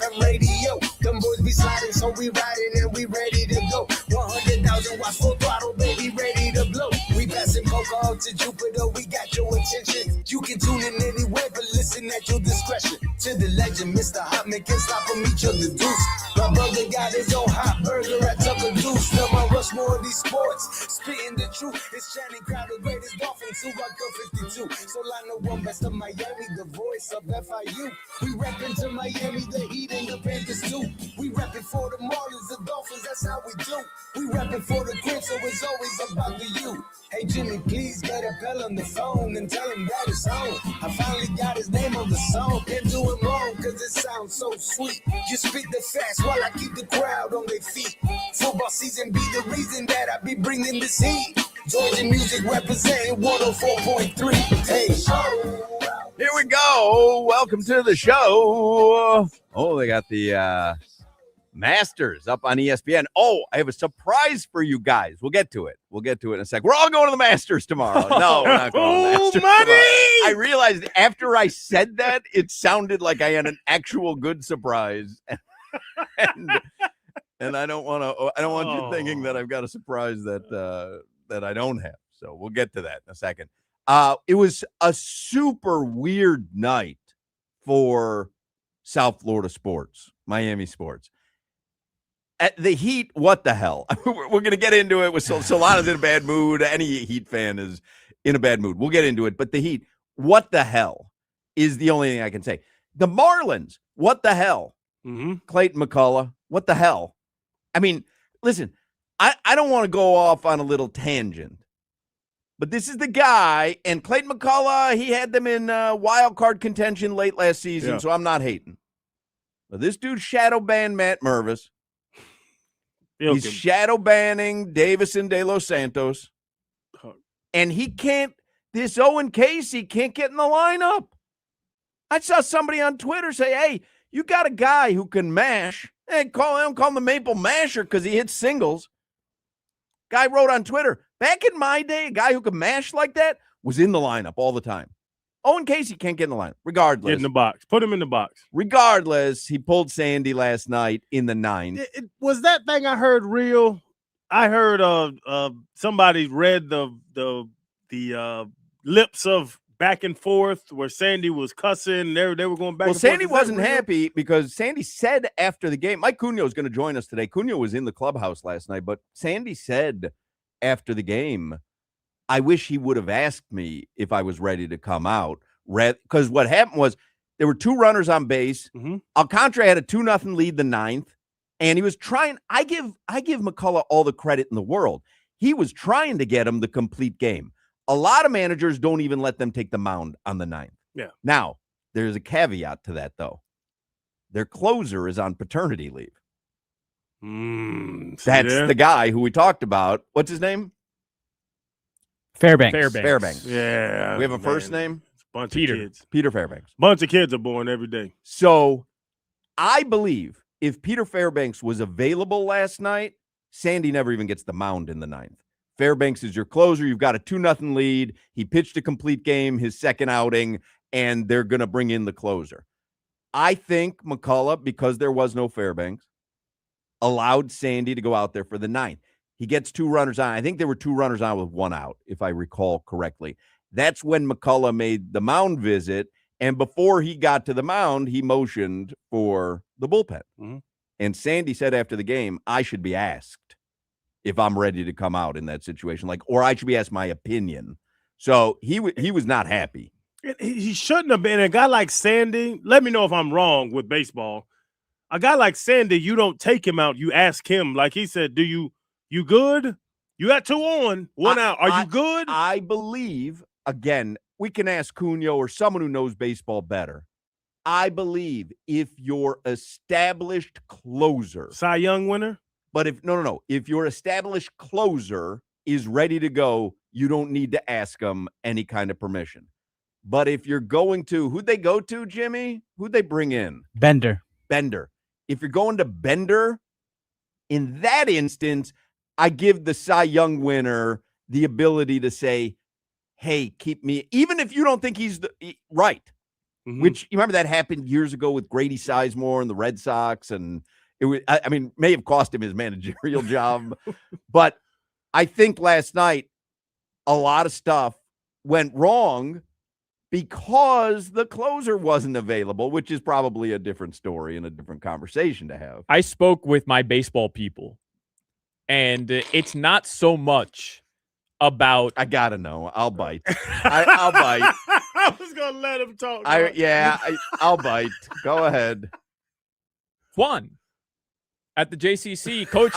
AM radio. Them boys be sliding, so we riding and we ready to go. 100,000 watts full throttle, baby, ready to blow. We passing Poco to Jupiter, we got your attention. You can tune in anywhere, but listen at your discretion. To the legend, Mr. Hotman can't stop him, each other deuce. My brother got his own hot burger at Tucker Deuce. Now my rush more of these sports, spitting the truth. It's Channing Crowder, greatest Dolphins, who got 52. Solana one best of Miami, the voice of FIU. We reppin' to Miami, the Heat and the Panthers too. We reppin' for the Marlins, the Dolphins, that's how we do. We reppin' for the Crips, so it's always about the you. Hey Jimmy, please get a bell on the phone and tell him that it's on. I finally got his name on the song. Can't do it wrong, cause it sounds so sweet. You spit the fast while I keep the crowd on their feet. Football season be the reason that I be bringing this heat. Georgia music representing 104.3. Hey, here we go. Welcome to the show. Oh, they got the Masters up on ESPN. Oh, I have a surprise for you guys. We'll get to it. We'll get to it in a sec. We're all going to the Masters tomorrow. No, we're not going to the Masters tomorrow. I realized after I said that, it sounded like I had an actual good surprise. And I don't want to. I don't want you thinking that I've got a surprise that I don't have. So we'll get to that in a second. It was a super weird night for South Florida sports, Miami sports. At the Heat, what the hell? We're going to get into it. With Solana's in a bad mood. Any Heat fan is in a bad mood. We'll get into it. But the Heat, what the hell is the only thing I can say. The Marlins, what the hell? Mm-hmm. Clayton McCullough, what the hell? I mean, listen, I don't want to go off on a little tangent, but this is the guy, and Clayton McCullough, he had them in wild card contention late last season, so I'm not hating. But this dude shadow banned Matt Mervis. He's shadow banning Davison De Los Santos. And he can't, this Owen Casey can't get in the lineup. I saw somebody on Twitter say, hey, you got a guy who can mash. Hey, call him the Maple Masher because he hits singles. Guy wrote on Twitter, back in my day, a guy who could mash like that was in the lineup all the time. Owen Casey can't get in the lineup, regardless. Get in the box. Put him in the box. Regardless, he pulled Sandy last night in the ninth. Was that thing I heard real? I heard somebody read the lips of back and forth where Sandy was cussing. They were going back and forth. Well, Sandy wasn't happy because Sandy said after the game, Mike Cunha is going to join us today. Cunha was in the clubhouse last night, but Sandy said after the game, I wish he would have asked me if I was ready to come out. Because what happened was there were two runners on base. Mm-hmm. Alcantara had a 2-0 lead the ninth, and he was trying. I give McCullough all the credit in the world. He was trying to get him the complete game. A lot of managers don't even let them take the mound on the ninth. Yeah. Now, there's a caveat to that, though. Their closer is on paternity leave. That's the guy who we talked about. What's his name? Fairbanks. Yeah. We have a first name? Bunch of kids. Peter Fairbanks. Bunch of kids are born every day. So I believe if Peter Fairbanks was available last night, Sandy never even gets the mound in the ninth. Fairbanks is your closer. You've got a 2-0 lead. He pitched a complete game, his second outing, and they're going to bring in the closer. I think McCullough, because there was no Fairbanks, allowed Sandy to go out there for the ninth. He gets two runners on. I think there were two runners on with one out, if I recall correctly. That's when McCullough made the mound visit, and before he got to the mound, he motioned for the bullpen. Mm-hmm. And Sandy said after the game, I should be asked if I'm ready to come out in that situation, or I should be asked my opinion. So he was not happy. He shouldn't have been. A guy like Sandy, let me know if I'm wrong with baseball. A guy like Sandy, you don't take him out. You ask him, like he said, you good? You got two on, one out. Are you good? I believe, again, we can ask Cunha or someone who knows baseball better. I believe if your established closer. Cy Young winner? But if your established closer is ready to go, you don't need to ask them any kind of permission. But if you're going to, who'd they go to, Jimmy? Who'd they bring in? Bender. If you're going to Bender, in that instance, I give the Cy Young winner the ability to say, hey, keep me, even if you don't think he's right. which you remember that happened years ago with Grady Sizemore and the Red Sox. And it was, I mean, may have cost him his managerial job. But I think last night, a lot of stuff went wrong because the closer wasn't available, which is probably a different story and a different conversation to have. I spoke with my baseball people, and it's not so much about. I gotta know. I'll bite. I'll bite. I was gonna let him talk. I'll bite. Go ahead. Juan at the JCC, Coach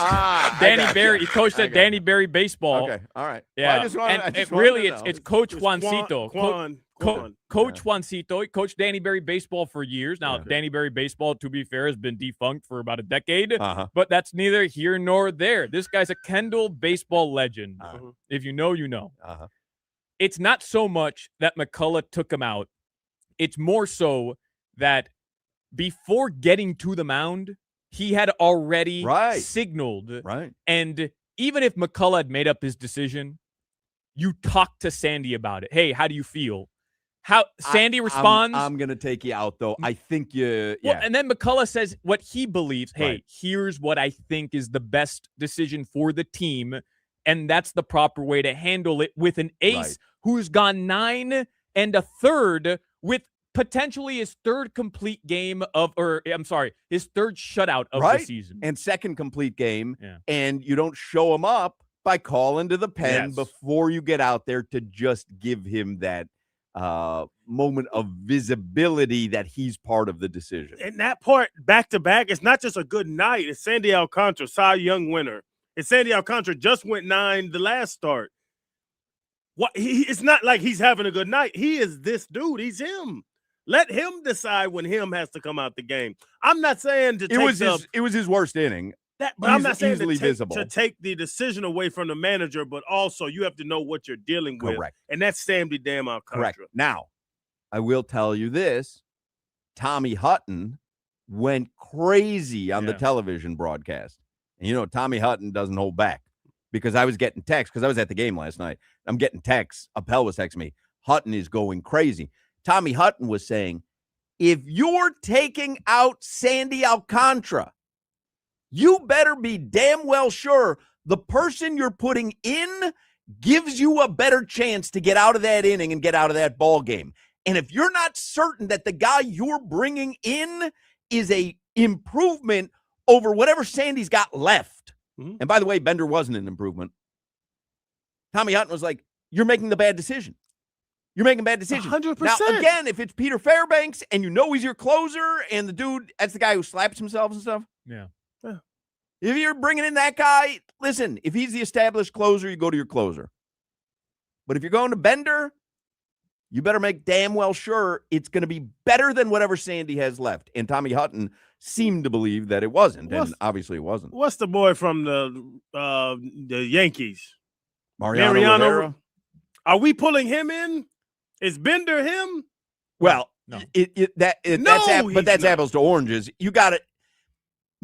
Danny Berry. He coached at Danny Berry Baseball. Okay, all right. Yeah, well, it's Coach Juancito. Coach Juancito. He coached Danny Berry Baseball for years. Now, Danny Berry Baseball, to be fair, has been defunct for about a decade, but that's neither here nor there. This guy's a Kendall baseball legend. If you know, you know. It's not so much that McCullough took him out. It's more so that before getting to the mound, he had already signaled. And even if McCullough had made up his decision, you talk to Sandy about it. Hey, how do you feel? How Sandy responds. I'm going to take you out, though. I think you. Well, and then McCullough says what he believes. Hey, here's what I think is the best decision for the team. And that's the proper way to handle it with an ace who's gone 9 1/3 with potentially his third complete game his third shutout of the season. And second complete game. And you don't show him up by calling to the pen before you get out there to just give him that moment of visibility that he's part of the decision. And that part, back-to-back, it's not just a good night. It's Sandy Alcantara, Cy Young winner. And Sandy Alcantara just went 9 the last start. It's not like he's having a good night. He is this dude. He's him. Let him decide when him has to come out the game. I'm not saying to it was his worst inning. But I'm not saying to take the decision away from the manager, but also you have to know what you're dealing with. Correct. And that's Sandy damn Alcantara. Correct. Now, I will tell you this. Tommy Hutton went crazy on the television broadcast. And you know, Tommy Hutton doesn't hold back because I was getting texts because I was at the game last night. I'm getting texts. Appel was texting me. Hutton is going crazy. Tommy Hutton was saying, if you're taking out Sandy Alcantara, you better be damn well sure the person you're putting in gives you a better chance to get out of that inning and get out of that ball game. And if you're not certain that the guy you're bringing in is a improvement over whatever Sandy's got left, and by the way, Bender wasn't an improvement, Tommy Hutton was like, you're making the bad decision. You're making a bad decision. 100%. Now, again, if it's Peter Fairbanks and you know he's your closer and the dude, that's the guy who slaps himself and stuff. Yeah. If you're bringing in that guy, listen, if he's the established closer, you go to your closer. But if you're going to Bender, you better make damn well sure it's going to be better than whatever Sandy has left. And Tommy Hutton seemed to believe that it wasn't, and obviously it wasn't. What's the boy from the Yankees? Mariano Rivera. Are we pulling him in? Is Bender him? Well, no. That's apples to oranges. You got it.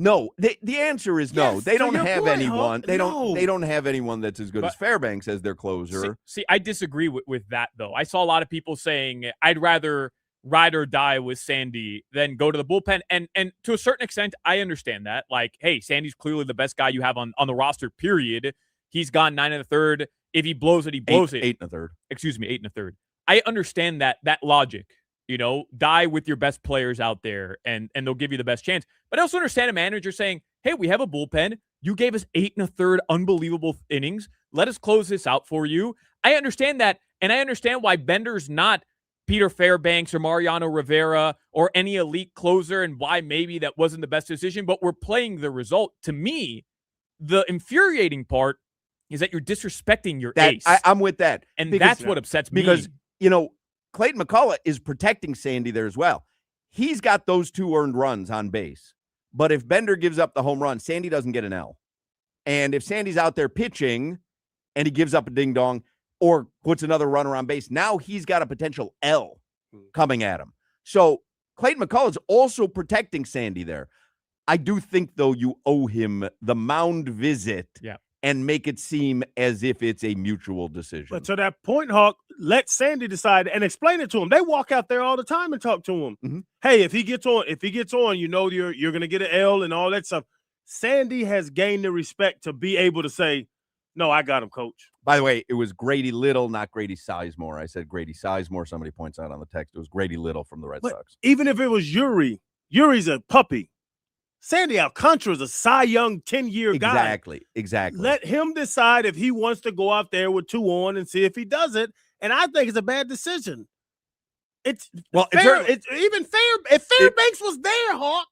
No, the answer is no. Yes, they don't have anyone. Hoch. They don't have anyone that's as good as Fairbanks as their closer. See, I disagree with that though. I saw a lot of people saying I'd rather ride or die with Sandy than go to the bullpen, and to a certain extent, I understand that. Like, hey, Sandy's clearly the best guy you have on the roster. Period. He's gone 9 1/3. If he blows it, he blows it. 8 1/3. Excuse me, 8 1/3. I understand that logic. You know, die with your best players out there, and they'll give you the best chance. But I also understand a manager saying, hey, we have a bullpen. You gave us 8 1/3 unbelievable innings. Let us close this out for you. I understand that, and I understand why Bender's not Peter Fairbanks or Mariano Rivera or any elite closer, and why maybe that wasn't the best decision, but we're playing the result. To me, the infuriating part is that you're disrespecting your ace. I'm with that. And that's what upsets me. Because, you know, Clayton McCullough is protecting Sandy there as well. He's got those 2 earned runs on base. But if Bender gives up the home run, Sandy doesn't get an L. And if Sandy's out there pitching and he gives up a ding-dong or puts another runner on base, now he's got a potential L coming at him. So Clayton McCullough is also protecting Sandy there. I do think, though, you owe him the mound visit and make it seem as if it's a mutual decision. But to that point, Hawk, let Sandy decide and explain it to him. They walk out there all the time and talk to him. Mm-hmm. Hey, if he gets on, you know you're going to get an L and all that stuff. Sandy has gained the respect to be able to say, no, I got him, coach. By the way, it was Grady Little, not Grady Sizemore. I said Grady Sizemore. Somebody points out on the text. It was Grady Little from the Red Sox. Even if it was Yuri's a puppy. Sandy Alcantara's a Cy Young 10-year guy. Exactly. Let him decide if he wants to go out there with 2 on and see if he does it. And I think it's a bad decision. It's fair. It's even fair. If Fairbanks was there, Hawk.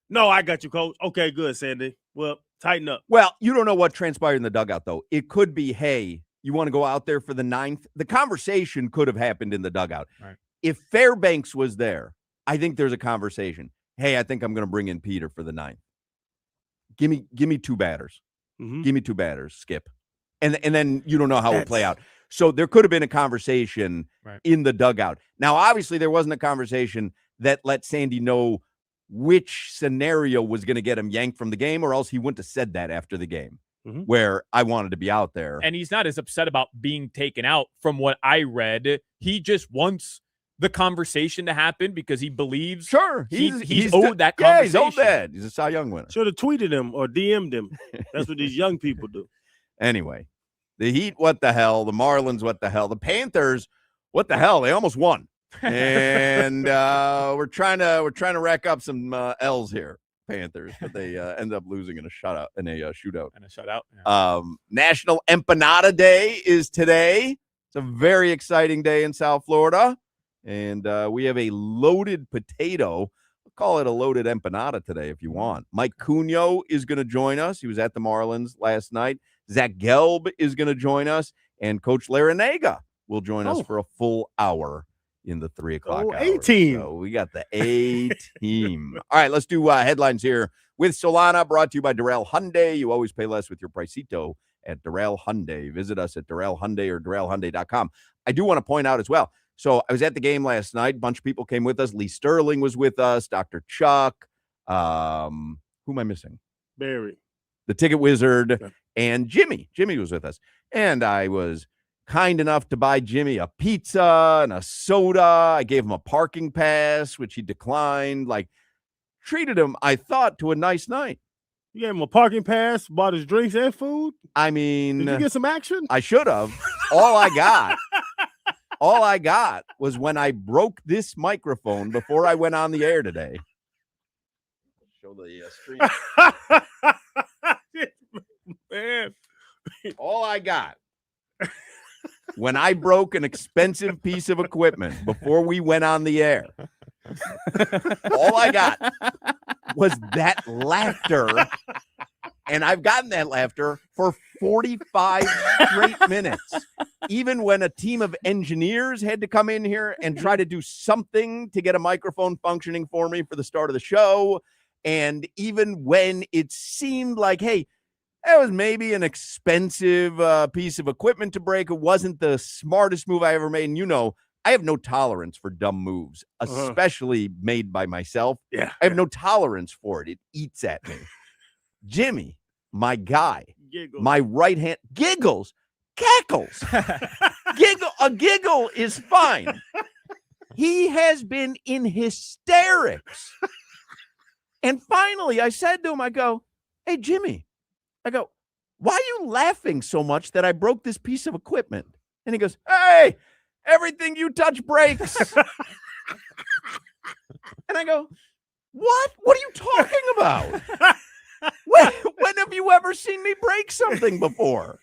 No, I got you, coach. Okay, good, Sandy. Well, tighten up. Well, you don't know what transpired in the dugout, though. It could be, hey, you want to go out there for the 9th? The conversation could have happened in the dugout. Right. If Fairbanks was there, I think there's a conversation. Hey, I think I'm going to bring in Peter for the 9th. Give me 2 batters. Mm-hmm. Give me 2 batters, Skip. And then you don't know how it will play out. So there could have been a conversation in the dugout. Now, obviously, there wasn't a conversation that let Sandy know which scenario was going to get him yanked from the game, or else he wouldn't have said that after the game, where I wanted to be out there. And he's not as upset about being taken out from what I read. He just wants the conversation to happen because he believes he's owed that conversation. Yeah, he's owed that. He's a Cy Young winner. Should have tweeted him or DM'd him. That's what these young people do. Anyway, the Heat, what the hell? The Marlins, what the hell? The Panthers, what the hell? They almost won. And we're trying to rack up some L's here, Panthers, but they end up losing in a shootout. Yeah. National Empanada Day is today. It's a very exciting day in South Florida. And we have a loaded potato. We'll call it a loaded empanada today if you want. Mike Cunio is going to join us. He was at the Marlins last night. Zach Gelb is going to join us. And Coach Larinaga will join us for a full hour in the 3 o'clock hour. A-team. So we got the A-team. All right, let's do headlines here with Solana, brought to you by Darrell Hyundai. You always pay less with your Pricito at Darrell Hyundai. Visit us at Darrell Hyundai or DarrellHyundai.com. I do want to point out as well, so I was at the game last night. A bunch of people came with us. Lee Sterling was with us, Dr. Chuck. Who am I missing? Barry. The Ticket Wizard, and Jimmy. Jimmy was with us. And I was kind enough to buy Jimmy a pizza and a soda. I gave him a parking pass, which he declined. Like, treated him, I thought, to a nice night. You gave him a parking pass, bought his drinks and food? I mean, did you get some action? I should have. All I got was when I broke this microphone before I went on the air today. Show the screen. Man. All I got when I broke an expensive piece of equipment before we went on the air, all I got was that laughter. And I've gotten that laughter for 45 straight minutes. Even when a team of engineers had to come in here and try to do something to get a microphone functioning for me for the start of the show. And even when it seemed like, hey, that was maybe an expensive piece of equipment to break. It wasn't the smartest move I ever made. And you know, I have no tolerance for dumb moves, especially made by myself. Yeah, I have no tolerance for it. It eats at me. Jimmy, my guy, giggles. My right hand, giggles, cackles. A giggle is fine. He has been in hysterics. And finally, I said to him, I go, hey, Jimmy, I go, why are you laughing so much that I broke this piece of equipment? And he goes, hey, everything you touch breaks. And I go, what? What are you talking about? When have you ever seen me break something before?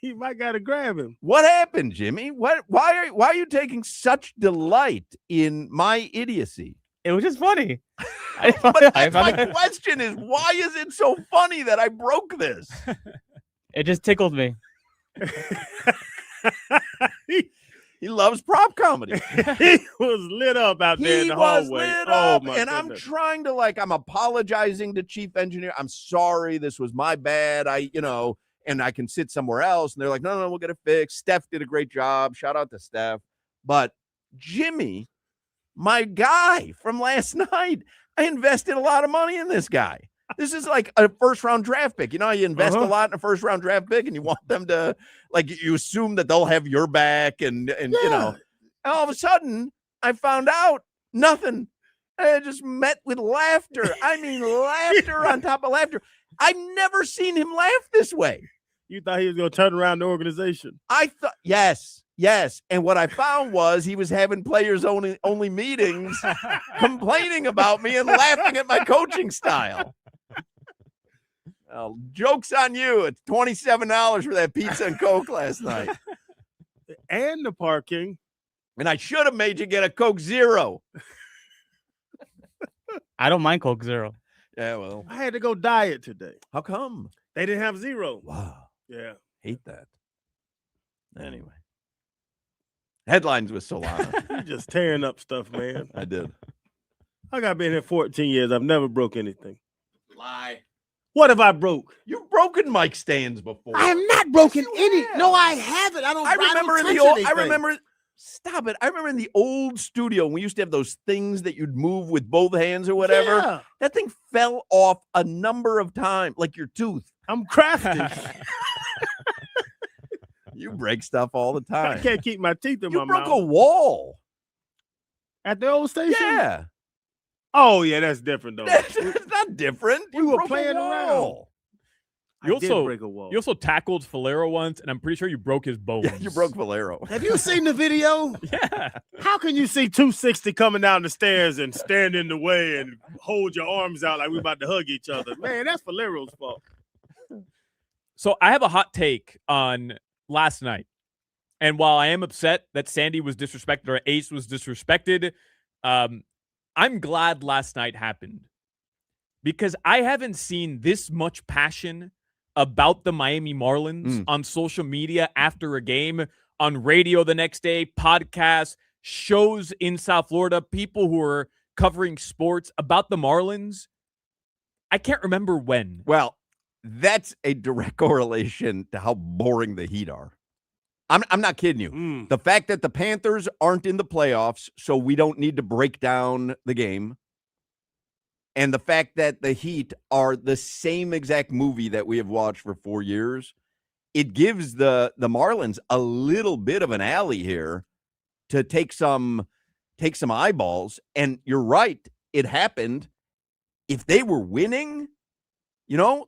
You might got to grab him. What happened, Jimmy? Why are you taking such delight in my idiocy? It was just funny. My question is, why is it so funny that I broke this? It just tickled me. He loves prop comedy. He was lit up out there in the hallway. He was lit up, and I'm trying to, I'm apologizing to chief engineer. I'm sorry, this was my bad. And I can sit somewhere else. And they're like, no, we'll get it fixed. Steph did a great job. Shout out to Steph. But Jimmy, my guy from last night, I invested a lot of money in this guy. This is like a first-round draft pick. You know how you invest a lot in a first-round draft pick, and you want them to, like, you assume that they'll have your back, and you know. And all of a sudden, I found out nothing. I just met with laughter. I mean, laughter on top of laughter. I've never seen him laugh this way. You thought he was going to turn around the organization? I thought, yes. And what I found was he was having players only meetings, complaining about me and laughing at my coaching style. Well, joke's on you. It's $27 for that pizza and Coke last night. And the parking. And I should have made you get a Coke Zero. I don't mind Coke Zero. Yeah, well. I had to go diet today. How come? They didn't have zero. Wow. Yeah. Hate that. Anyway. Headlines with Solana. You're just tearing up stuff, man. I did. I've been here 14 years. I've never broke anything. Lie. What have I broke? You've broken mic stands before. I have not broken any. No, I haven't. I remember Stop it. I remember in the old studio, we used to have those things that you'd move with both hands or whatever. Yeah. That thing fell off a number of times, like your tooth. I'm crafty. You break stuff all the time. I can't keep my teeth in my mouth. You broke a wall. At the old station? Yeah. Oh, yeah, that's different, though. It's not different. We were playing around. You also tackled Valero once, and I'm pretty sure you broke his bones. Yeah, you broke Valero. Have you seen the video? Yeah. How can you see 260 coming down the stairs and stand in the way and hold your arms out like we're about to hug each other? Man, that's Valero's fault. So I have a hot take on last night. And while I am upset that Sandy was disrespected or Ace was disrespected, I'm glad last night happened. Because I haven't seen this much passion about the Miami Marlins on social media after a game, on radio the next day, podcasts, shows in South Florida, people who are covering sports about the Marlins. I can't remember when. Well, that's a direct correlation to how boring the Heat are. I'm not kidding you. The fact that the Panthers aren't in the playoffs, so we don't need to break down the game. And the fact that the Heat are the same exact movie that we have watched for 4 years, it gives the Marlins a little bit of an alley here to take some eyeballs. And you're right, it happened. If they were winning,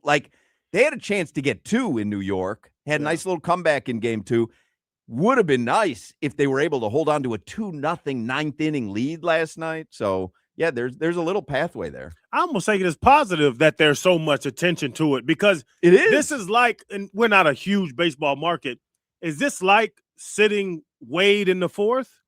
like they had a chance to get 2 in New York, had a nice little comeback in game 2. Would have been nice if they were able to hold on to a 2-0 ninth inning lead last night. So yeah, there's a little pathway there. I almost think it is positive that there's so much attention to it because it is. This is like, and we're not a huge baseball market. Is this like sitting Wade in the fourth?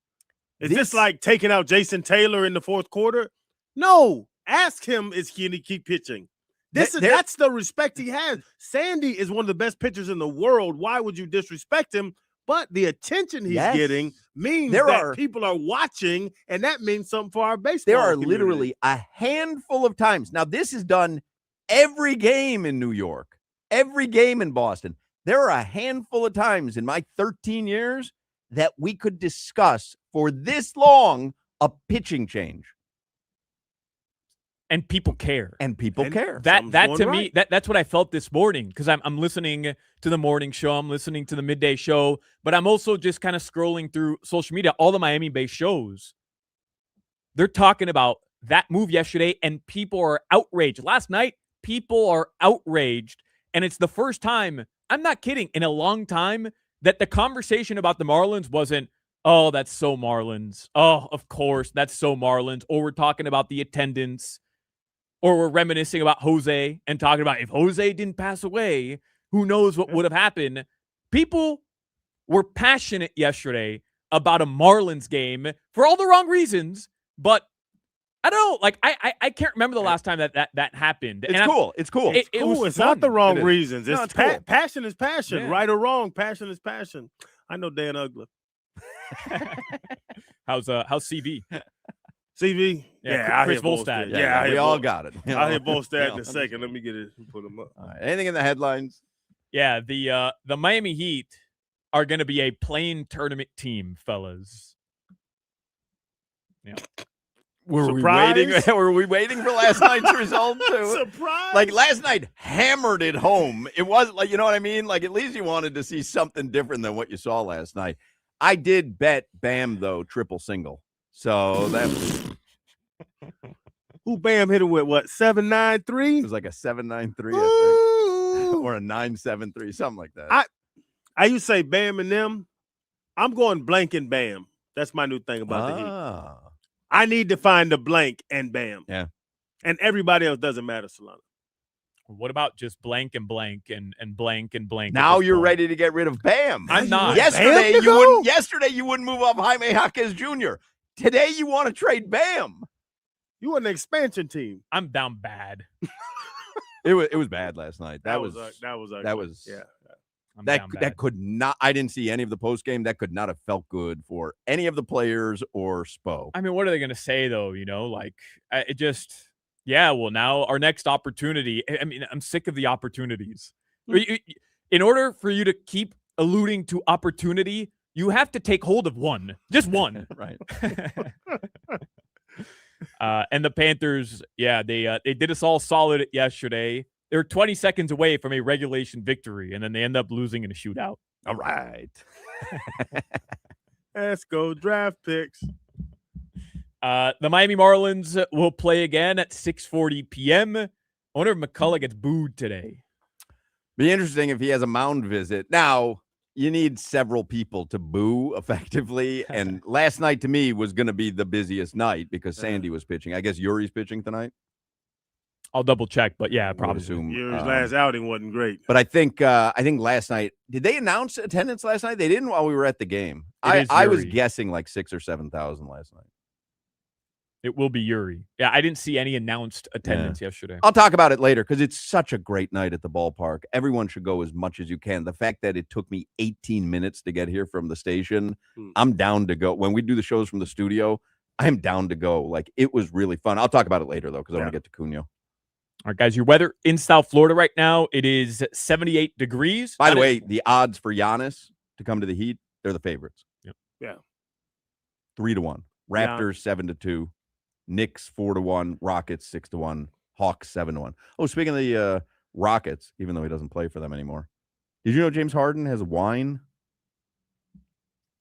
Is this like taking out Jason Taylor in the fourth quarter? No. Ask him, is he going to keep pitching? That's the respect he has. Sandy is one of the best pitchers in the world. Why would you disrespect him? But the attention he's getting means that people are watching, and that means something for our baseball There are community. literally a handful of times. Now, this is done every game in New York, every game in Boston. There are a handful of times in my 13 years that we could discuss for this long a pitching change. And people care. Care. That to me, that's what I felt this morning because I'm listening to the morning show. I'm listening to the midday show, but I'm also just kind of scrolling through social media, all the Miami-based shows. They're talking about that move yesterday, and people are outraged. Last night, people are outraged, and it's the first time, I'm not kidding, in a long time that the conversation about the Marlins wasn't, oh, that's so Marlins. Oh, of course, that's so Marlins. Or we're talking about the attendance. Or we're reminiscing about Jose and talking about if Jose didn't pass away, who knows what would have happened. People were passionate yesterday about a Marlins game for all the wrong reasons, but I don't know. Like, I can't remember the last time that happened. It's cool. It's cool. It's not the wrong reasons. It's cool. Passion is passion. Yeah. Right or wrong, passion is passion. I know Dan Ugler. How's CV? CV? Yeah, Chris Volstad. Yeah, we all got it. I'll hit Volstad in a second. Let me get it and put him up. All right. Anything in the headlines? Yeah, the Miami Heat are going to be a playing tournament team, fellas. Yeah. Were we waiting for last night's result too? Surprise! Like last night hammered it home. It wasn't like, you know what I mean? Like at least you wanted to see something different than what you saw last night. I did bet Bam though, triple single. So that who Bam hit him with what? 793? It was like a 793, I think. Or a 973, something like that. I used to say Bam and them. I'm going blank and Bam. That's my new thing about the Heat. I need to find the blank and Bam. Yeah. And everybody else doesn't matter, Solana. What about just blank and blank and blank and blank? Now you're ready to get rid of Bam. I'm not. Yesterday you wouldn't move off Jaime Jaquez Jr. Today you want to trade Bam. You want an expansion team. I'm down bad. It was bad last night. That was yeah. That could not. I didn't see any of the post game. That could not have felt good for any of the players or Spo. I mean, what are they going to say though? You know, like it just. Yeah, well, now our next opportunity. I mean, I'm sick of the opportunities. In order for you to keep alluding to opportunity, you have to take hold of one, just one. Right. And the Panthers, yeah, they did us all solid yesterday. They were 20 seconds away from a regulation victory, and then they end up losing in a shootout. All right. Let's go draft picks. The Miami Marlins will play again at 6:40 p.m. I wonder if McCullough gets booed today. Be interesting if he has a mound visit. Now, you need several people to boo effectively, and last night to me was going to be the busiest night because Sandy was pitching. I guess Yuri's pitching tonight. I'll double check, but yeah, probably. Yuri's last outing wasn't great. But I think last night, did they announce attendance last night? They didn't while we were at the game. I was guessing like 6,000 or 7,000 last night. It will be Yuri. Yeah, I didn't see any announced attendance yesterday. I'll talk about it later because it's such a great night at the ballpark. Everyone should go as much as you can. The fact that it took me 18 minutes to get here from the station, I'm down to go. When we do the shows from the studio, I'm down to go. Like, it was really fun. I'll talk about it later, though, because I want to get to Cunha. All right, guys, your weather in South Florida right now, it is 78 degrees. By the way, the odds for Giannis to come to the Heat, they're the favorites. Yep. Yeah. 3-1. Raptors 7-2. Knicks 4-1, Rockets 6-1, Hawks 7-1. Oh, speaking of the Rockets, even though he doesn't play for them anymore, did you know James Harden has wine?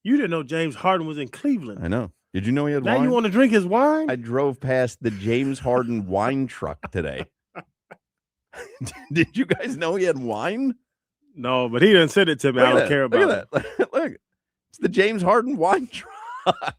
You didn't know James Harden was in Cleveland. I know. Did you know he had wine? Now you want to drink his wine? I drove past the James Harden wine truck today. Did you guys know he had wine? No, but he didn't send it to me. I don't care about it. Look at that. Look, it's the James Harden wine truck.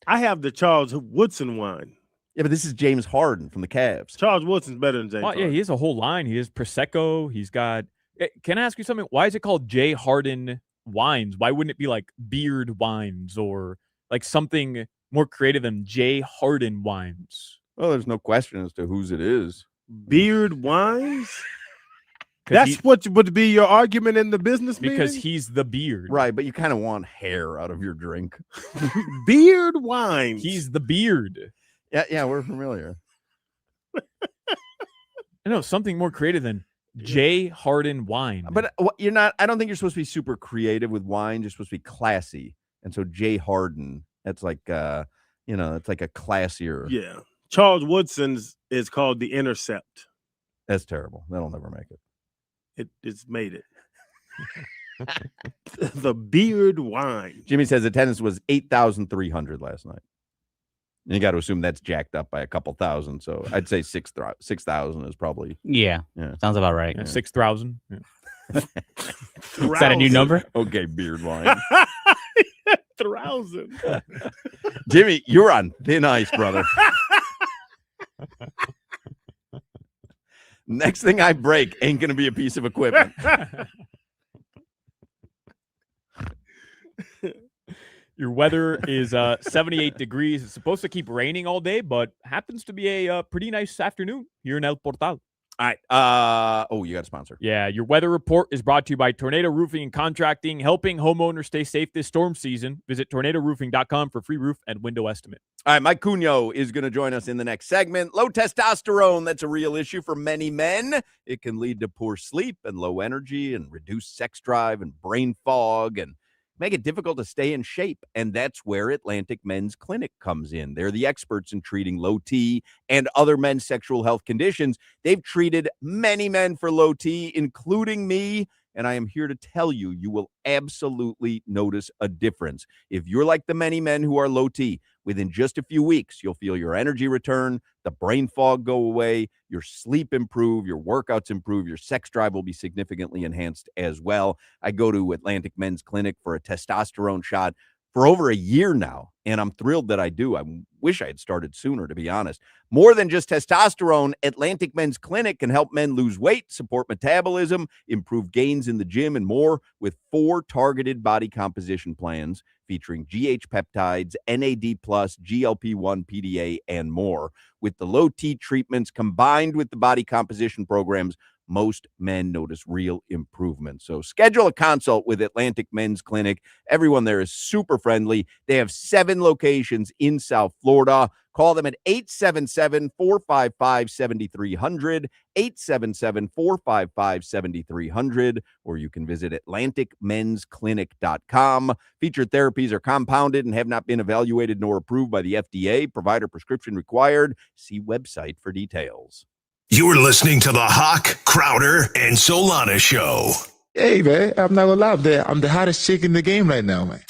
I have the Charles Woodson wine. Yeah, but this is James Harden from the Cavs. Charles Woodson's better than James Harden. Yeah, he has a whole line. He has Prosecco. He's got – can I ask you something? Why is it called J. Harden Wines? Why wouldn't it be like Beard Wines or like something more creative than J. Harden Wines? Well, there's no question as to whose it is. Beard Wines? That's what would be your argument in the business meeting? Because he's the beard. Right, but you kind of want hair out of your drink. Beard Wines. He's the beard. Yeah, we're familiar. I know, something more creative than J. Harden Wine. But you're not – I don't think you're supposed to be super creative with wine. You're supposed to be classy. And so J. Harden, that's like, it's like a classier. Yeah. Charles Woodson's is called The Intercept. That's terrible. That'll never make it. It's made it. The Beard Wine. Jimmy says attendance was 8,300 last night. And you got to assume that's jacked up by a couple thousand. So I'd say 6,000 is probably. Yeah. Sounds about right. Yeah. 6,000. Yeah. Is that a new number? Okay, Beard Wine. 1,000. Jimmy, you're on thin ice, brother. Next thing I break ain't going to be a piece of equipment. Your weather is 78 degrees. It's supposed to keep raining all day, but happens to be a pretty nice afternoon here in El Portal. All right. You got a sponsor. Yeah, your weather report is brought to you by Tornado Roofing and Contracting, helping homeowners stay safe this storm season. Visit tornadoroofing.com for free roof and window estimate. All right, Mike Cunha is going to join us in the next segment. Low testosterone, that's a real issue for many men. It can lead to poor sleep and low energy and reduced sex drive and brain fog and make it difficult to stay in shape. And that's where Atlantic Men's Clinic comes in. They're the experts in treating low T and other men's sexual health conditions. They've treated many men for low T, including me. And I am here to tell you, you will absolutely notice a difference. If you're like the many men who are low T, within just a few weeks, you'll feel your energy return, the brain fog go away, your sleep improve, your workouts improve, your sex drive will be significantly enhanced as well. I go to Atlantic Men's Clinic for a testosterone shot for over a year now, and I'm thrilled that I do. I wish I had started sooner, to be honest. More than just testosterone, Atlantic Men's Clinic can help men lose weight, support metabolism, improve gains in the gym, and more with 4 targeted body composition plans featuring GH peptides, NAD+, GLP-1, PDA, and more. With the low T treatments combined with the body composition programs, most men notice real improvement. So schedule a consult with Atlantic Men's Clinic. Everyone there is super friendly. They have 7 locations in South Florida. Call them at 877-455-7300, 877-455-7300, or you can visit atlanticmensclinic.com. Featured therapies are compounded and have not been evaluated nor approved by the FDA. Provider prescription required. See website for details. You're listening to the Hoch, Crowder, and Solana Show. Hey, man, I'm not gonna lie, I'm the hottest chick in the game right now, man.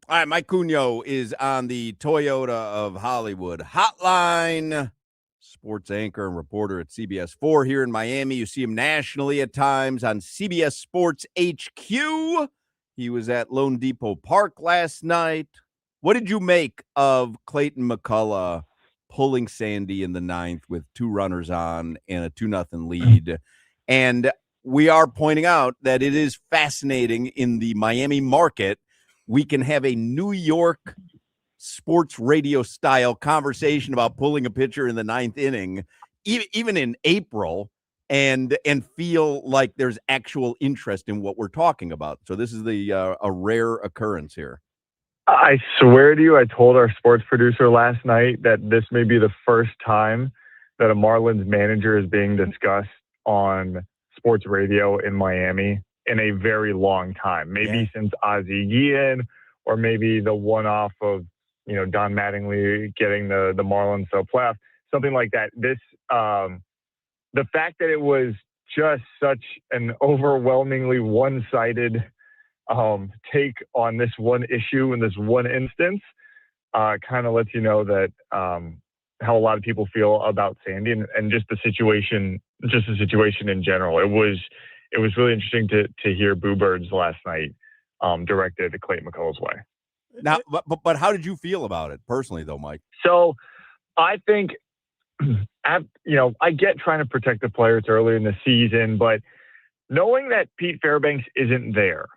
All right, Mike Cugno is on the Toyota of Hollywood hotline. Sports anchor and reporter at CBS 4 here in Miami. You see him nationally at times on CBS Sports HQ. He was at Lone Depot Park last night. What did you make of Clayton McCullough pulling Sandy in the 9th with 2 runners on and a 2-0 lead? And we are pointing out that it is fascinating in the Miami market. We can have a New York sports radio style conversation about pulling a pitcher in the 9th inning, even in April, and feel like there's actual interest in what we're talking about. So this is a rare occurrence here. I swear to you, I told our sports producer last night that this may be the first time that a Marlins manager is being discussed on sports radio in Miami in a very long time. Maybe since Ozzie Guillen, or maybe the one-off of, Don Mattingly getting the Marlins to a playoff, something like that. This, the fact that it was just such an overwhelmingly one-sided take on this one issue in this one instance, kind of lets you know that how a lot of people feel about Sandy and just the situation in general. It was really interesting to hear Boo Birds last night directed to Clayton McCullough's way. Now, but how did you feel about it personally, though, Mike? So I think, I get trying to protect the players early in the season, but knowing that Pete Fairbanks isn't there,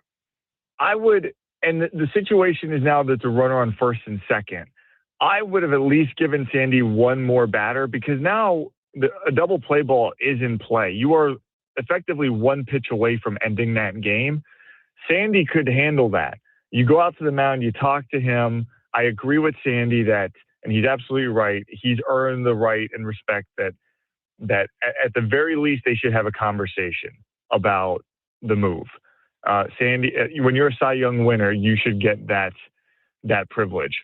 I would, and the situation is now that the runner on first and second, I would have at least given Sandy one more batter, because now a double play ball is in play. You are effectively one pitch away from ending that game. Sandy could handle that. You go out to the mound, you talk to him. I agree with Sandy and he's absolutely right, he's earned the right and respect that at the very least they should have a conversation about the move. Sandy, when you're a Cy Young winner, you should get that privilege.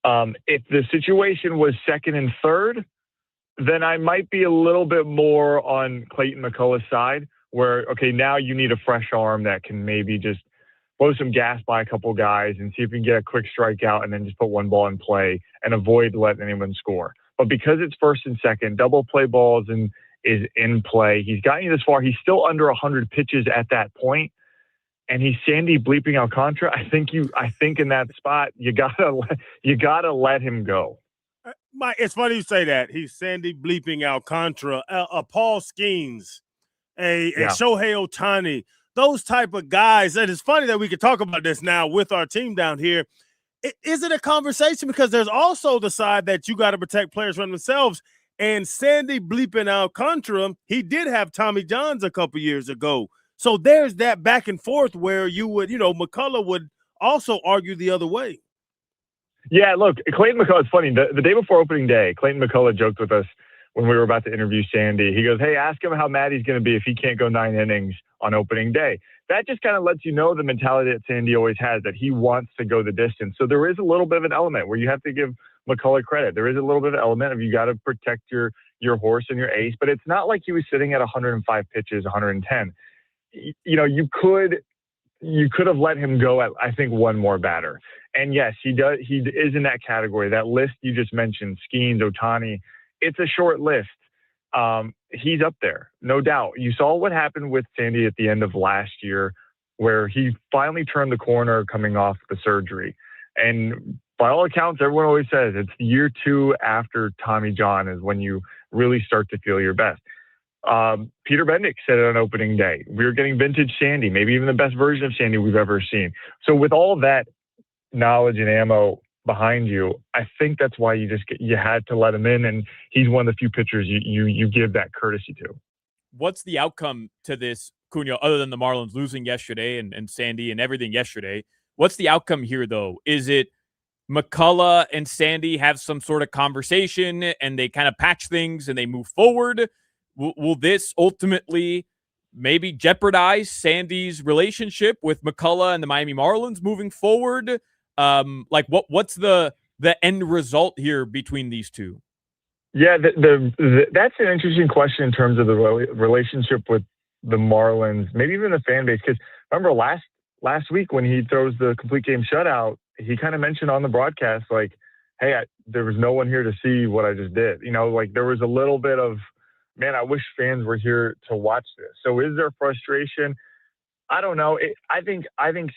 If the situation was second and third, then I might be a little bit more on Clayton McCullough's side, where, okay, now you need a fresh arm that can maybe just blow some gas by a couple guys and see if you can get a quick strikeout and then just put one ball in play and avoid letting anyone score. But because it's first and second, double play balls is in play. He's gotten you this far. He's still under 100 pitches at that point, and he's Sandy bleeping Alcantara. I think in that spot you gotta let him go. Mike, it's funny you say that. He's Sandy bleeping Alcantara, Paul Skeens, a Shohei Ohtani. Those type of guys. And it's funny that we could talk about this now with our team down here. Is it a conversation? Because there's also the side that you got to protect players from themselves. And Sandy bleeping Alcantara, he did have Tommy Johns a couple years ago. So there's that back and forth where you would, McCullough would also argue the other way. Yeah, look, Clayton McCullough, it's funny. The day before opening day, Clayton McCullough joked with us when we were about to interview Sandy. He goes, hey, ask him how mad he's going to be if he can't go 9 innings on opening day. That just kind of lets you know the mentality that Sandy always has, that he wants to go the distance. So there is a little bit of an element where you have to give McCullough credit. There is a little bit of an element of you got to protect your horse and your ace, but it's not like he was sitting at 105 pitches, 110. You could have let him go at, I think, one more batter. And yes, he does. He is in that category. That list you just mentioned, Skeens, Ohtani, it's a short list. He's up there, no doubt. You saw what happened with Sandy at the end of last year, where he finally turned the corner coming off the surgery. And by all accounts, everyone always says it's year 2 after Tommy John is when you really start to feel your best. Peter Bendick said it on opening day. We were getting vintage Sandy, maybe even the best version of Sandy we've ever seen. So with all that knowledge and ammo behind you, I think that's why you had to let him in, and he's one of the few pitchers you give that courtesy to. What's the outcome to this, Cugno, other than the Marlins losing yesterday and Sandy and everything yesterday? What's the outcome here, though? Is it McCullough and Sandy have some sort of conversation and they kind of patch things and they move forward? Will this ultimately maybe jeopardize Sandy's relationship with McCullough and the Miami Marlins moving forward? What's the end result here between these two? Yeah, that's an interesting question in terms of the relationship with the Marlins, maybe even the fan base. Because remember last week when he throws the complete game shutout, he kind of mentioned on the broadcast, like, hey, there was no one here to see what I just did. Like there was a little bit of, man, I wish fans were here to watch this. So is there frustration? I don't know. I think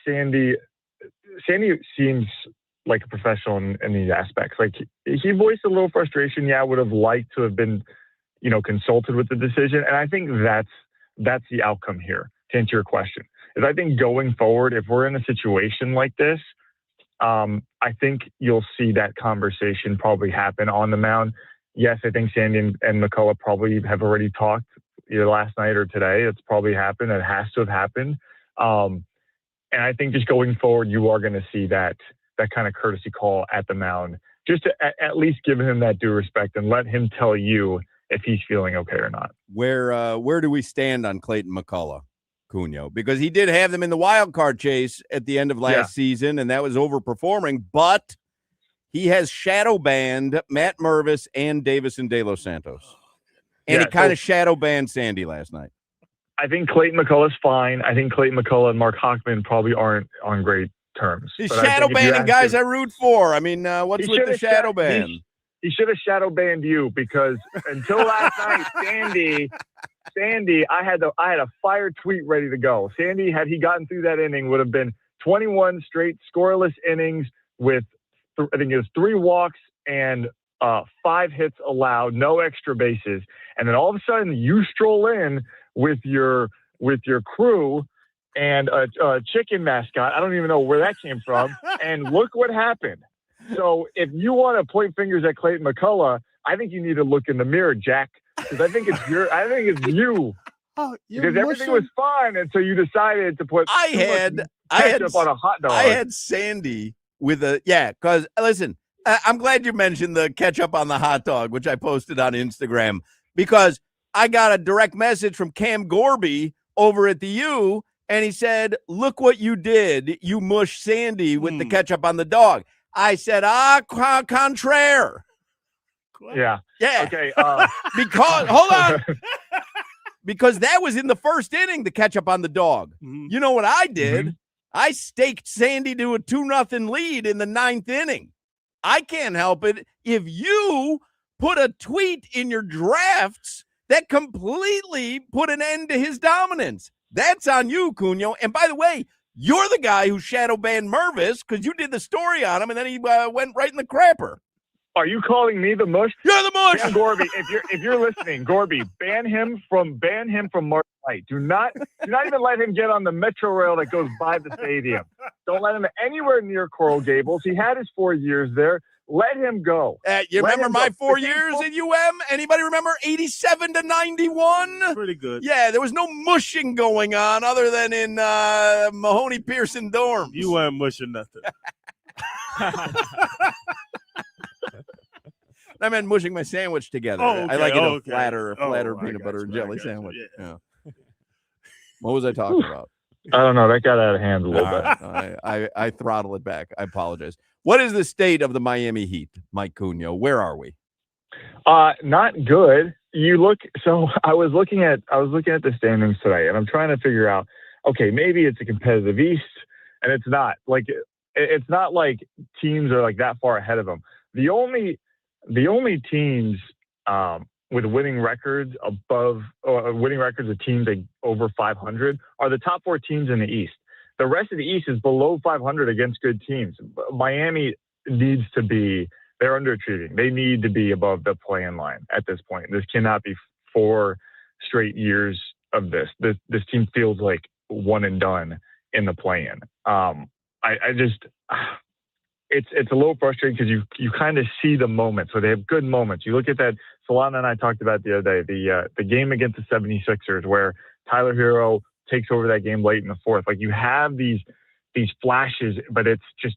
Sandy seems like a professional in these aspects. Like he voiced a little frustration. Yeah, I would have liked to have been, consulted with the decision. And I think that's the outcome here, to answer your question. Is I think going forward, if we're in a situation like this, I think you'll see that conversation probably happen on the mound. Yes, I think Sandy and McCullough probably have already talked either last night or today. It's probably happened. It has to have happened. And I think just going forward, you are going to see that kind of courtesy call at the mound, just to at least give him that due respect and let him tell you if he's feeling okay or not. Where do we stand on Clayton McCullough, Cunio? Because he did have them in the wild card chase at the end of last season, and that was overperforming, but he has shadow banned Matt Mervis and Davison De Los Santos. And he kind of shadow banned Sandy last night. I think Clayton McCullough's fine. I think Clayton McCullough and Mark Hochman probably aren't on great terms. He's shadow banning guys I root for. I mean, what's with the shadow ban? He should have shadow banned you, because until last night, Sandy, I had a fire tweet ready to go. Sandy, had he gotten through that inning, would have been 21 straight scoreless innings with, I think it was 3 walks and 5 hits allowed, no extra bases. And then all of a sudden you stroll in with your crew and a chicken mascot. I don't even know where that came from. And look what happened. So if you want to point fingers at Clayton McCullough, I think you need to look in the mirror, Jack, because I think it's you. Because everything was fine until you decided to put ketchup on a hot dog. I had Sandy with because listen, I'm glad you mentioned the ketchup on the hot dog, which I posted on Instagram, because I got a direct message from Cam Gorby over at the U, and he said, look what you did. You mushed Sandy with the ketchup on the dog. I said, contraire. Yeah. Okay. Because, hold on. Because that was in the first inning, the ketchup on the dog. Mm-hmm. You know what I did? Mm-hmm. I staked Sandy to a 2-0 lead in the 9th inning. I can't help it if you put a tweet in your drafts that completely put an end to his dominance. That's on you, Cunio. And by the way, you're the guy who shadow banned Mervis because you did the story on him, and then he went right in the crapper. Are you calling me the mush? You're the mush. Damn, Gorby, if you're listening, Gorby, ban him from March Light. Do not even let him get on the metro rail that goes by the stadium. Don't let him anywhere near Coral Gables. He had his 4 years there. Let him go. You remember my 4 years at UM? Anybody remember 87 to 91? Pretty good. Yeah, there was no mushing going on other than in Mahoney Pearson dorms. You weren't mushing nothing. I meant mushing my sandwich together. Oh, okay, I like it a flatter peanut butter and jelly sandwich. Yeah. What was I talking about? I don't know. That got out of hand a little bit. I throttle it back. I apologize. What is the state of the Miami Heat, Mike Cunio? Where are we? Not good. So I was looking at the standings today, and I'm trying to figure out, okay, maybe it's a competitive East, and it's not. Like it's not like teams are like that far ahead of them. The only teams with winning records of teams like over 500 are the top 4 teams in the East. The rest of the East is below 500 against good teams. Miami needs to be, they're underachieving. They need to be above the play-in line at this point. This cannot be 4 straight years of this. This team feels like one and done in the play-in. It's a little frustrating because you kind of see the moments. So they have good moments. You look at that, Solana and I talked about the other day, the game against the 76ers where Tyler Hero takes over that game late in the 4th. Like you have these flashes, but it's just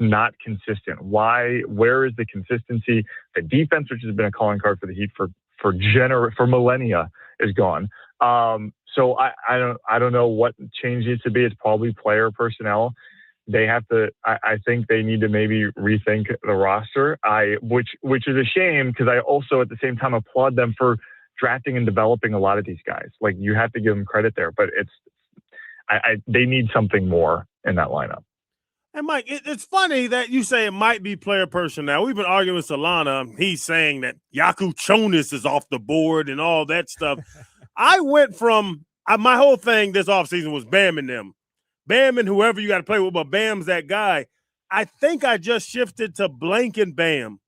not consistent. Why? Where is the consistency? The defense, which has been a calling card for the Heat for millennia, is gone. So I don't know what change needs to be. It's probably player personnel. They have to. I think they need to maybe rethink the roster. Which is a shame because I also at the same time applaud them for drafting and developing a lot of these guys. Like you have to give them credit there, but they need something more in that lineup. And Mike, it's funny that you say it might be player personnel. We've been arguing with Solana. He's saying that Yaku Chonis is off the board and all that stuff. I went from my whole thing this offseason was Bam and them. Bam and whoever you got to play with, but Bam's that guy. I think I just shifted to Blank and Bam.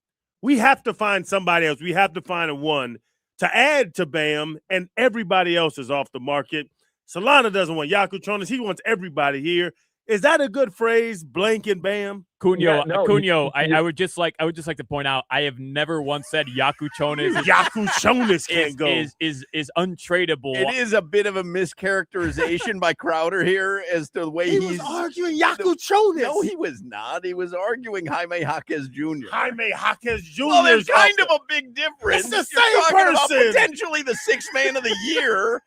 We have to find somebody else. We have to find a one to add to Bam, and everybody else is off the market. Solana doesn't want Yaku Chonis. He wants everybody here. Is that a good phrase, Blank and Bam? Cunio, I would just like to point out I have never once said Yaku Chonis. Yaku Chonis can't go. Is untradeable. It is a bit of a mischaracterization by Crowder here as to the way he's arguing Yaku Chonis. No, he was not. He was arguing Jaime Jaquez Jr. Jaime Jaquez Jr. Well, there's kind of a big difference. It's the You're same talking person. About potentially the sixth man of the year.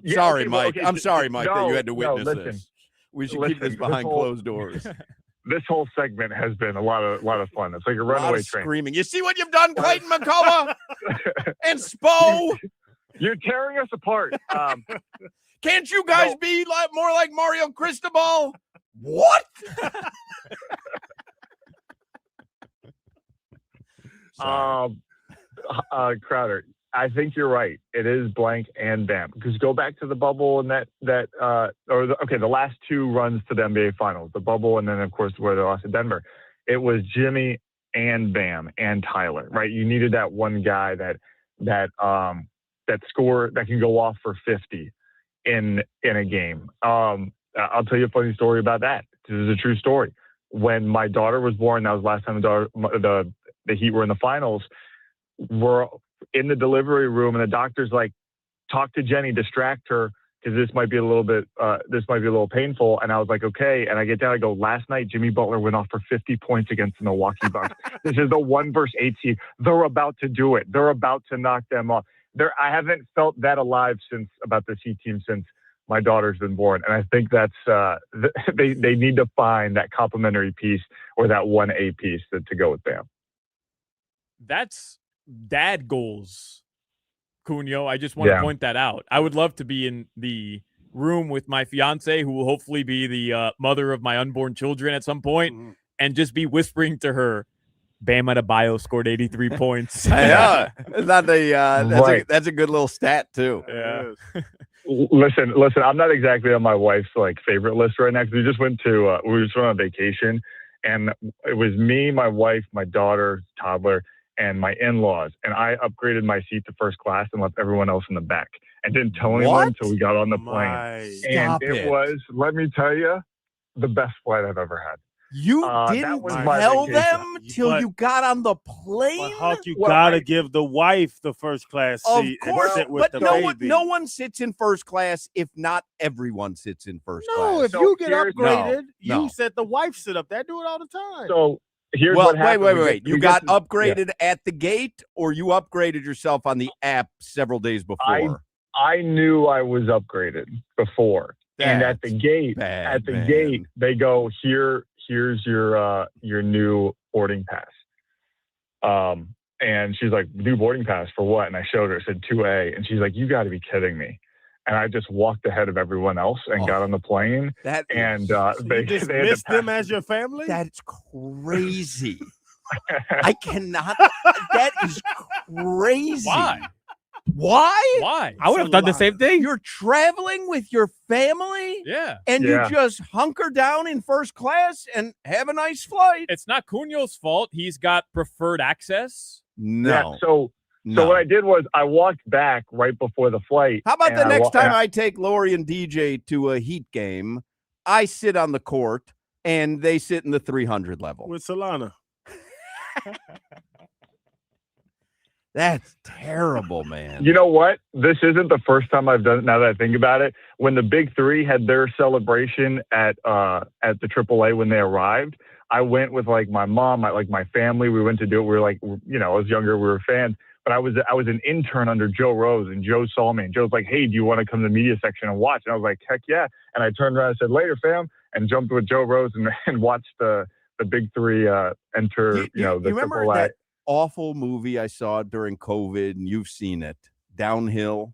Sorry, Mike. I'm sorry, Mike, that you had to witness this. We should keep this behind closed doors. This whole segment has been a lot of fun. It's like a runaway train. Screaming. You see what you've done, Clayton McCullough and Spo? You're tearing us apart. Can't you guys be more like Mario Cristobal? What? Crowder, I think you're right. It is Blank and Bam. Because go back to the bubble and the last two runs to the NBA Finals, the bubble, and then of course where they lost to Denver. It was Jimmy and Bam and Tyler, right? You needed that one guy that score that can go off for 50 in a game. I'll tell you a funny story about that. This is a true story. When my daughter was born, that was the last time the Heat were in the finals. We're in the delivery room, and the doctor's like, "Talk to Jenny, distract her, because this might be a little painful." And I was like, "Okay." And I get down, I go, "Last night, Jimmy Butler went off for 50 points against the Milwaukee Bucks. This is the 1-8 seed. They're about to do it. They're about to knock them off." I haven't felt that alive about this Heat team since my daughter's been born. And I think that's they need to find that complementary piece or that 1A piece to go with Bam. That's dad goals, Cunio. I just want to point that out. I would love to be in the room with my fiance, who will hopefully be the mother of my unborn children at some point, and just be whispering to her, Bam Adebayo scored 83 points. Yeah, it's not that's a good little stat too. Yeah. Listen. I'm not exactly on my wife's favorite list right now because we just went on vacation, and it was me, my wife, my daughter, toddler, and my in-laws, and I upgraded my seat to first class and left everyone else in the back and didn't tell anyone until we got on the plane. And it was, let me tell you, the best flight I've ever had. You didn't tell them till you got on the plane? But Hawk, you gotta give the wife the first class seat. Of course, and sit with but the no one sits in first class if not everyone sits in first class. No, if you get upgraded, you said the wife sit up there. Do it all the time. So here's what happened. Wait. You got upgraded at the gate, or you upgraded yourself on the app several days before? I knew I was upgraded before. And at the gate, they go, here's your new boarding pass. And she's like, new boarding pass for what? And I showed her, it said 2A. And she's like, you got to be kidding me. And I just walked ahead of everyone else and got on the plane. They dismissed them as your family? That's crazy. I cannot. That is crazy. Why? I would have done the same thing. You're traveling with your family? Yeah. And you just hunker down in first class and have a nice flight? It's not Cunio's fault. He's got preferred access. No. Yeah, so what I did was I walked back right before the flight. How about the next time I take Lori and DJ to a Heat game, I sit on the court and they sit in the 300 level. With Solana. That's terrible, man. You know what? This isn't the first time I've done it, now that I think about it. When the Big Three had their celebration at the AAA when they arrived, I went with my mom, my family. We went to do it. We were I was younger. We were fans. But I was an intern under Joe Rose, and Joe saw me. And Joe's like, "Hey, do you want to come to the media section and watch?" And I was like, "Heck yeah!" And I turned around and said, "Later, fam," and jumped with Joe Rose and watched the Big Three enter. You the remember AAA. that awful movie I saw during COVID, and you've seen it, Downhill?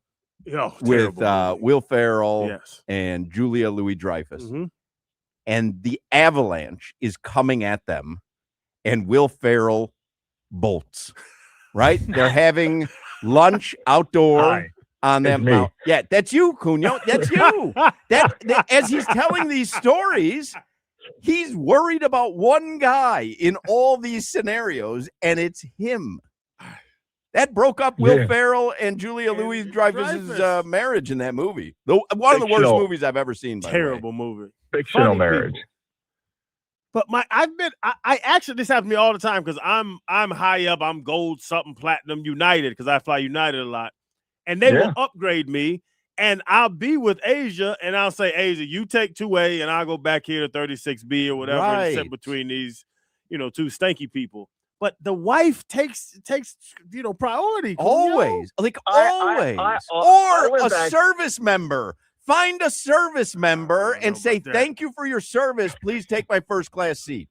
with Will Ferrell Yes. and Julia Louis-Dreyfus. Mm-hmm. And the avalanche is coming at them, and Will Ferrell bolts, right? They're having lunch outdoor on them. Now, yeah, that's you, Cunio. That's you. that as he's telling these stories, he's worried about one guy in all these scenarios, and it's him. That broke up Will Ferrell and Julia Louis-Dreyfus's marriage in that movie. One of the worst movies I've ever seen. Terrible movie. Fictional marriage. But I actually, this happens to me all the time because I'm high up. I'm gold, something platinum, United, because I fly United a lot. And they will upgrade me, and I'll be with Asia, and I'll say, Asia, you take 2A, and I'll go back here to 36B or whatever and sit between these, two stanky people. But the wife takes priority. Always. Always. Or a service member. Find a service member and say, thank you for your service. Please take my first class seat.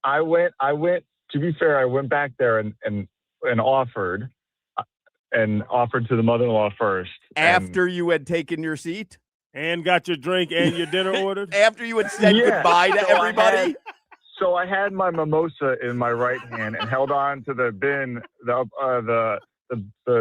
I went, to be fair, I went back there and offered to the mother-in-law first. After you had taken your seat? And got your drink and your dinner ordered? After you had said goodbye to everybody? So I had my mimosa in my right hand and held on to the bin, the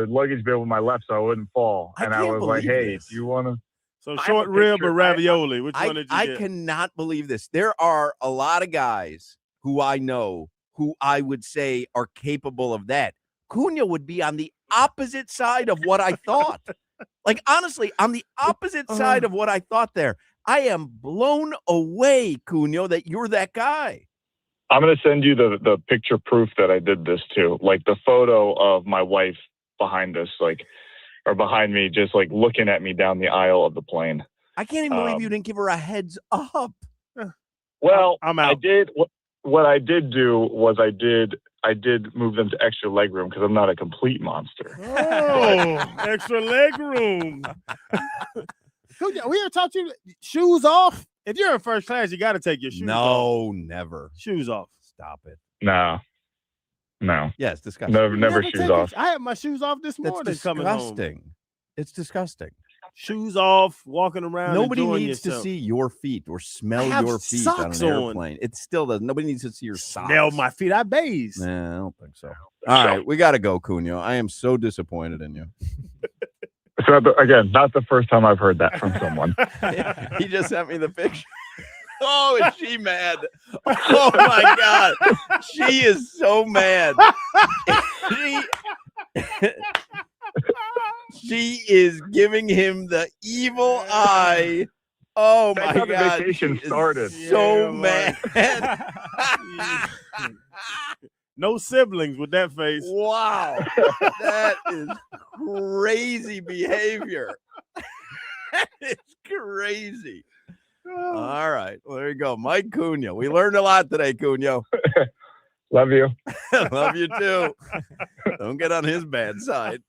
luggage bin with my left so I wouldn't fall. And I was like, hey, do you want to? So short rib or ravioli? Which one did you get? I cannot believe this. There are a lot of guys who I know who I would say are capable of that. Cunha would be on the opposite side of what I thought. Like, honestly, on the opposite side of what I thought there. I am blown away, Cunha, that you're that guy. I'm going to send you the picture proof that I did this too. Like the photo of my wife behind us, or behind me, just like looking at me down the aisle of the plane. I can't even believe you didn't give her a heads up. Well, I'm out. I did. What I did do was I did move them to extra leg room because I'm not a complete monster. Oh, extra leg room. We ever taught you shoes off? If you're in first class, you got to take your shoes off. No, never. Shoes off. Stop it. No. Yeah, it's disgusting. Never shoes off. I had my shoes off this morning coming home. It's disgusting. Shoes off, walking around. Nobody needs to see your feet or smell your feet on an airplane. It still does. Nobody needs to see your socks. Smell my feet. I bathe. Nah, I don't think so. All right, we got to go, Cunha. I am so disappointed in you. So again, not the first time I've heard that from someone. He just sent me the picture. Oh, is she mad? Oh my God, she is so mad. She is giving him the evil eye. Oh my God, the vacation started. So mad. No siblings with that face. Wow, that is crazy behavior. That is crazy. All right, well, there you go, Mike Cunha. We learned a lot today, Cunha. Love you. Love you too. Don't get on his bad side.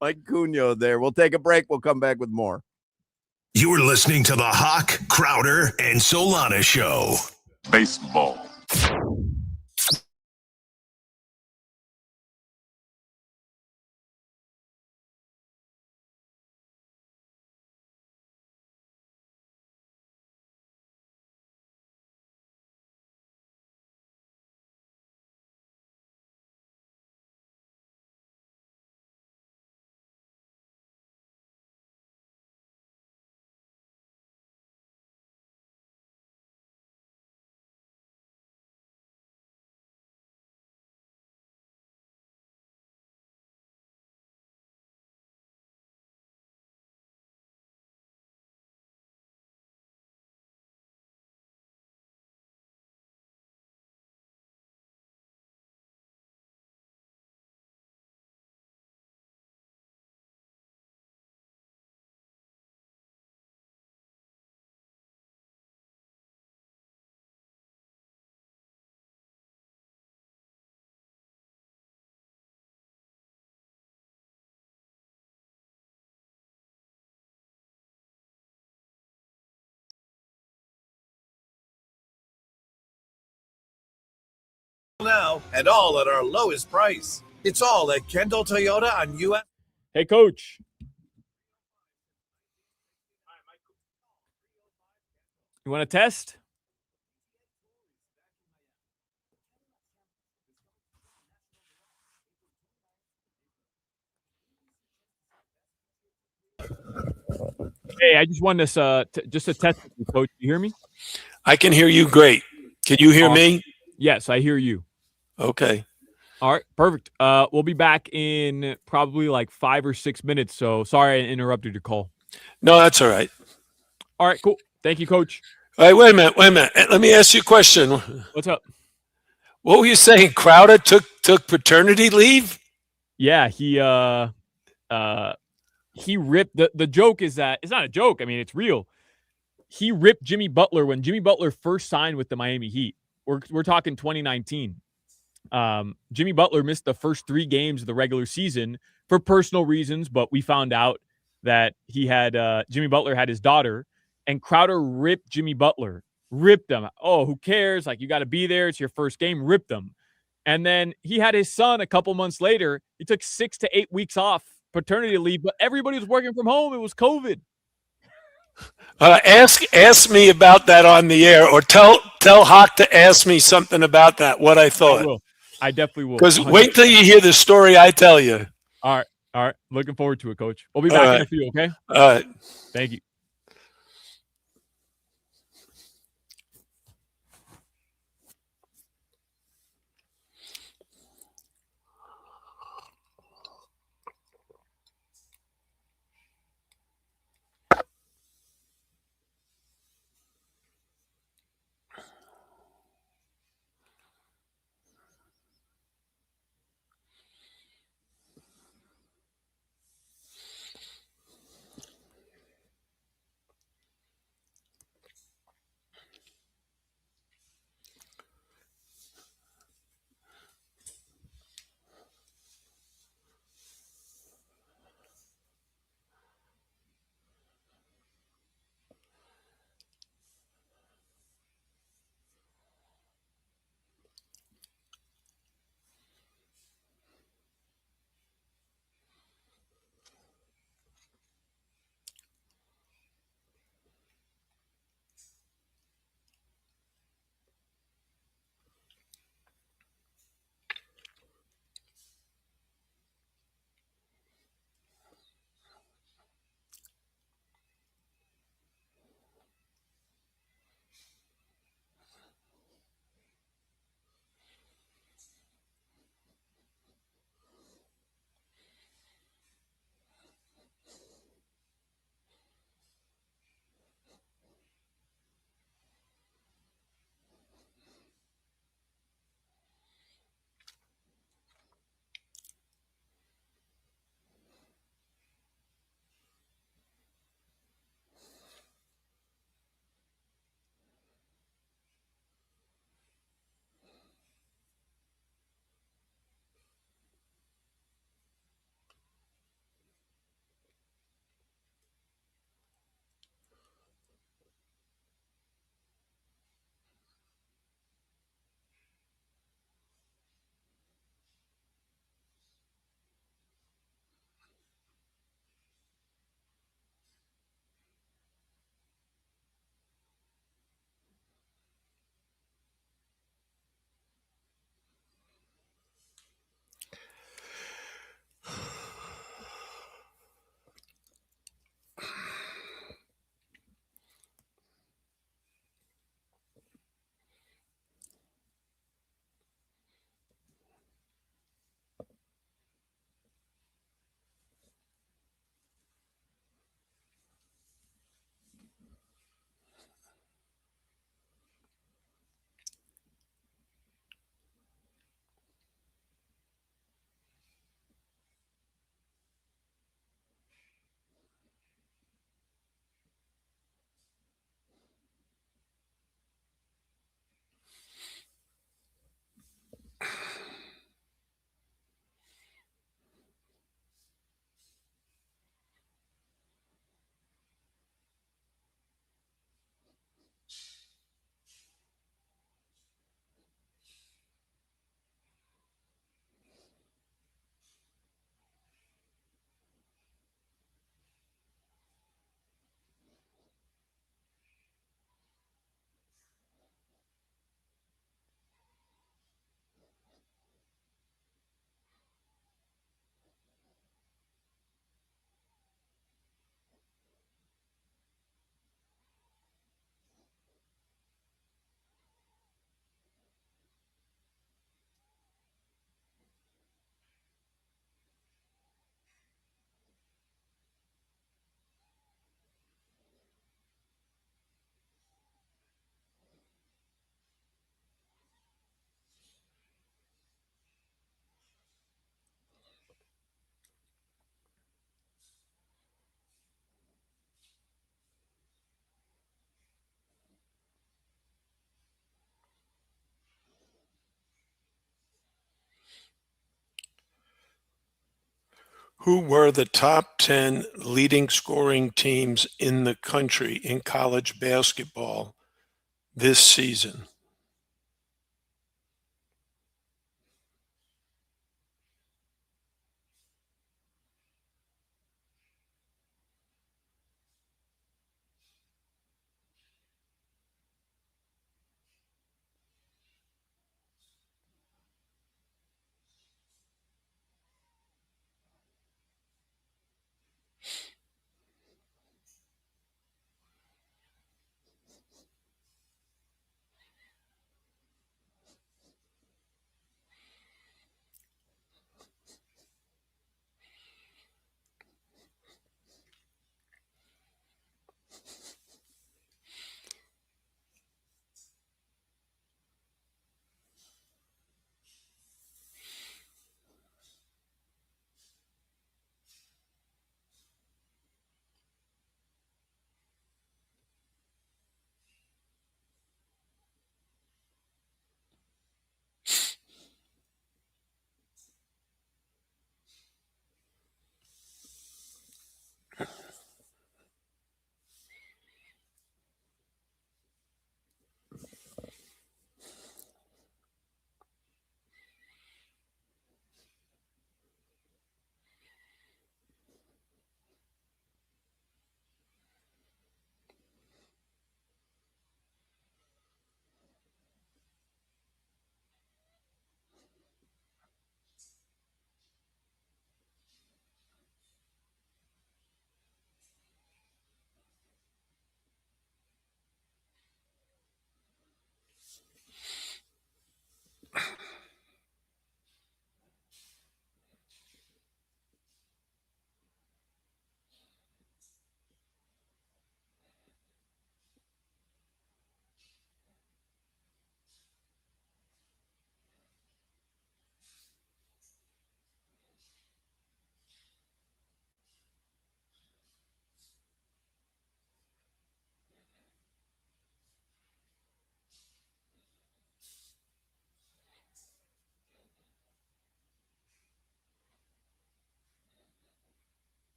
Mike Cunha there. We'll take a break. We'll come back with more. You're listening to the Hoch, Crowder, and Solana Show. Baseball. Now and all at our lowest price. It's all at Kendall Toyota on US. Hey, Coach. You want to test? Hey, I just wanted to just a test with you, Coach. You hear me? I can hear you great. Can you hear me? Yes, I hear you. Okay. All right, perfect. We'll be back in probably like 5 or 6 minutes. So sorry I interrupted your call. No, that's all right. All right, cool. Thank you, Coach. All right, wait a minute. Let me ask you a question. What's up? What were you saying? Crowder took paternity leave? Yeah, he ripped the joke is that it's not a joke. I mean, it's real. He ripped Jimmy Butler when Jimmy Butler first signed with the Miami Heat. We're talking 2019. Jimmy Butler missed the first 3 games of the regular season for personal reasons, but we found out that he had Jimmy Butler had his daughter, and Crowder ripped Jimmy Butler, ripped him. Oh, who cares? Like, you got to be there. It's your first game. Ripped him. And then he had his son a couple months later. He took 6 to 8 weeks off paternity leave, but everybody was working from home. It was COVID. Ask me about that on the air, or tell Hoch to ask me something about that. What I thought. I definitely will. Because wait till you hear the story I tell you. All right. Looking forward to it, Coach. We'll be back in a few. Okay. All right. Thank you. Who were the top 10 leading scoring teams in the country in college basketball this season?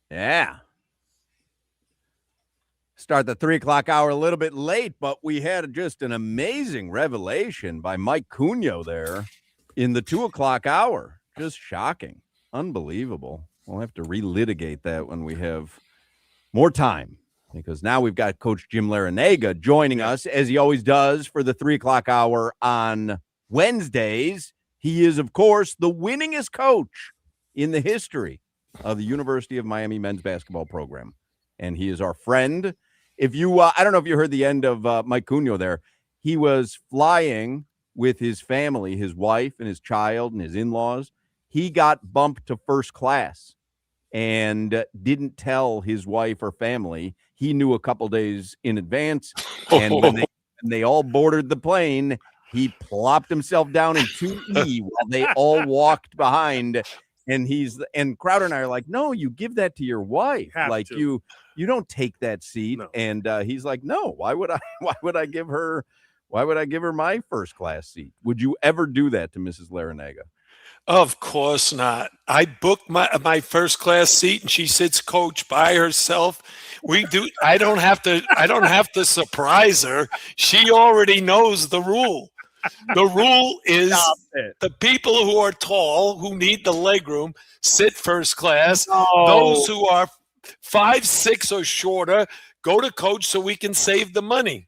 Yeah. Start the 3:00 hour a little bit late, but we had just an amazing revelation by Mike Cunha there in the 2:00 hour. Just shocking. Unbelievable. We'll have to relitigate that when we have more time, because now we've got Coach Jim Larinaga joining us, as he always does, for the 3:00 hour on Wednesdays. He is, of course, the winningest coach in the history of the University of Miami men's basketball program, and he is our friend. If you, I don't know if you heard the end of Mike Cunha there. He was flying with his family, his wife and his child and his in-laws. He got bumped to first class and didn't tell his wife or family. He knew a couple days in advance, and when they all boarded the plane, he plopped himself down in 2E while they all walked behind. And Crowder and I are like, no, you give that to your wife. Like you don't take that seat. No. And he's like, no, why would I give her my first class seat? Would you ever do that to Mrs. Larinaga? Of course not. I booked my first class seat, and she sits coach by herself. I don't have to surprise her. She already knows the rule. The rule is the people who are tall, who need the legroom, sit first class. No. Those who are 5'6" or shorter go to coach so we can save the money.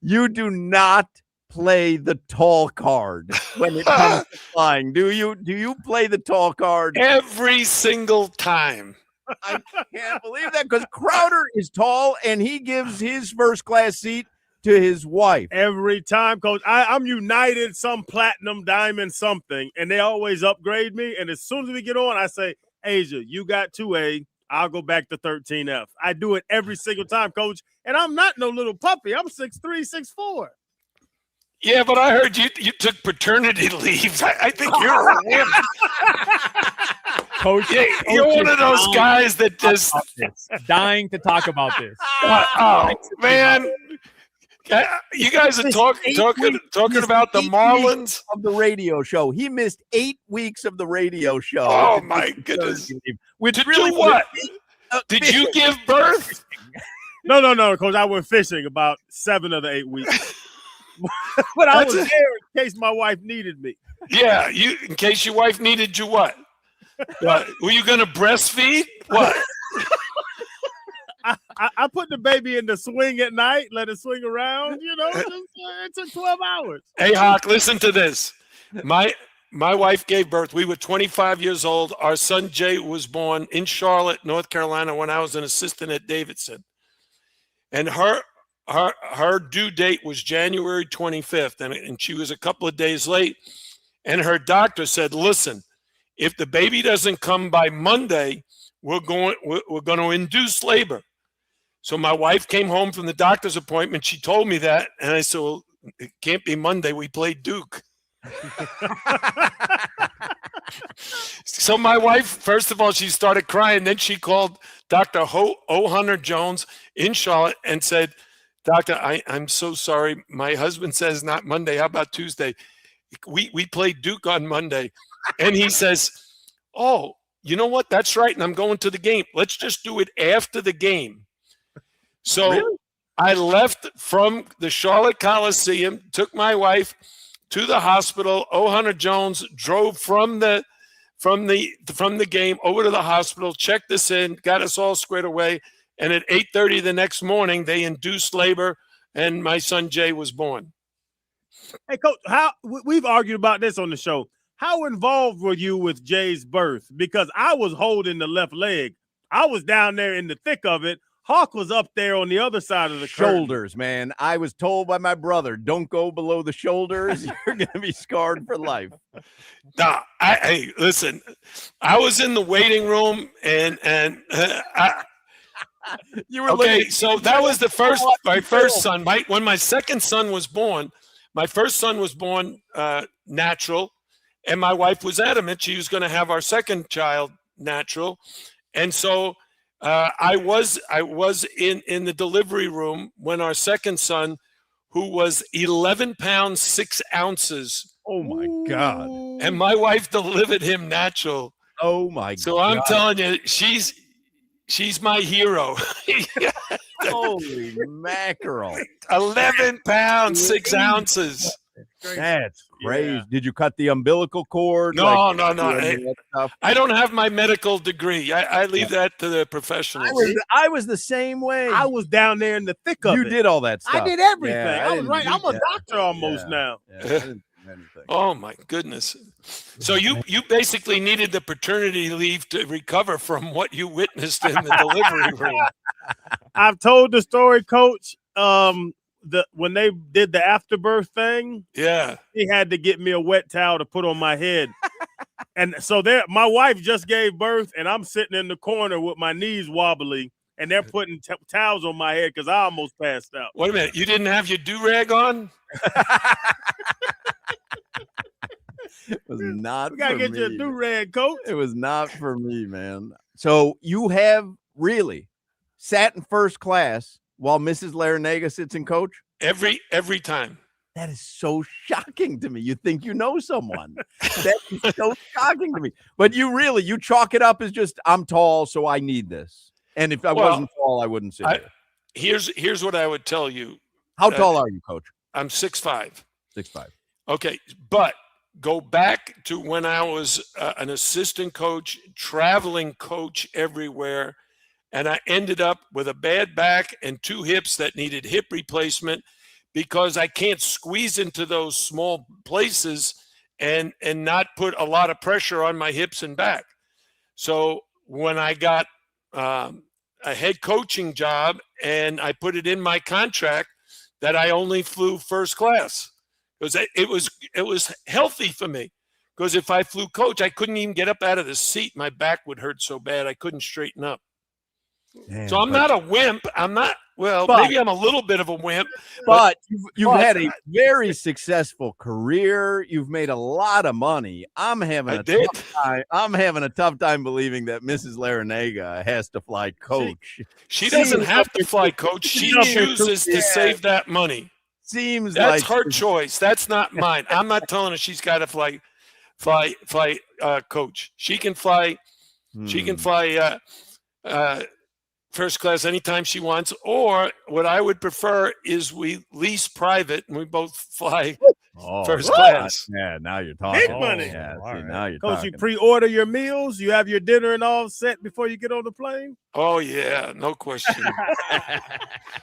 You do not play the tall card when it comes to flying. Do you? Do you play the tall card? Every single time. I can't believe that, because Crowder is tall and he gives his first class seat to his wife. Every time, Coach. I'm United, some platinum, diamond, something, and they always upgrade me. And as soon as we get on, I say, Asia, you got 2A. I'll go back to 13F. I do it every single time, Coach. And I'm not no little puppy. I'm 6'3", 6'4". Yeah, but I heard you took paternity leave. I think you're a wimp. Coach, you're one of those guys that just dying to talk about this. Man. You guys are talking about the Marlins of the radio show. He missed 8 weeks of the radio show. Oh my goodness! Did really do what? Did you give birth? No, Coach. I went fishing about 7 of the 8 weeks, but I was there in case my wife needed me. Yeah, in case your wife needed you. What? Were you going to breastfeed? What? I put the baby in the swing at night, let it swing around. It took 12 hours. Hey, Hoch, listen to this. My wife gave birth. We were 25 years old. Our son Jay was born in Charlotte, North Carolina, when I was an assistant at Davidson. And her due date was January 25th, and she was a couple of days late. And her doctor said, "Listen, if the baby doesn't come by Monday, we're going to induce labor." So my wife came home from the doctor's appointment. She told me that, and I said, "Well, it can't be Monday. We played Duke." So my wife, first of all, she started crying. Then she called Dr. O'Hunter Jones in Charlotte and said, "Doctor, I'm so sorry. My husband says not Monday. How about Tuesday? We played Duke on Monday." And he says, "Oh, you know what? That's right. And I'm going to the game. Let's just do it after the game." So really? I left from the Charlotte Coliseum, took my wife to the hospital. O'Hunter Jones drove from the game over to the hospital, checked us in, got us all squared away. And at 8:30 the next morning, they induced labor, and my son Jay was born. Hey, Coach, we've argued about this on the show. How involved were you with Jay's birth? Because I was holding the left leg. I was down there in the thick of it. Hoch was up there on the other side of the shoulders, curtain. Man. I was told by my brother, don't go below the shoulders. You're going to be scarred for life. Nah, hey, listen, I was in the waiting room and you were okay. So that was my first son. When my second son was born, my first son was born natural, and my wife was adamant she was going to have our second child natural, and so. I was in the delivery room when our second son, who was 11 pounds 6 ounces. Oh my God! And my wife delivered him natural. Oh my God! So I'm telling you, she's my hero. Holy mackerel! 11 pounds 6 ounces. That's crazy. Yeah. Did you cut the umbilical cord? No. I don't have my medical degree. I leave that to the professionals. I was the same way. I was down there in the thick of it. You did all that stuff. I did everything. Yeah, I was right. I'm a doctor almost now. Yeah, oh my goodness. So you basically needed the paternity leave to recover from what you witnessed in the delivery room. I've told the story, Coach. When they did the afterbirth thing, yeah, he had to get me a wet towel to put on my head. And so my wife just gave birth, and I'm sitting in the corner with my knees wobbly, and they're putting towels on my head because I almost passed out. Wait a minute, you didn't have your do-rag on? It was not. We gotta get you a do-rag, Coach. It was not for me, man. So you have really sat in first class while Mrs. Larinaga sits in coach? Every time. That is so shocking to me. You think you know someone. That is so shocking to me. But you chalk it up as just, I'm tall, so I need this. And if I wasn't tall, I wouldn't sit there. Here's what I would tell you. How tall are you, Coach? I'm 6'5". 6'5". Okay, but go back to when I was an assistant coach, traveling coach everywhere. And I ended up with a bad back and 2 hips that needed hip replacement because I can't squeeze into those small places and not put a lot of pressure on my hips and back. So when I got a head coaching job and I put it in my contract that I only flew first class because it was healthy for me. Because if I flew coach, I couldn't even get up out of the seat. My back would hurt so bad I couldn't straighten up. Man, so I'm not a wimp. Maybe I'm a little bit of a wimp. But you've had a very successful career. You've made a lot of money. I'm having a tough time believing that Mrs. Larinaga has to fly coach. She doesn't have to fly coach. She chooses to save that money. That's her choice. That's not mine. I'm not telling her she's got to fly coach. She can fly. She can fly first class anytime she wants. Or what I would prefer is we lease private and we both fly first class. Yeah, now you're talking. Big money. Yeah, now you're Coach, talking. you pre-order your meals. You have your dinner and all set before you get on the plane. Oh yeah, no question.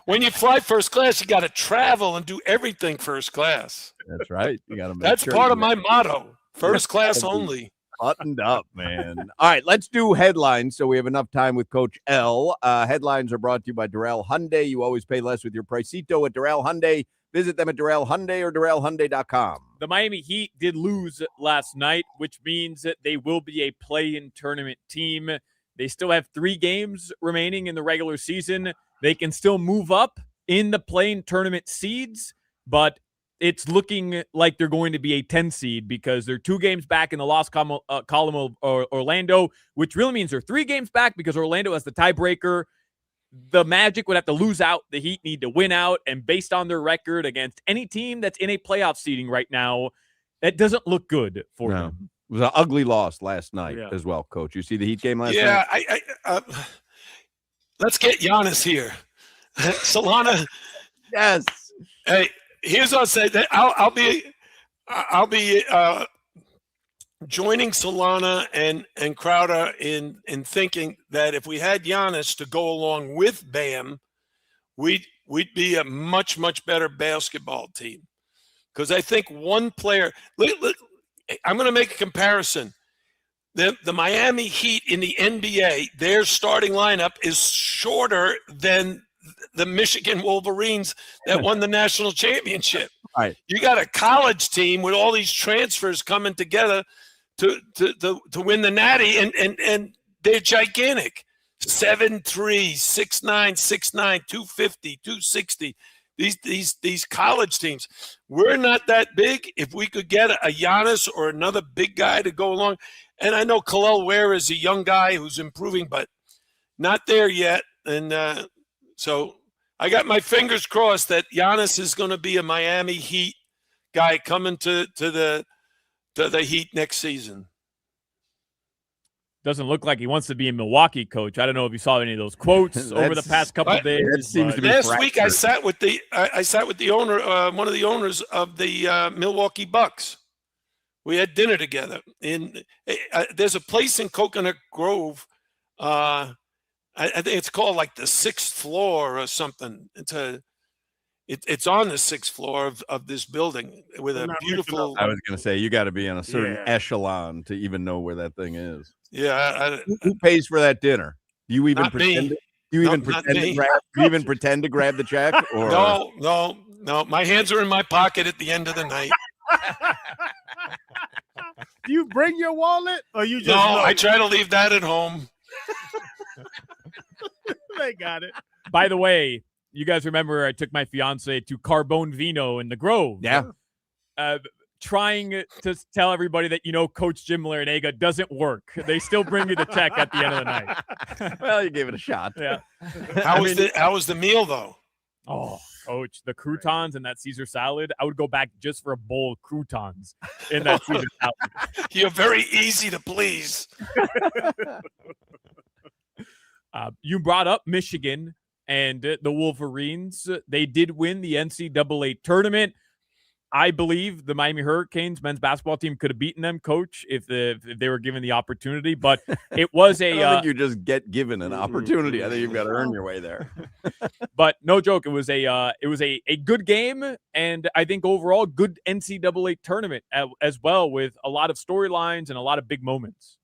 When you fly first class, you got to travel and do everything first class. That's right. You got to make That's sure part of my motto. First class only. Buttoned up, man. All right, let's do headlines so we have enough time with Coach L. Headlines are brought to you by Darrell Hyundai. You always pay less with your Pricito at Darrell Hyundai. Visit them at Darrell Hyundai or DarrellHyundai.com. The Miami Heat did lose last night, which means that they will be a play-in tournament team. They still have 3 games remaining in the regular season. They can still move up in the play-in tournament seeds, but it's looking like they're going to be a 10 seed because they're 2 games back in the loss column of Orlando, which really means they're 3 games back because Orlando has the tiebreaker. The Magic would have to lose out. The Heat need to win out. And based on their record against any team that's in a playoff seeding right now, that doesn't look good for them. It was an ugly loss last night as well, Coach. You see the Heat game last night? Yeah, let's get Giannis here. Solana. Yes. Hey, here's what I'll say. I'll be joining Solana and Crowder in thinking that if we had Giannis to go along with Bam, we'd be a much, much better basketball team. Because I think one player I'm going to make a comparison. The Miami Heat in the NBA, their starting lineup is shorter than the Michigan Wolverines that won the national championship. Right. You got a college team with all these transfers coming together to win the Natty, and they're gigantic. 7'3", 6'9", 6'9", 250, 260. These college teams. We're not that big. If we could get a Giannis or another big guy to go along, and I know Khalil Ware is a young guy who's improving, but not there yet. And so I got my fingers crossed that Giannis is going to be a Miami Heat guy coming to the Heat next season. Doesn't look like he wants to be in Milwaukee, Coach. I don't know if you saw any of those quotes over the past couple of days. That seems to be last fractured. week I sat with the owner, one of the owners of the Milwaukee Bucks. We had dinner together. There's a place in Coconut Grove. I think it's called like the 6th floor or something. It's on the 6th floor of this building with a beautiful. I was going to say you got to be in a certain echelon to even know where that thing is. Yeah. Who pays for that dinner? Do you even Not pretend? me. Do you even No, pretend not to me. grab? Do you even pretend to grab the check? Or No. My hands are in my pocket at the end of the night. Do you bring your wallet or you just No, I try to leave that at home. They got it. By the way, you guys remember I took my fiance to Carbone Vino in the Grove. Yeah. Trying to tell everybody that, Coach Jim Larinaga doesn't work. They still bring you the check at the end of the night. Well, you gave it a shot. Yeah. How was the meal though? Oh, Coach, the croutons and that Caesar salad. I would go back just for a bowl of croutons in that Caesar salad. You're very easy to please. You brought up Michigan and the Wolverines. They did win the NCAA tournament. I believe the Miami Hurricanes men's basketball team could have beaten them, Coach, if they were given the opportunity. But it was I don't think you just get given an opportunity. I think you've got to earn your way there. But no joke, it was a good game, and I think overall good NCAA tournament as well, with a lot of storylines and a lot of big moments.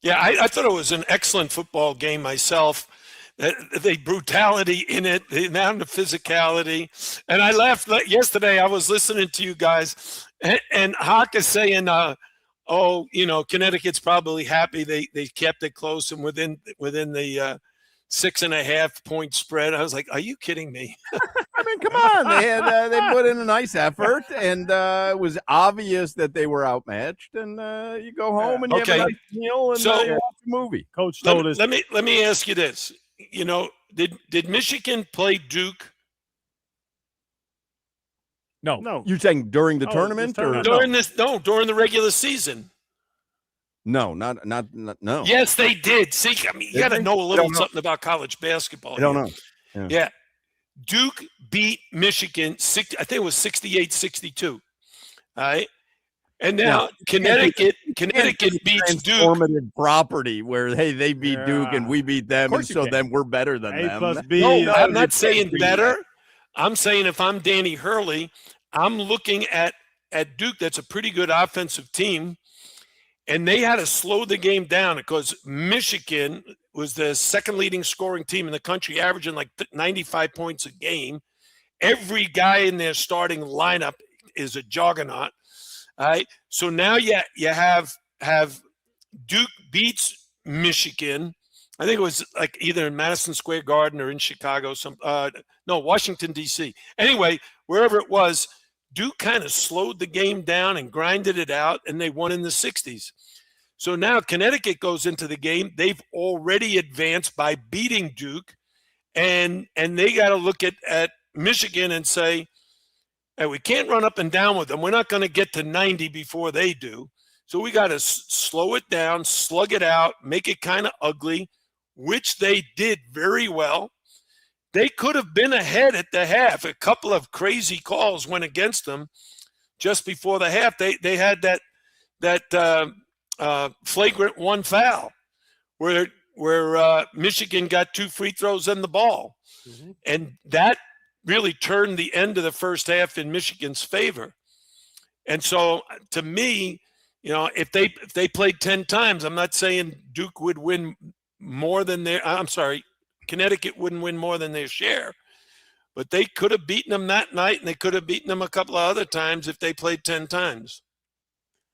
Yeah, I thought it was an excellent football game myself. the brutality in it, the amount of physicality. And I laughed yesterday. I was listening to you guys, and Hoch is saying, Connecticut's probably happy they kept it close and within the 6.5 point spread. I was like, are you kidding me? I mean, come on. They put in a nice effort, and it was obvious that they were outmatched. And you go home and you have a nice meal and you watch a movie. Coach told us. Let me ask you this. Did Michigan play Duke? No. You saying during the tournament or during the regular season? No, not no. Yes, they did. See, I mean, you got to know a little something about college basketball. I don't know. Yeah. Duke beat Michigan, I think it was 68-62. All right. And now Connecticut beats Duke. Transformative property where, hey, they beat Duke and we beat them, and so then we're better than them. No, I'm not saying better. I'm saying if I'm Danny Hurley, I'm looking at Duke. That's a pretty good offensive team. And they had to slow the game down because Michigan was the second leading scoring team in the country, averaging like 95 points a game. Every guy in their starting lineup is a juggernaut. All right. So now you have Duke beats Michigan. I think it was like either in Madison Square Garden or in Chicago. Washington, D.C. Anyway, wherever it was, Duke kind of slowed the game down and grinded it out, and they won in the 60s. So now Connecticut goes into the game. They've already advanced by beating Duke, and they got to look at Michigan and say, hey, we can't run up and down with them. We're not going to get to 90 before they do. So we got to slow it down, slug it out, make it kind of ugly, which they did very well. They could have been ahead at the half. A couple of crazy calls went against them just before the half. They had that flagrant one foul where Michigan got 2 free throws and the ball. Mm-hmm. And that really turned the end of the first half in Michigan's favor. And so to me, if they played 10 times, I'm not saying Duke would win more than Connecticut wouldn't win more than their share, but they could have beaten them that night, and they could have beaten them a couple of other times if they played 10 times.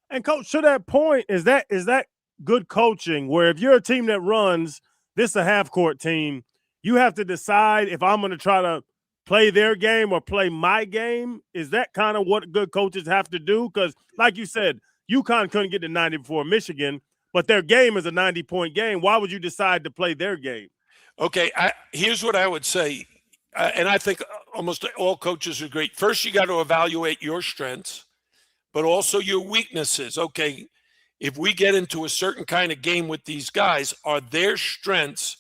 And Coach, to that point, is that good coaching where if you're a team that runs, this is a half-court team, you have to decide if I'm going to try to play their game or play my game? Is that kind of what good coaches have to do? Because like you said, UConn couldn't get to 90 before Michigan, but their game is a 90-point game. Why would you decide to play their game? Okay, here's what I would say, and I think almost all coaches are great. First, you got to evaluate your strengths, but also your weaknesses. Okay, if we get into a certain kind of game with these guys, are their strengths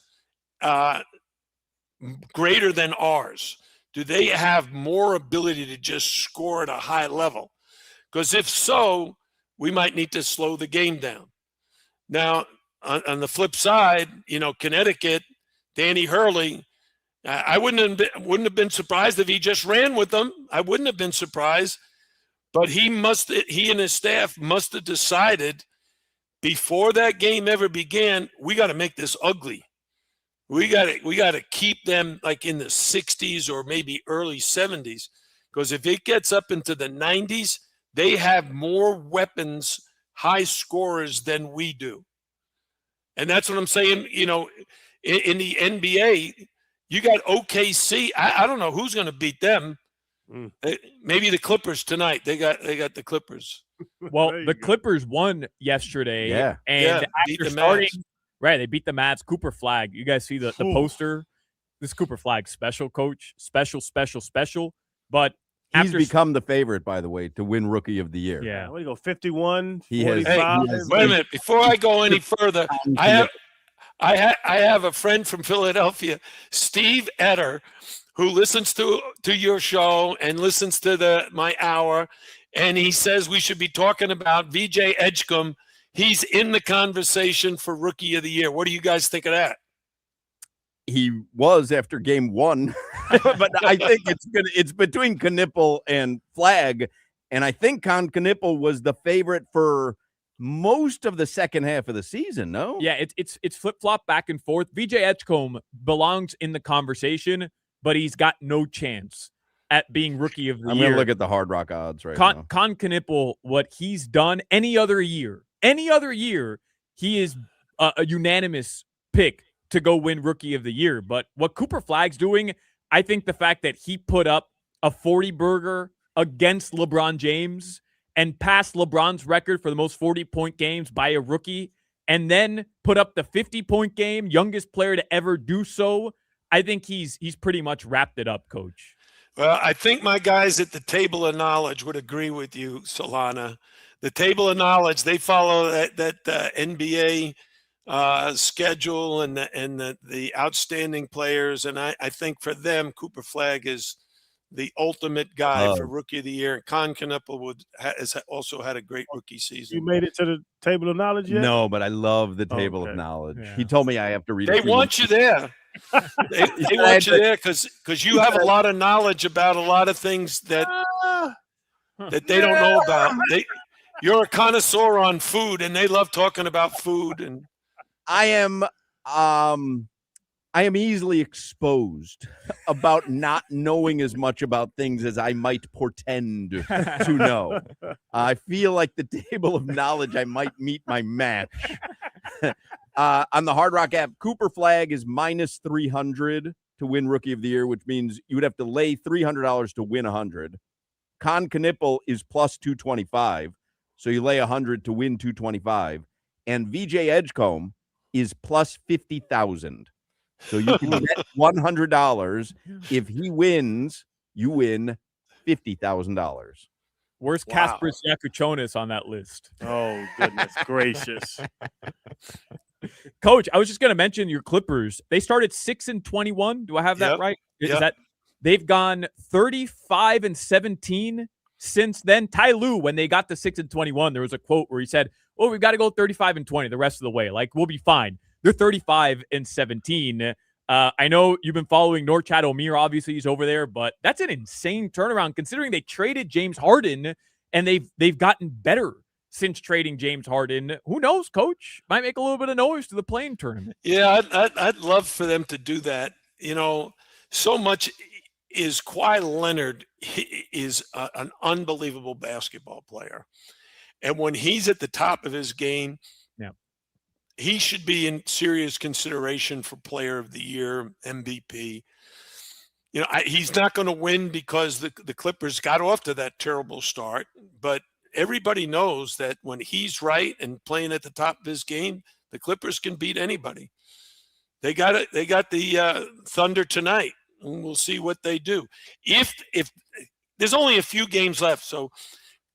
greater than ours? Do they have more ability to just score at a high level? Because if so, we might need to slow the game down. Now, on the flip side, Connecticut, Danny Hurley, I wouldn't have been surprised if he just ran with them. I wouldn't have been surprised, but he and his staff must have decided before that game ever began, we got to make this ugly. We got to keep them like in the 60s or maybe early 70s, because if it gets up into the 90s, they have more weapons, high scorers than we do. And that's what I'm saying, in the NBA, you got OKC. I don't know who's going to beat them. Maybe the Clippers tonight. They got the Clippers. Well, the Clippers won yesterday. Yeah. And after starting, right, they beat the Mavs. Cooper Flag. You guys see the poster? This Cooper Flag special, coach. Special. But he's become the favorite, by the way, to win Rookie of the Year. Yeah. What do you go, 51, he 45? has, wait a minute. Before I go any further, I have a friend from Philadelphia, Steve Etter, who listens to your show and listens to my hour, and he says we should be talking about VJ Edgecombe. He's in the conversation for Rookie of the Year. What do you guys think of that? He was after game 1, but I think it's between Knipple and Flag, and I think Knipple was the favorite for most of the second half of the season, no? Yeah, it's flip-flop back and forth. VJ Edgecombe belongs in the conversation, but he's got no chance at being rookie of the year. I'm going to look at the Hard Rock odds now. Con Knippel, what he's done any other year, he is a unanimous pick to go win rookie of the year. But what Cooper Flagg's doing, I think the fact that he put up a 40-burger against LeBron James and passed LeBron's record for the most 40-point games by a rookie, and then put up the 50-point game, youngest player to ever do so, I think he's pretty much wrapped it up, Coach. Well, I think my guys at the table of knowledge would agree with you, Solana. The table of knowledge, they follow that NBA schedule and the outstanding players, and I think for them, Cooper Flagg is the ultimate guy for rookie of the year. And Con Knuppel has also had a great rookie season. You made it to the table of knowledge yet? No, but I love the table of knowledge. Yeah. He told me I have to read. They want you there. They want you there because you have a lot of knowledge about a lot of things that they don't know about. You're a connoisseur on food, and they love talking about food. And I am easily exposed about not knowing as much about things as I might portend to know. I feel like the table of knowledge, I might meet my match. On the Hard Rock app, Cooper Flagg is minus 300 to win Rookie of the Year, which means you would have to lay $300 to win 100. Con Knippel is plus 225, so you lay 100 to win 225. And VJ Edgecombe is plus 50,000. So you can bet $100. If he wins, you win $50,000. Where's Casper Yakuchonis on that list? Oh, goodness gracious. Coach, I was just going to mention your Clippers. They started 6-21. Do I have that right? Is that they've gone 35-17 since then? Ty Lue, when they got to 6-21, there was a quote where he said, "Oh, we've got to go 35-20 the rest of the way. Like, we'll be fine." They're 35-17. I know you've been following Norchad Omier. Obviously, he's over there, but that's an insane turnaround considering they traded James Harden and they've gotten better since trading James Harden. Who knows, Coach? Might make a little bit of noise to the playing tournament. Yeah, I'd love for them to do that. You know, so much is Kawhi Leonard is an unbelievable basketball player. And when he's at the top of his game, he should be in serious consideration for Player of the Year, MVP. You know, he's not going to win because the Clippers got off to that terrible start. But everybody knows that when he's right and playing at the top of his game, the Clippers can beat anybody. They got it. They got the Thunder tonight, and we'll see what they do. If there's only a few games left, so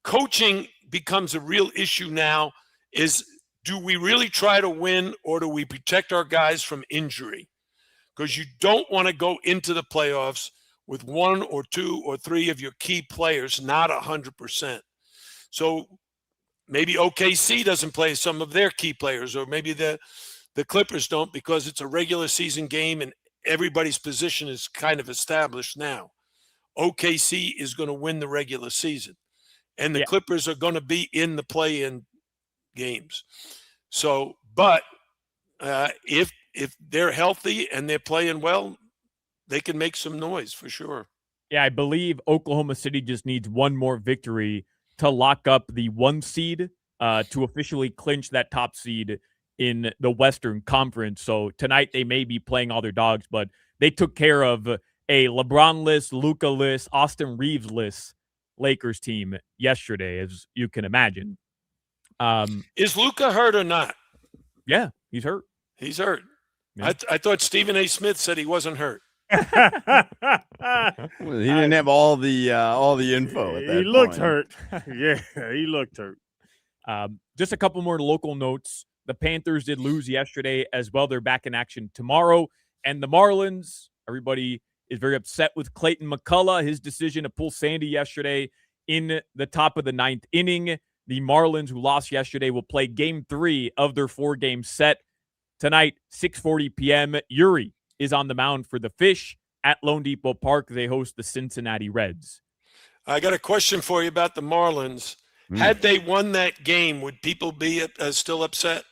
coaching becomes a real issue now. Do we really try to win, or do we protect our guys from injury? Because you don't want to go into the playoffs with one or two or three of your key players not 100%. So maybe OKC doesn't play some of their key players, or maybe the Clippers don't because it's a regular season game and everybody's position is kind of established now. OKC is going to win the regular season, and the Clippers are going to be in the play-in games. So, but if they're healthy and they're playing well, they can make some noise for sure. Yeah, I believe Oklahoma City just needs one more victory to lock up the 1 seed to officially clinch that top seed in the Western Conference. So tonight they may be playing all their dogs, but they took care of a LeBron-less, Luka-less, Austin Reeves-less Lakers team yesterday, as you can imagine. Is Luka hurt or not? Yeah, he's hurt. He's hurt. Yeah. I thought Stephen A. Smith said he wasn't hurt. Well, he didn't have all the info at that He looked point. hurt. Yeah, he looked hurt. Just a couple more local notes. The Panthers did lose yesterday as well. They're back in action tomorrow. And the Marlins, everybody is very upset with Clayton McCullough, his decision to pull Sandy yesterday in the top of the 9th inning. The Marlins, who lost yesterday, will play Game 3 of their 4-game set tonight, 6:40 p.m. Yuri is on the mound for the Fish at Lone Depot Park. They host the Cincinnati Reds. I got a question for you about the Marlins. Had they won that game, would people be still upset?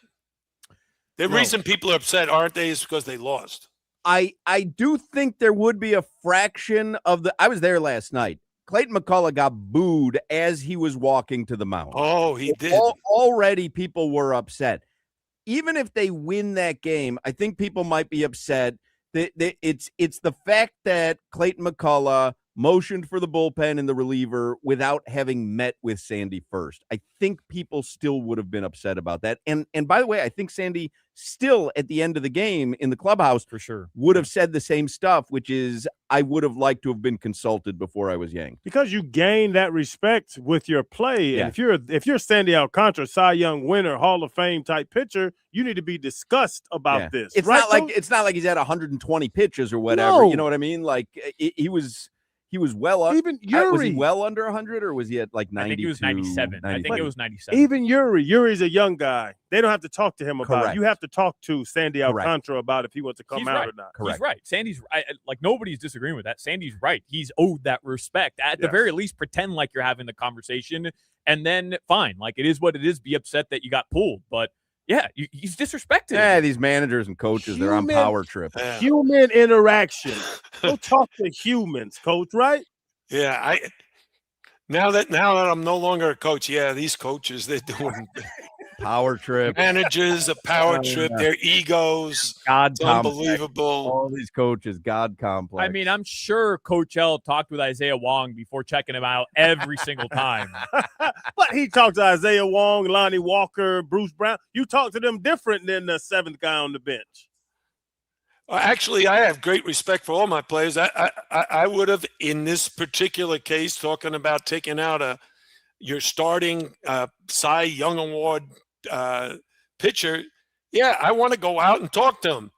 The reason people are upset, aren't they, is because they lost. I do think there would be a fraction of the – I was there last night. Clayton McCullough got booed as he was walking to the mound. Oh, he did. Already people were upset. Even if they win that game, I think people might be upset. It's the fact that Clayton McCullough motioned for the bullpen and the reliever without having met with Sandy first. I think people still would have been upset about that. And by the way, I think Sandy still at the end of the game in the clubhouse for sure would have said the same stuff, which is I would have liked to have been consulted before I was yanked. Because you gain that respect with your play. And if you're Sandy Alcantara, Cy Young winner, Hall of Fame type pitcher, you need to be discussed about this. It's right, it's not like he's had 120 pitches or whatever. No. You know what I mean? Like he was well. Even Yuri. Was he well under 100 or was he at like 90? I think he was 97. I think it was 97. Even Yuri's a young guy. They don't have to talk to him about Correct. it. You have to talk to Sandy Alcantara about if he wants to come out or not. He's right. Sandy's like nobody's disagreeing with that. Sandy's right. He's owed that respect. At the very least, pretend like you're having the conversation, and then fine. Like it is what it is. Be upset that you got pulled, but yeah, he's disrespected. Yeah, these managers and coaches, they're on power trip. Human interaction. Go talk to humans, coach, right? Yeah, now that I'm no longer a coach, these coaches, they're doing power trip. Managers, a power trip, their egos. God complex. Unbelievable. All these coaches, God complex. I mean, I'm sure Coach L talked with Isaiah Wong before checking him out every single time. But he talked to Isaiah Wong, Lonnie Walker, Bruce Brown. You talk to them different than the seventh guy on the bench. Actually, I have great respect for all my players. I would have, in this particular case, talking about taking out your starting Cy Young Award pitcher. Yeah, I want to go out and talk to him.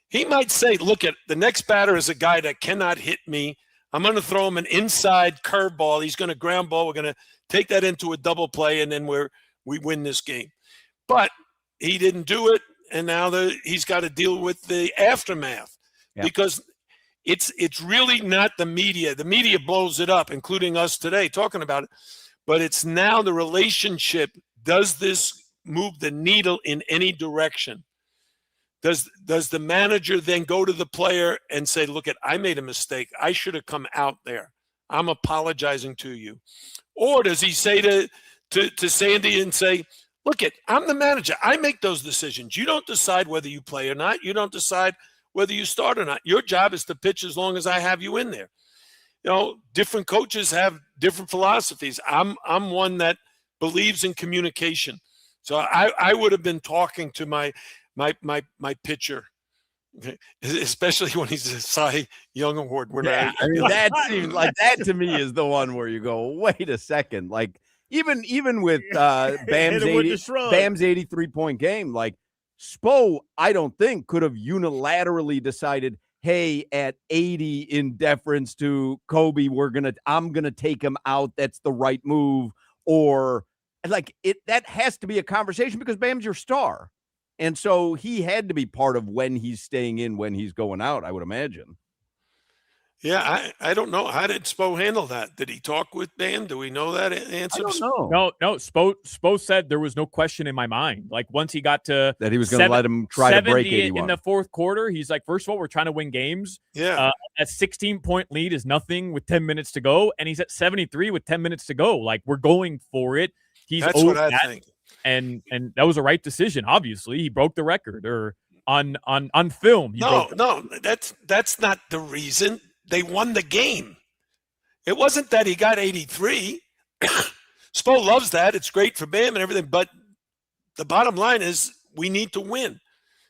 He might say, look, the next batter is a guy that cannot hit me. I'm going to throw him an inside curveball. He's going to ground ball. We're going to take that into a double play, and then we win this game. But he didn't do it. And now he's got to deal with the aftermath because it's really not the media. The media blows it up, including us today talking about it. But it's now the relationship. Does this move the needle in any direction? Does the manager then go to the player and say, look, I made a mistake. I should have come out there. I'm apologizing to you. Or does he say to Sandy and say, look, I'm the manager. I make those decisions. You don't decide whether you play or not. You don't decide whether you start or not. Your job is to pitch as long as I have you in there. You know, different coaches have different philosophies. I'm one that believes in communication. So I would have been talking to my pitcher, especially when he's a Cy Young Award winner. I mean, that seems like that to me is the one where you go, wait a second, like. Even with Bam's 83-point game, like Spo, I don't think could have unilaterally decided, hey, at 80 in deference to Kobe, I'm gonna take him out. That's the right move. Or like that has to be a conversation because Bam's your star. And so he had to be part of when he's staying in, when he's going out, I would imagine. Yeah, I don't know. How did Spo handle that? Did he talk with Bam? Do we know that answer? I don't know. No. Spo said there was no question in my mind. Like once he got to that he was going to let him try to break 81 in the fourth quarter, he's like, first of all, we're trying to win games. Yeah, a 16-point lead is nothing with 10 minutes to go, and he's at 73 with 10 minutes to go. Like we're going for it. That's what I think. And that was a right decision. Obviously, he broke the record or on film. No, that's not the reason. They won the game. It wasn't that he got 83. Spo loves that. It's great for Bam and everything. But the bottom line is we need to win.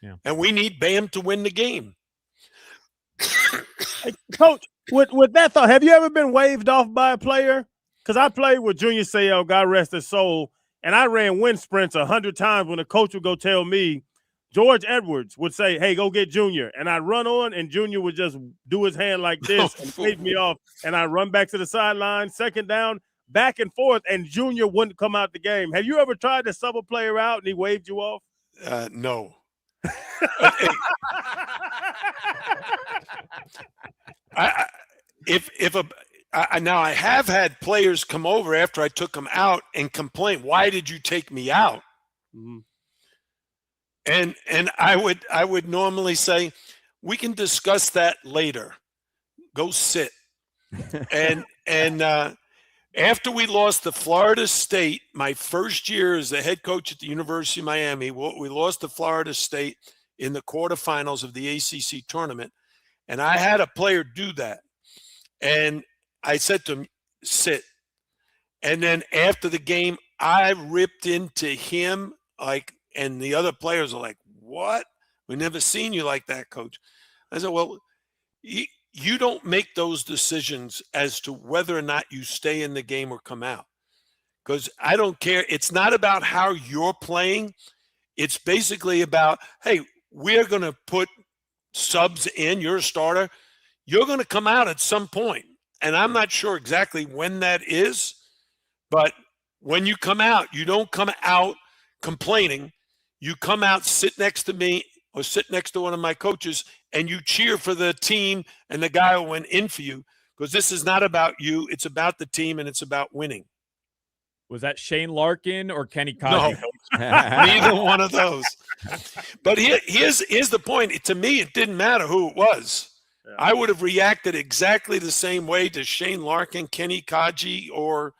Yeah. And we need Bam to win the game. Hey, Coach, with that thought, have you ever been waved off by a player? Because I played with Junior Seau, God rest his soul, and I ran wind sprints 100 times when the coach would go tell me, George Edwards would say, hey, go get Junior. And I'd run on, and Junior would just do his hand like this and wave me off. And I'd run back to the sideline, second down, back and forth, and Junior wouldn't come out the game. Have you ever tried to sub a player out and he waved you off? No. Now I have had players come over after I took them out and complain, "Why did you take me out?" Mm-hmm. And I would normally say, "We can discuss that later. Go sit." and after we lost to Florida State, my first year as the head coach at the University of Miami, we lost to Florida State in the quarterfinals of the ACC tournament, and I had a player do that, and I said to him, "Sit." And then after the game, I ripped into him and the other players are like, "What? We never seen you like that, coach." I said, "Well, you don't make those decisions as to whether or not you stay in the game or come out. Because I don't care. It's not about how you're playing. It's basically about, hey, we're going to put subs in. You're a starter. You're going to come out at some point. And I'm not sure exactly when that is. But when you come out, you don't come out complaining. You come out, sit next to me or sit next to one of my coaches, and you cheer for the team and the guy who went in for you, because this is not about you. It's about the team, and it's about winning. Was that Shane Larkin or Kenny Kaji? No, neither one of those. But here's the point. To me, it didn't matter who it was. Yeah. I would have reacted exactly the same way to Shane Larkin, Kenny Kaji, or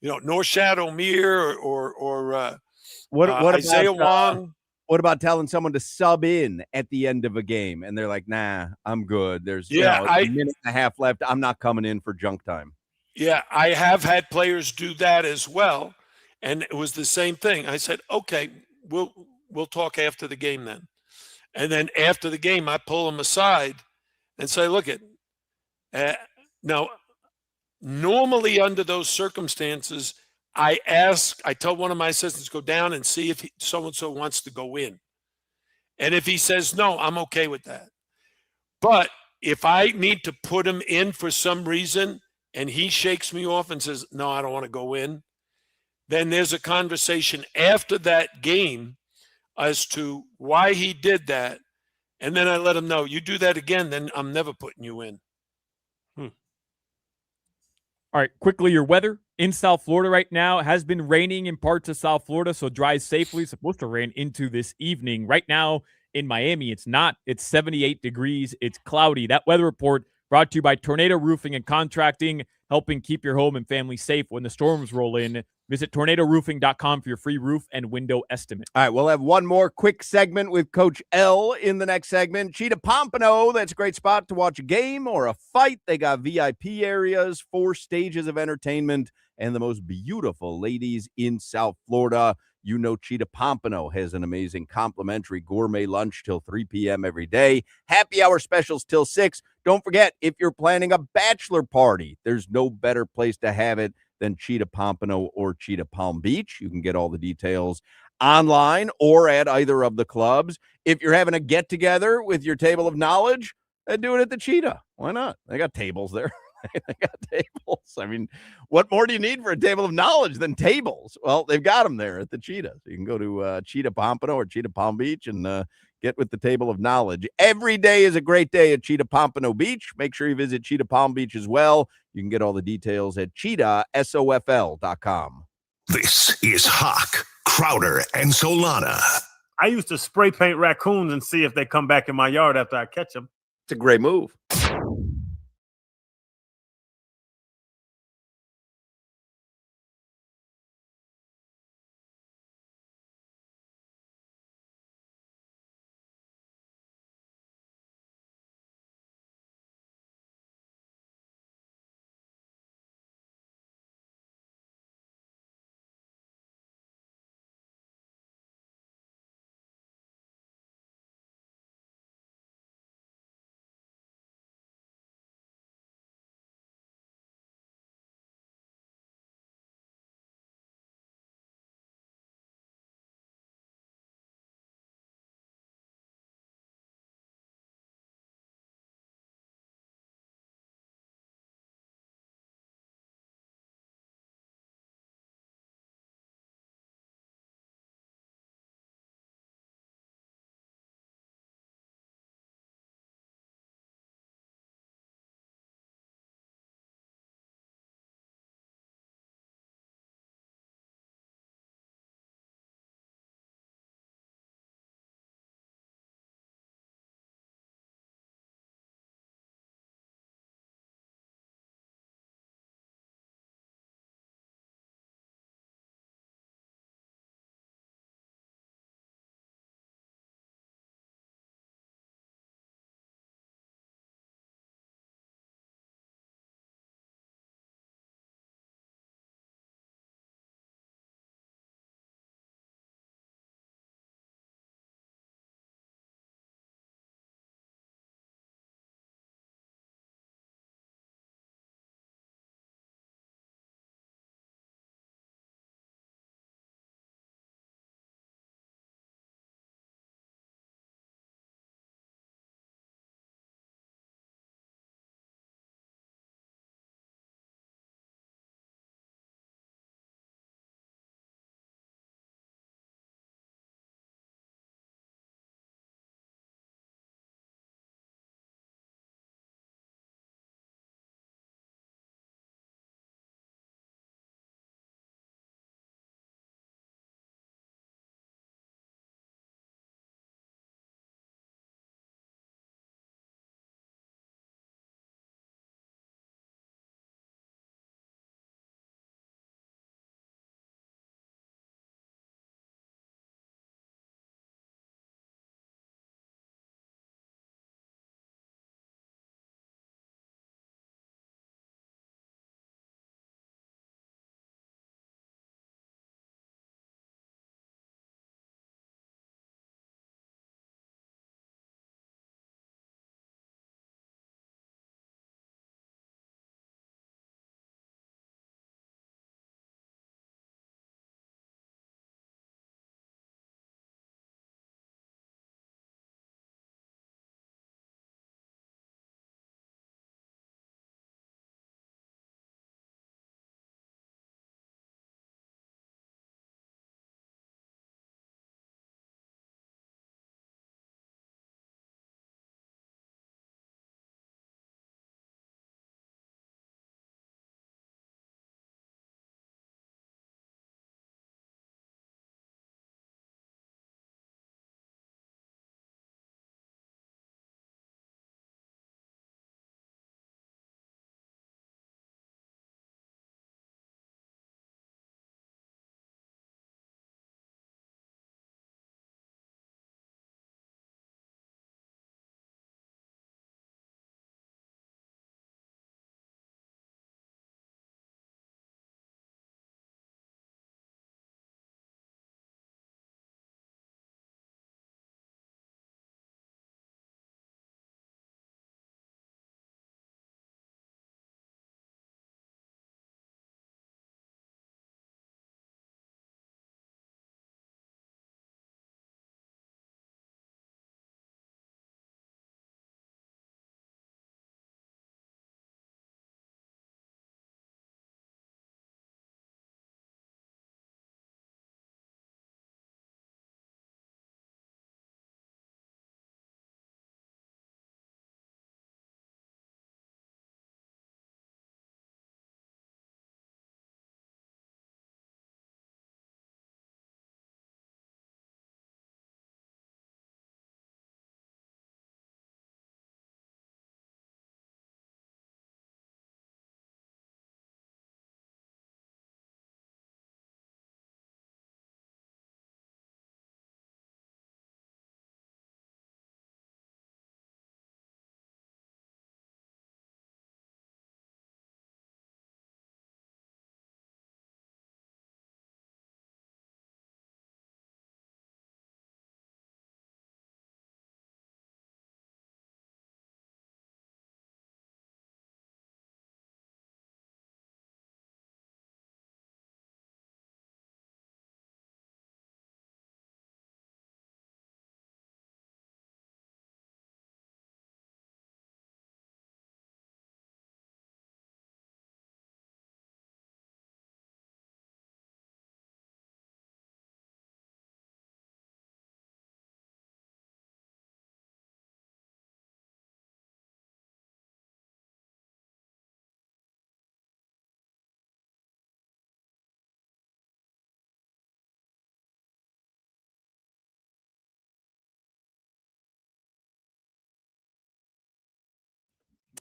Norshad Omir or what Isaiah about, Wong. What about telling someone to sub in at the end of a game and they're like, "Nah, I'm good. There's a minute and a half left. I'm not coming in for junk time." Yeah, I have had players do that as well, and it was the same thing. I said, "Okay, we'll talk after the game then." And then after the game, I pull them aside and say, "Look, now, normally under those circumstances, I tell one of my assistants, go down and see if so-and-so wants to go in. And if he says no, I'm okay with that. But if I need to put him in for some reason and he shakes me off and says, no, I don't want to go in, then there's a conversation after that game as to why he did that. And then I let him know, you do that again, then I'm never putting you in." All right, quickly, your weather in South Florida right now. It has been raining in parts of South Florida, so drive safely. It's supposed to rain into this evening. Right now in Miami, it's not. It's 78 degrees. It's cloudy. That weather report brought to you by Tornado Roofing and Contracting, helping keep your home and family safe when the storms roll in. Visit tornadoroofing.com for your free roof and window estimate. All right, we'll have one more quick segment with Coach L in the next segment. Cheetah Pompano, that's a great spot to watch a game or a fight. They got VIP areas, 4 stages of entertainment, and the most beautiful ladies in South Florida. You know Cheetah Pompano has an amazing complimentary gourmet lunch till 3 p.m. every day. Happy hour specials till 6. Don't forget, if you're planning a bachelor party, there's no better place to have it than Cheetah Pompano or Cheetah Palm Beach. You can get all the details online or at either of the clubs. If you're having a get-together with your table of knowledge, do it at the Cheetah. Why not? They got tables there. They got tables. I mean, what more do you need for a table of knowledge than tables? Well, they've got them there at the Cheetah. So you can go to Cheetah Pompano or Cheetah Palm Beach and get with the table of knowledge. Every day is a great day at Cheetah Pompano Beach. Make sure you visit Cheetah Palm Beach as well. You can get all the details at cheetahsofl.com. This is Hoch, Crowder, and Solana. I used to spray paint raccoons and see if they come back in my yard after I catch them. It's a great move.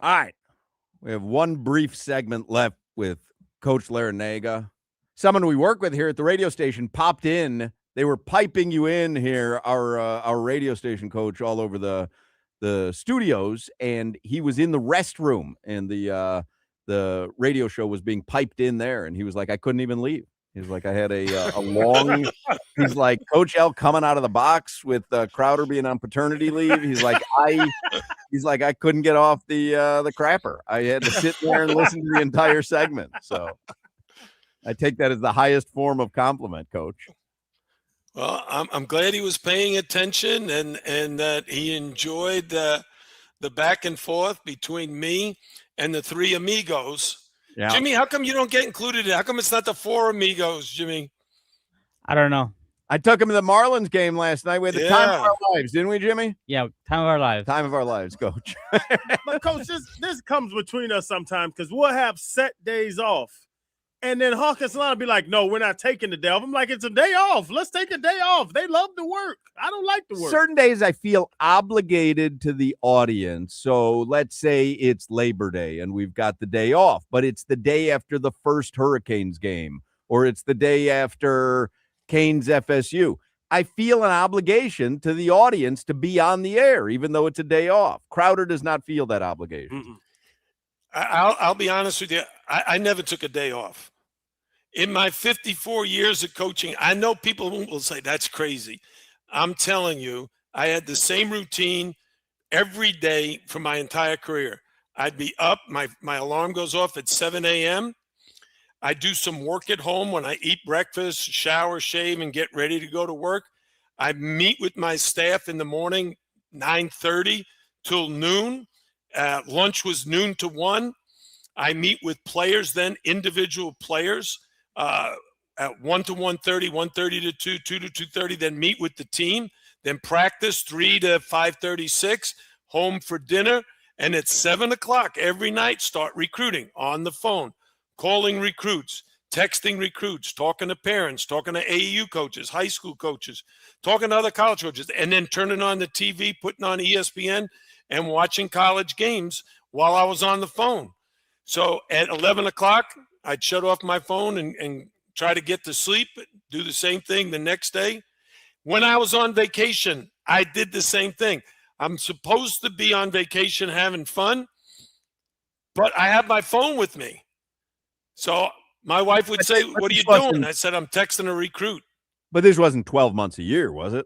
All right. We have one brief segment left with Coach Larinaga. Someone we work with here at the radio station popped in. They were piping you in here, our radio station coach, all over the studios, and he was in the restroom, and the radio show was being piped in there, and he was like, I couldn't even leave. He was like, I had a long. He's like, Coach L coming out of the box with Crowder being on paternity leave. He's like, I couldn't get off the crapper. I had to sit there and listen to the entire segment. So I take that as the highest form of compliment, Coach. Well, I'm glad he was paying attention and that he enjoyed the back and forth between me and the three amigos. Yeah. Jimmy, how come you don't get included? How come it's not the four amigos, Jimmy? I don't know. I took him to the Marlins game last night. We had the time of our lives, didn't we, Jimmy? Yeah, time of our lives. Time of our lives, Coach. But, Coach, this comes between us sometimes because we'll have set days off. And then Hoch and Solana be like, no, we're not taking the day off. I'm like, it's a day off. Let's take a day off. They love to work. I don't like to work. Certain days I feel obligated to the audience. So let's say it's Labor Day and we've got the day off, but it's the day after the first Hurricanes game, or it's the day after Canes FSU. I feel an obligation to the audience to be on the air, even though it's a day off. Crowder does not feel that obligation. I'll be honest with you. I never took a day off. In my 54 years of coaching, I know people will say, that's crazy. I'm telling you, I had the same routine every day for my entire career. I'd be up. My alarm goes off at 7 a.m. I do some work at home when I eat breakfast, shower, shave, and get ready to go to work. I meet with my staff in the morning, 9:30 till noon. Lunch was noon to 1. I meet with players then, individual players, at 1 to 1:30, 1:30 to 2, 2 to 2:30, then meet with the team, then practice 3 to 5:36, home for dinner, and at 7 o'clock every night start recruiting on the phone, calling recruits, texting recruits, talking to parents, talking to AAU coaches, high school coaches, talking to other college coaches, and then turning on the TV, putting on ESPN, and watching college games while I was on the phone. So at 11 o'clock, I'd shut off my phone and try to get to sleep, do the same thing the next day. When I was on vacation, I did the same thing. I'm supposed to be on vacation having fun, but I have my phone with me. So my wife would say, what are you doing? I said, I'm texting a recruit. But this wasn't 12 months a year, was it?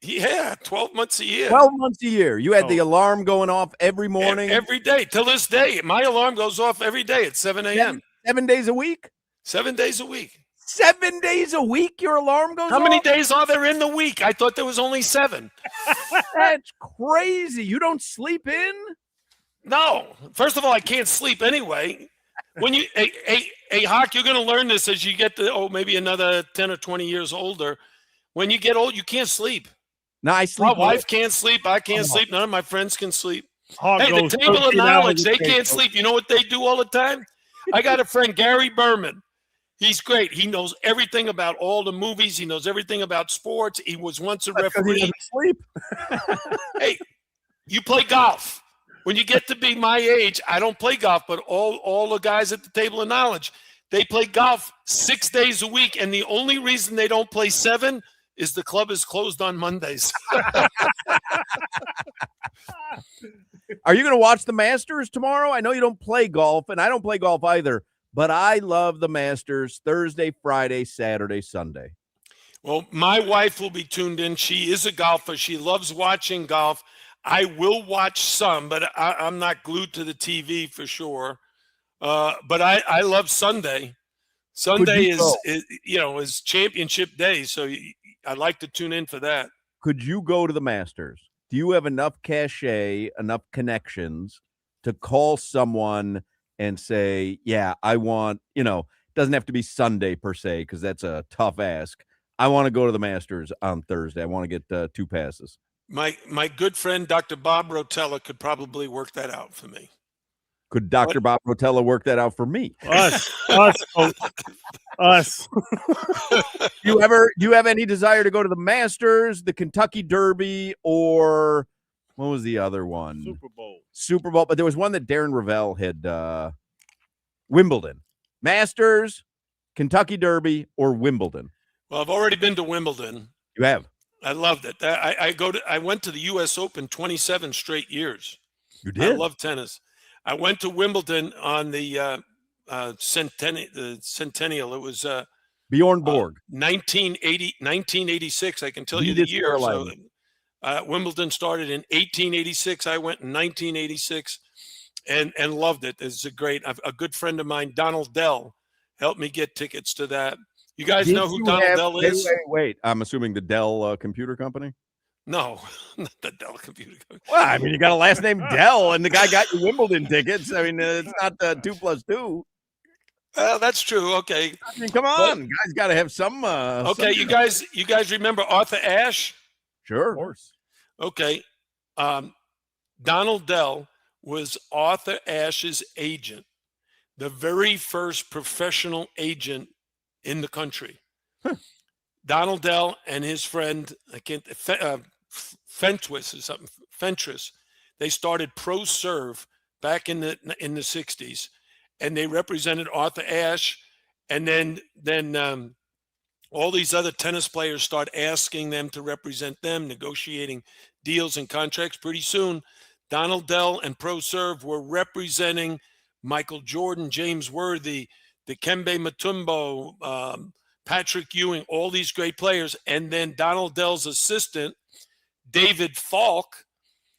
Yeah, 12 months a year. 12 months a year. You had the alarm going off every morning? Every day. Till this day. My alarm goes off every day at 7 a.m. 7 days a week? 7 days a week. 7 days a week your alarm goes off? How many days are there in the week? I thought there was only 7. That's crazy. You don't sleep in? No. First of all, I can't sleep anyway. When you, hey, Hoch, you're going to learn this as you get to, maybe another 10 or 20 years older. When you get old, you can't sleep. No, I sleep. My wife can't sleep. I can't sleep. None of my friends can sleep. Hey, the table of knowledge, they can't sleep. You know what they do all the time? I got a friend, Gary Berman. He's great. He knows everything about all the movies. He knows everything about sports. He was once a referee. He doesn't sleep. Hey, you play golf. When you get to be my age, I don't play golf, but all the guys at the table of knowledge, they play golf 6 days a week, and the only reason they don't play 7 is the club is closed on Mondays. Are you going to watch the Masters tomorrow? I know you don't play golf, and I don't play golf either, but I love the Masters Thursday, Friday, Saturday, Sunday. Well, my wife will be tuned in. She is a golfer. She loves watching golf. I will watch some, but I'm not glued to the TV for sure. But I love Sunday. Sunday is championship day, so I'd like to tune in for that. Could you go to the Masters? Do you have enough cachet, enough connections to call someone and say, yeah, I want, doesn't have to be Sunday per se, because that's a tough ask. I want to go to the Masters on Thursday. I want to get 2 passes. My good friend, Dr. Bob Rotella, could probably work that out for me. Could Dr. Bob Rotella work that out for me? Us. Do you have any desire to go to the Masters, the Kentucky Derby, or What was the other one? Super Bowl. But there was one that Darren Ravel had. Wimbledon, Masters, Kentucky Derby, or Wimbledon. Well, I've already been to Wimbledon. You have. I loved it. I went to the U.S. Open 27 straight years. You did? I love tennis. I went to Wimbledon on the centennial. It was Bjorn Borg. 1986. I can tell you the year. So, Wimbledon started in 1886. I went in 1986 and loved it. It's a good friend of mine, Donald Dell, helped me get tickets to that. You guys know who Donald Dell is? Wait. I'm assuming the Dell computer company? No, not the Dell computer company. Well, I mean, you got a last name Dell, and the guy got you Wimbledon tickets. I mean, it's not 2 + 2. That's true. Okay. I mean, come on, guys, got to have some. Okay, you guys remember Arthur Ashe? Sure, of course. Okay, Donald Dell was Arthur Ashe's agent, the very first professional agent in the country. Donald Dell and his friend, Fentwis or something, Fentris, they started Pro Serve back in the 60s, and they represented Arthur Ashe, and then all these other tennis players start asking them to represent them, negotiating deals and contracts. Pretty soon, Donald Dell and Pro Serve were representing Michael Jordan, James Worthy, Dikembe Mutombo, Patrick Ewing, all these great players. And then Donald Dell's assistant, David Falk,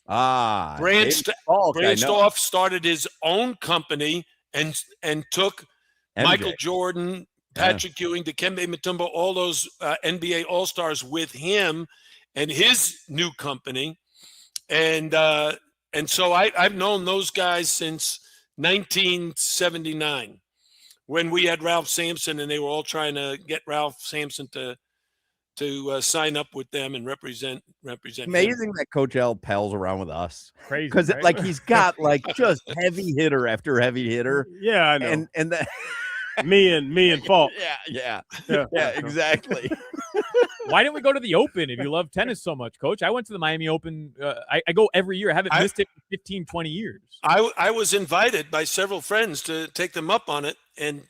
branched off, started his own company and took MJ. Michael Jordan, Patrick Ewing, Dikembe Mutombo, all those NBA All-Stars with him and his new company. And so I've known those guys since 1979. When we had Ralph Sampson, and they were all trying to get Ralph Sampson to sign up with them and represent. Amazing that Coach L pals around with us, crazy, because right? like he's got like just heavy hitter after heavy hitter. Yeah, I know. And that me and Falk. Yeah, exactly. Why didn't we go to the Open if you love tennis so much, Coach? I went to the Miami Open. I go every year. I haven't missed it in 15, 20 years. I was invited by several friends to take them up on it, and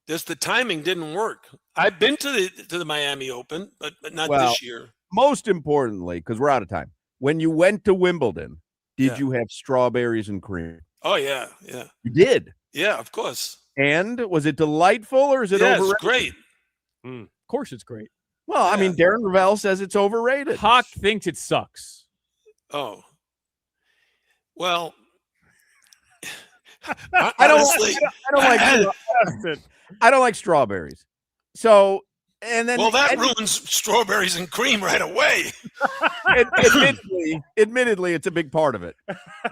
just the timing didn't work. I've been to the Miami Open, but not this year. Most importantly, because we're out of time, when you went to Wimbledon, did you have strawberries and cream? Oh, yeah. You did? Yeah, of course. And was it delightful, or is it overrated? It's great. Of course it's great. Well, I mean, Darren Ravel says it's overrated. Hoch thinks it sucks. Oh. Well, I don't like strawberries. So, and then that ruins strawberries and cream right away. Admittedly, it's a big part of it.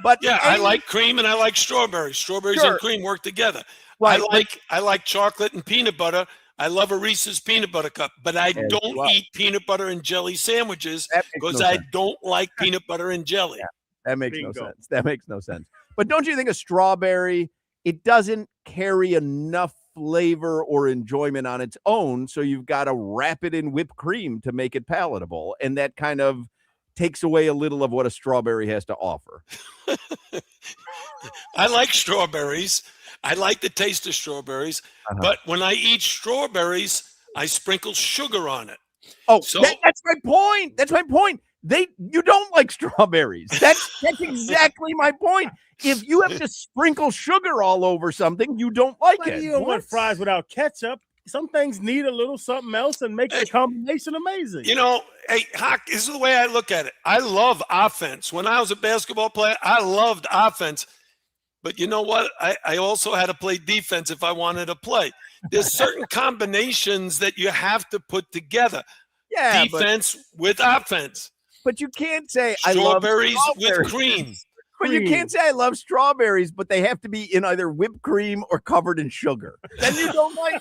But I like cream and I like strawberries. Strawberries and cream work together. Right. I like chocolate and peanut butter. I love a Reese's peanut butter cup, but I don't eat peanut butter and jelly sandwiches because I don't like peanut butter and jelly. Yeah, that makes no sense. That makes no sense. But don't you think a strawberry, it doesn't carry enough flavor or enjoyment on its own, so you've got to wrap it in whipped cream to make it palatable, and that kind of takes away a little of what a strawberry has to offer. I like strawberries. I like the taste of strawberries, but when I eat strawberries, I sprinkle sugar on it. Oh, so that's my point. That's my point. You don't like strawberries. That's exactly my point. If you have to sprinkle sugar all over something, you don't like it. You don't want fries without ketchup. Some things need a little something else and make the combination amazing. You know, hey, Hoch, this is the way I look at it. I love offense. When I was a basketball player, I loved offense. But you know what? I also had to play defense if I wanted to play. There's certain combinations that you have to put together. Yeah, defense with offense. But you can't say strawberries I love strawberries with cream. But you can't say I love strawberries, but they have to be in either whipped cream or covered in sugar. Then you don't like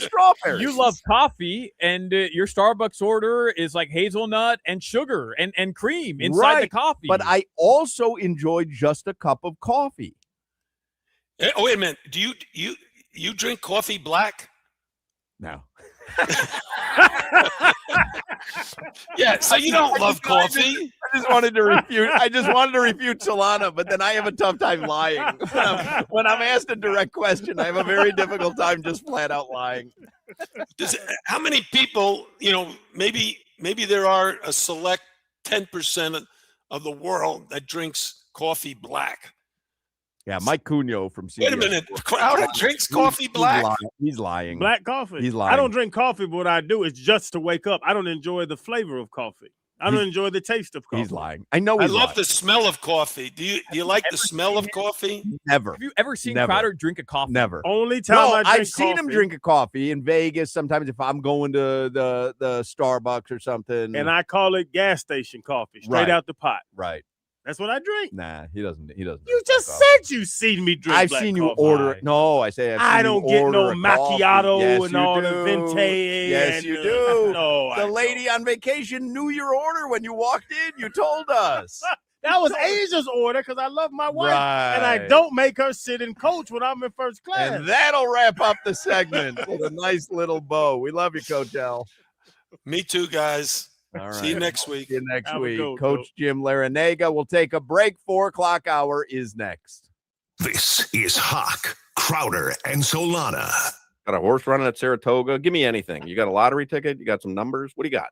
strawberries. You love coffee, and your Starbucks order is like hazelnut and sugar and cream inside the coffee. But I also enjoy just a cup of coffee. Oh, wait a minute. Do you drink coffee black? No. Yeah, so you don't love coffee. I just wanted to refute Solana, but then I have a tough time lying. When I'm asked a direct question, I have a very difficult time just flat out lying. How many people, maybe there are a select 10% of the world that drinks coffee black. Yeah, Mike Cunio from CBS. Wait a minute. Crowder drinks coffee black? He's lying. Black coffee. He's lying. I don't drink coffee, but what I do is just to wake up. I don't enjoy the flavor of coffee. I don't enjoy the taste of coffee. He's lying. I know I he's love lying. the smell of coffee. Do you like the smell of coffee? Never. Have you ever seen Never. Crowder drink a coffee? Never. Only time I've seen him drink a coffee in Vegas. Sometimes if I'm going to the Starbucks or something. And I call it gas station coffee, straight out the pot. Right. That's what I drink. Nah, he doesn't. You just said you seen me drink. I've black seen you coffee. order it. No, I say I don't get no macchiato yes, and all do. the venti. Yes, you do. No, the lady on vacation knew your order when you walked in. You told us. That was Asia's order because I love my wife, and I Right. don't make her sit in coach when I'm in first class. And that'll wrap up the segment with a nice little bow. We love you, Coach L. Me too, guys. All right. See you next week. See you next Have a week. good, Coach Jim Larinaga will take a break. 4:00 hour is next. This is Hoch, Crowder, and Solana. Got a horse running at Saratoga? Give me anything. You got a lottery ticket? You got some numbers? What do you got?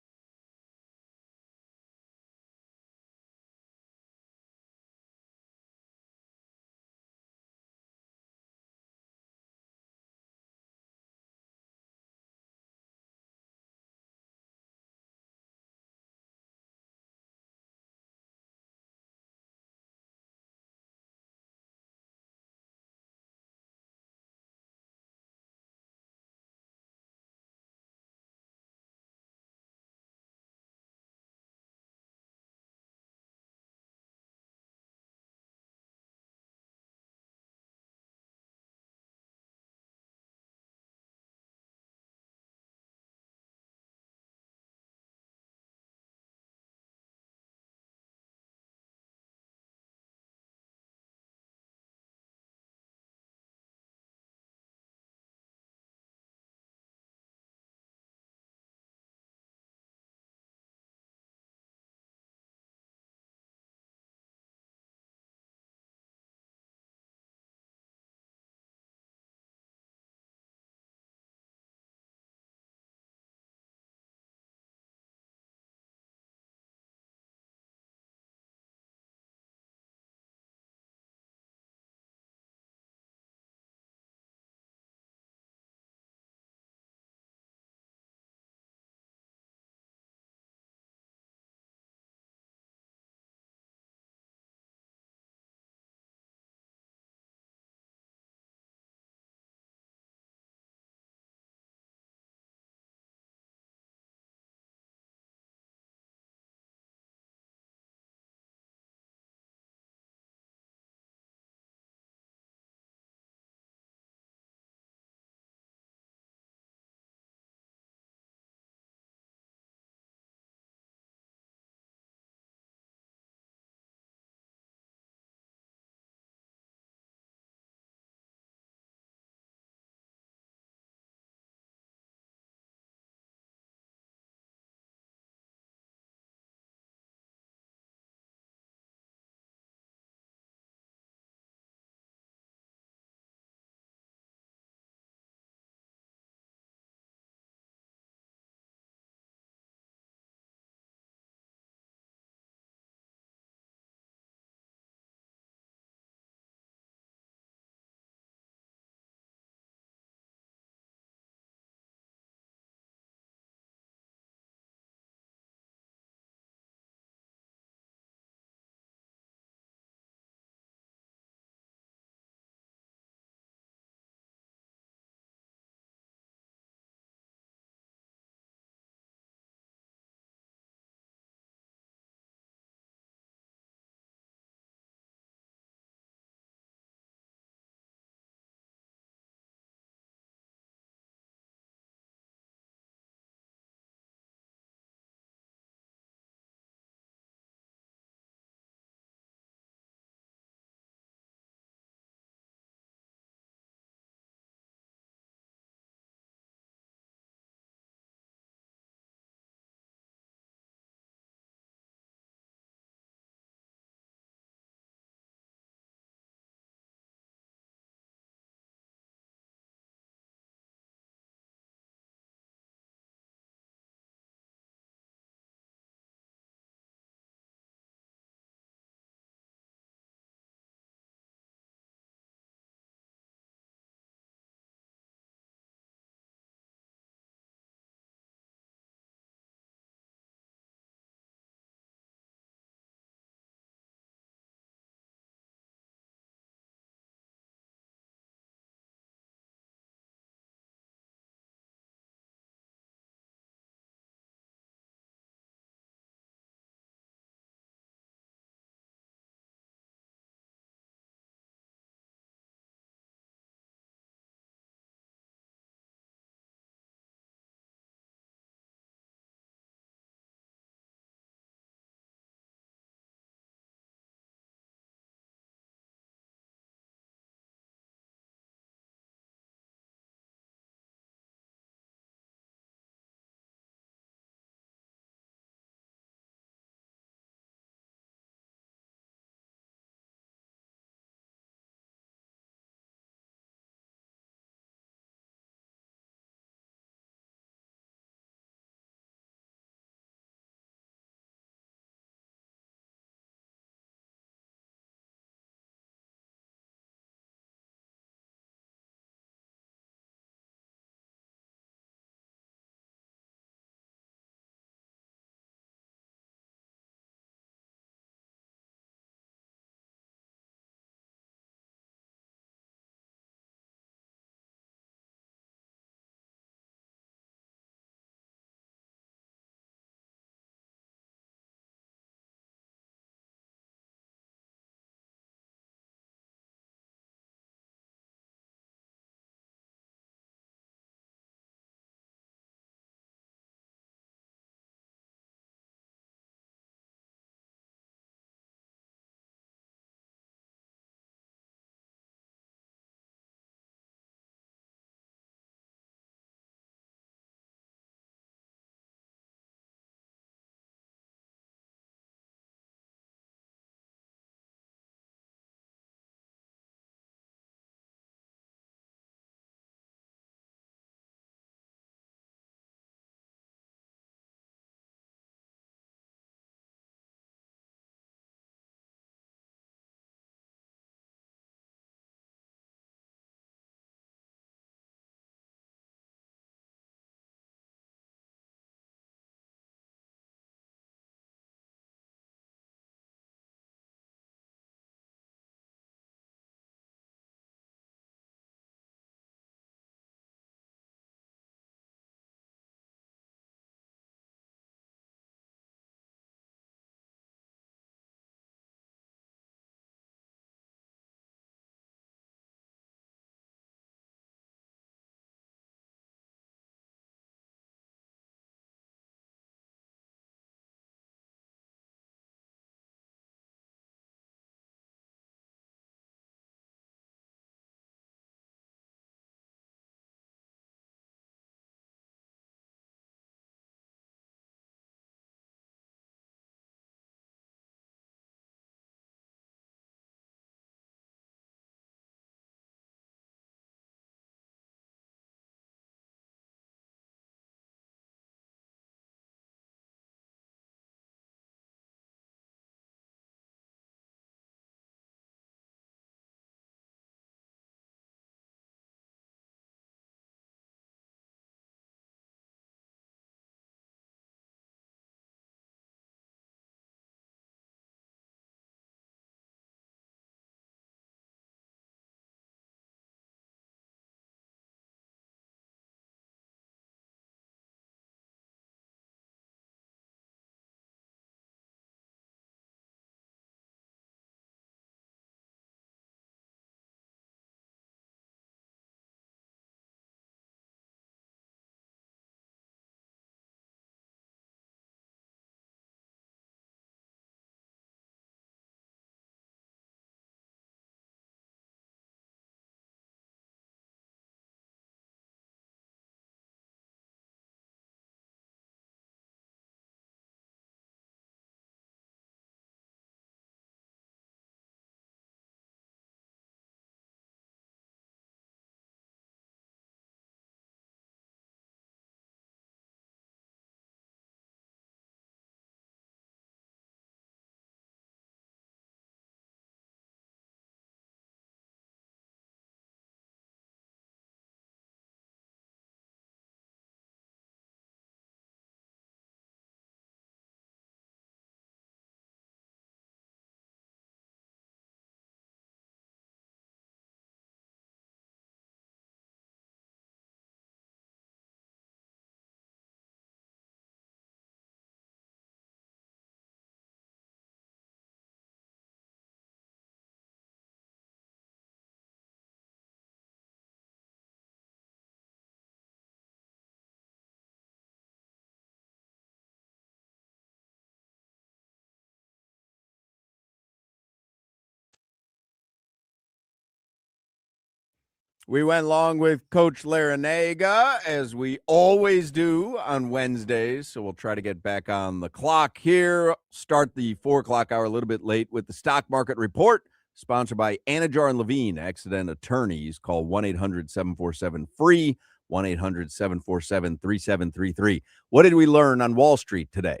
We went along with Coach Larinaga, as we always do on Wednesdays. So we'll try to get back on the clock here. Start the 4 o'clock hour a little bit late with the Stock Market Report, sponsored by Anajar and Levine, Accident Attorneys. Call 1-800-747-FREE, 1-800-747-3733. What did we learn on Wall Street today?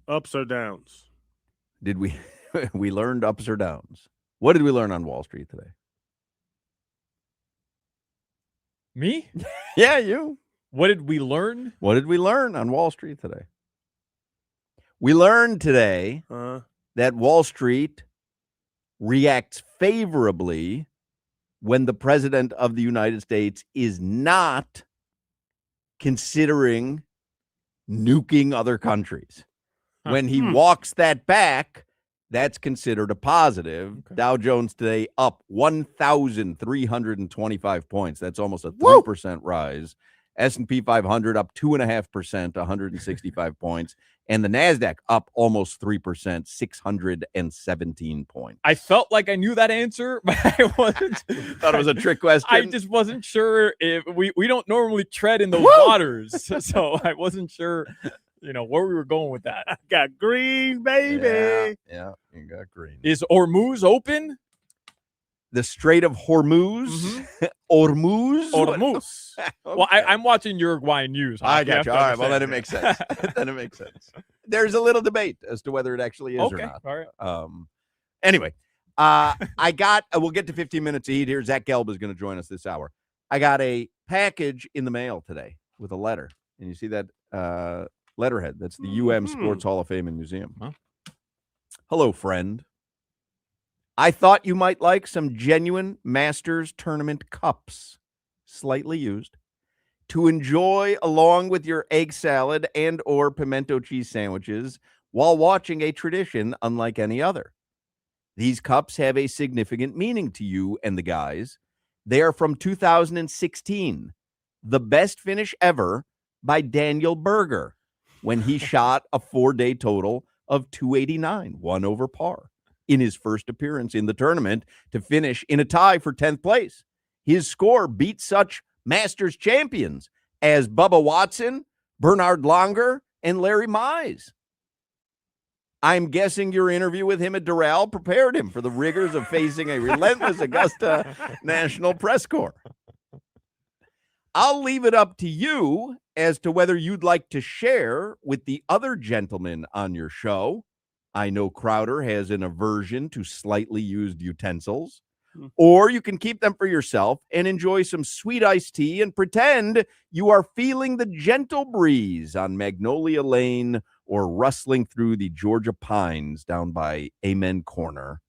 Ups or downs? Did we we learned ups or downs? What did we learn on Wall Street today? Me? Yeah, you. What did we learn? What did we learn on Wall Street today? We learned today that Wall Street reacts favorably when the president of the United States is not considering nuking other countries. When he walks that back, that's considered a positive. Okay. Dow Jones today up 1,325 points. That's almost a 3% rise. S&P 500 up 2.5%, 165 points. And the NASDAQ up almost 3%, 617 points. I felt like I knew that answer, but I wasn't. Thought it was a trick question. I just wasn't sure if we don't normally tread in those waters. So I wasn't sure, where we were going with that. I got green, baby. Yeah, you got green. Is Hormuz open? The Strait of Hormuz? Mm-hmm. Hormuz? Okay. Well, I'm watching Uruguayan news. I got you. All right, well, then it makes sense. There's a little debate as to whether it actually is or not. All right. Anyway, we'll get to 15 minutes to eat here. Zach Gelb is going to join us this hour. I got a package in the mail today with a letter. And you see that letterhead? That's the UM Sports Hall of Fame and Museum. Huh? Hello, friend. I thought you might like some genuine Masters Tournament cups, slightly used, to enjoy along with your egg salad and or pimento cheese sandwiches while watching a tradition unlike any other. These cups have a significant meaning to you and the guys. They are from 2016, the best finish ever by Daniel Berger, when he shot a 4-day total of 289, 1 over par, in his first appearance in the tournament to finish in a tie for 10th place. His score beat such Masters champions as Bubba Watson, Bernard Langer, and Larry Mize. I'm guessing your interview with him at Doral prepared him for the rigors of facing a relentless Augusta National Press Corps. I'll leave it up to you as to whether you'd like to share with the other gentlemen on your show. I know Crowder has an aversion to slightly used utensils. Or you can keep them for yourself and enjoy some sweet iced tea and pretend you are feeling the gentle breeze on Magnolia Lane or rustling through the Georgia pines down by Amen Corner.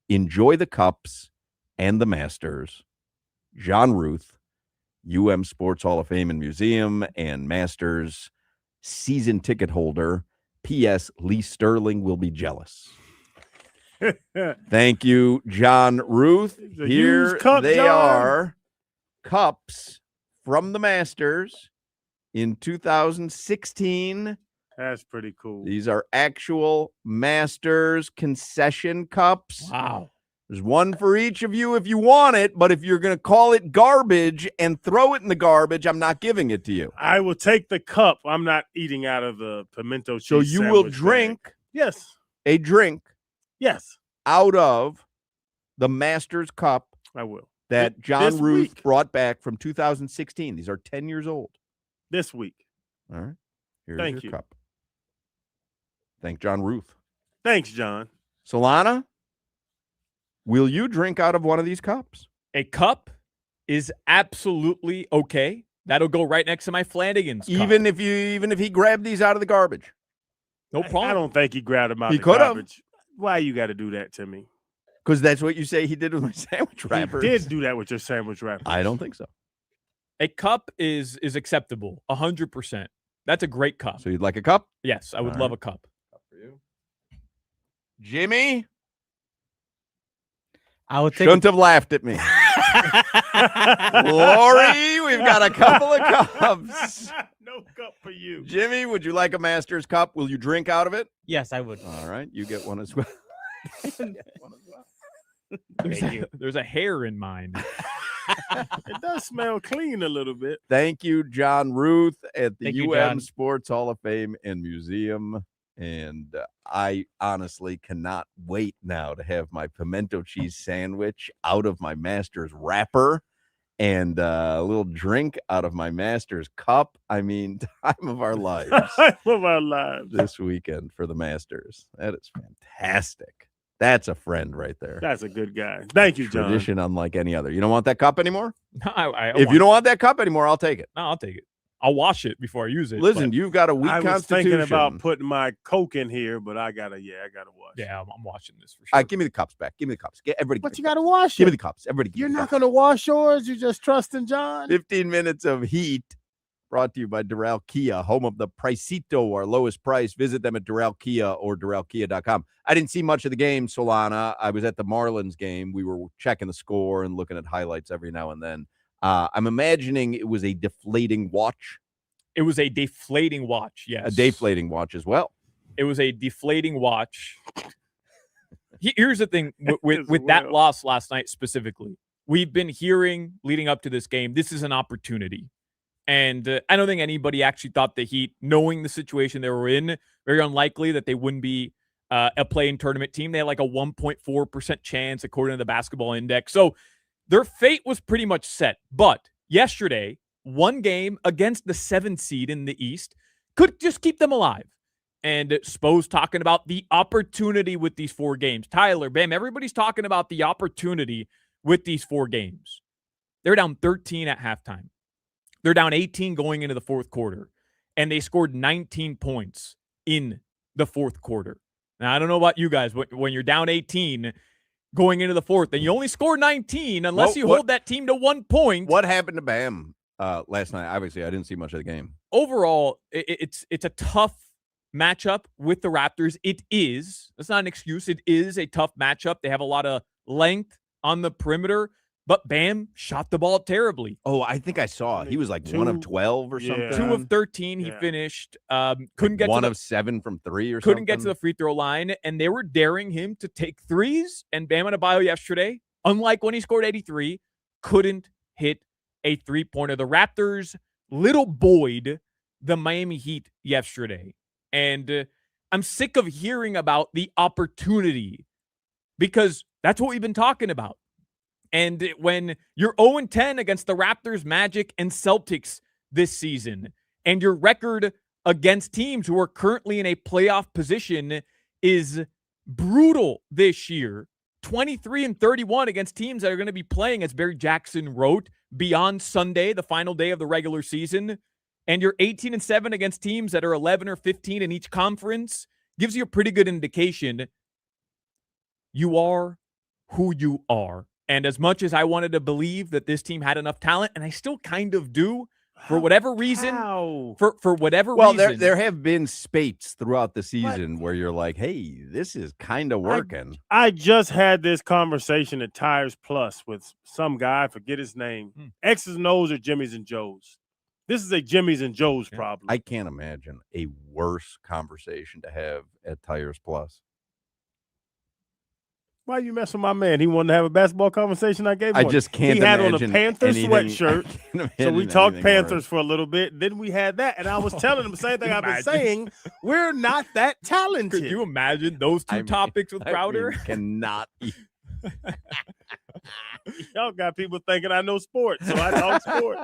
Enjoy the cups and the Masters. John Ruth, UM Sports Hall of Fame and Museum and Masters season ticket holder. P.S. Lee Sterling will be jealous. Thank you, John Ruth. Here they are, cups from the Masters in 2016. That's pretty cool. These are actual Masters concession cups. Wow. There's one for each of you if you want it, but if you're going to call it garbage and throw it in the garbage, I'm not giving it to you. I will take the cup. I'm not eating out of the pimento cheese. So you will drink a drink out of the Masters cup. I will. That John Ruth brought back from 2016. These are 10 years old. This week. All right. Here's your cup. Thank John Ruth. Thanks, John. Solana, will you drink out of one of these cups? A cup is absolutely okay. That'll go right next to my Flanagan's cup. Even if he grabbed these out of the garbage. No problem. I don't think he grabbed them out of the garbage. Why you got to do that to me? Because that's what you say he did with my sandwich wrappers. He did do that with your sandwich wrappers. I don't think so. A cup is acceptable, 100%. That's a great cup. So you'd like a cup? Yes, I would love a cup. Cup for you. Jimmy? I would shouldn't have laughed at me. Lori, we've got a couple of cups. No cup for you. Jimmy, would you like a Masters cup? Will you drink out of it? Yes, I would. All right, you get one as well. There's a hair in mine. It does smell clean a little bit. Thank you, John Ruth at the Thank you, UM John. Sports Hall of Fame and Museum. And I honestly cannot wait now to have my pimento cheese sandwich out of my master's wrapper and a little drink out of my master's cup. I mean, time of our lives. Time of our lives. This weekend for the Masters. That is fantastic. That's a friend right there. That's a good guy. Thank you, John. Tradition unlike any other. You don't want that cup anymore? No, if you don't want that cup anymore, I'll take it. No, I'll take it. I'll wash it before I use it. Listen, you've got a weak I was constitution. thinking about putting my Coke in here, but I gotta wash. Yeah, I'm washing this for sure. All right, give me the cups back. Give me the cups. Everybody. But you gotta wash Give it. me the cups. Everybody. You're not gonna wash yours. You just trusting John. 15 minutes of heat. Brought to you by Doral Kia, home of the Pricito, our lowest price. Visit them at Doral Kia or DoralKia.com. I didn't see much of the game, Solana. I was at the Marlins game. We were checking the score and looking at highlights every now and then. I'm imagining it was a deflating watch. It was a deflating watch, yes. A deflating watch as well. It was a deflating watch. Here's the thing with that loss last night specifically. We've been hearing leading up to this game, this is an opportunity. And I don't think anybody actually thought the Heat, knowing the situation they were in, very unlikely that they wouldn't be a play-in tournament team. They had like a 1.4% chance according to the basketball index. So their fate was pretty much set. But yesterday, one game against the 7th seed in the East could just keep them alive. And Spo's talking about the opportunity with these 4 games. Tyler, Bam, everybody's talking about the opportunity with these 4 games. They're down 13 at halftime. They're down 18 going into the 4th quarter. And they scored 19 points in the 4th quarter. Now, I don't know about you guys, but when you're down 18 going into the 4th, and you only score 19 unless you hold that team to 1 point. What happened to Bam last night? Obviously, I didn't see much of the game. Overall, it's a tough matchup with the Raptors. It is. That's not an excuse. It is a tough matchup. They have a lot of length on the perimeter. But Bam shot the ball terribly. Oh, I think I saw. He was like 1 of 12 or something. 2 of 13 he finished. Couldn't get 1 to of 7 from 3 or couldn't something. get to the free throw line, and they were daring him to take threes. And Bam Adebayo yesterday, unlike when he scored 83, couldn't hit a three-pointer. The Raptors little boyed the Miami Heat yesterday. And I'm sick of hearing about the opportunity because that's what we've been talking about. And when you're 0-10 against the Raptors, Magic, and Celtics this season, and your record against teams who are currently in a playoff position is brutal this year, 23-31 against teams that are going to be playing, as Barry Jackson wrote, beyond Sunday, the final day of the regular season, and you're 18-7 against teams that are 11 or 15 in each conference, gives you a pretty good indication you are who you are. And as much as I wanted to believe that this team had enough talent, and I still kind of do, for whatever reason, for whatever reason. Well, there have been spates throughout the season where you're like, hey, this is kind of working. I just had this conversation at Tires Plus with some guy, I forget his name. X's and O's or Jimmy's and Joe's. This is a Jimmy's and Joe's problem. I can't imagine a worse conversation to have at Tires Plus. Why you mess with my man? He wanted to have a basketball conversation. I gave him I just can't He had on a imagine Panthers anything- sweatshirt. So we talked Panthers for a little bit. Then we had that. And I was telling him the same thing I've been saying. We're not that talented. Could you imagine those two topics with Crowder? Cannot. Y'all got people thinking I know sports, so I talk sports.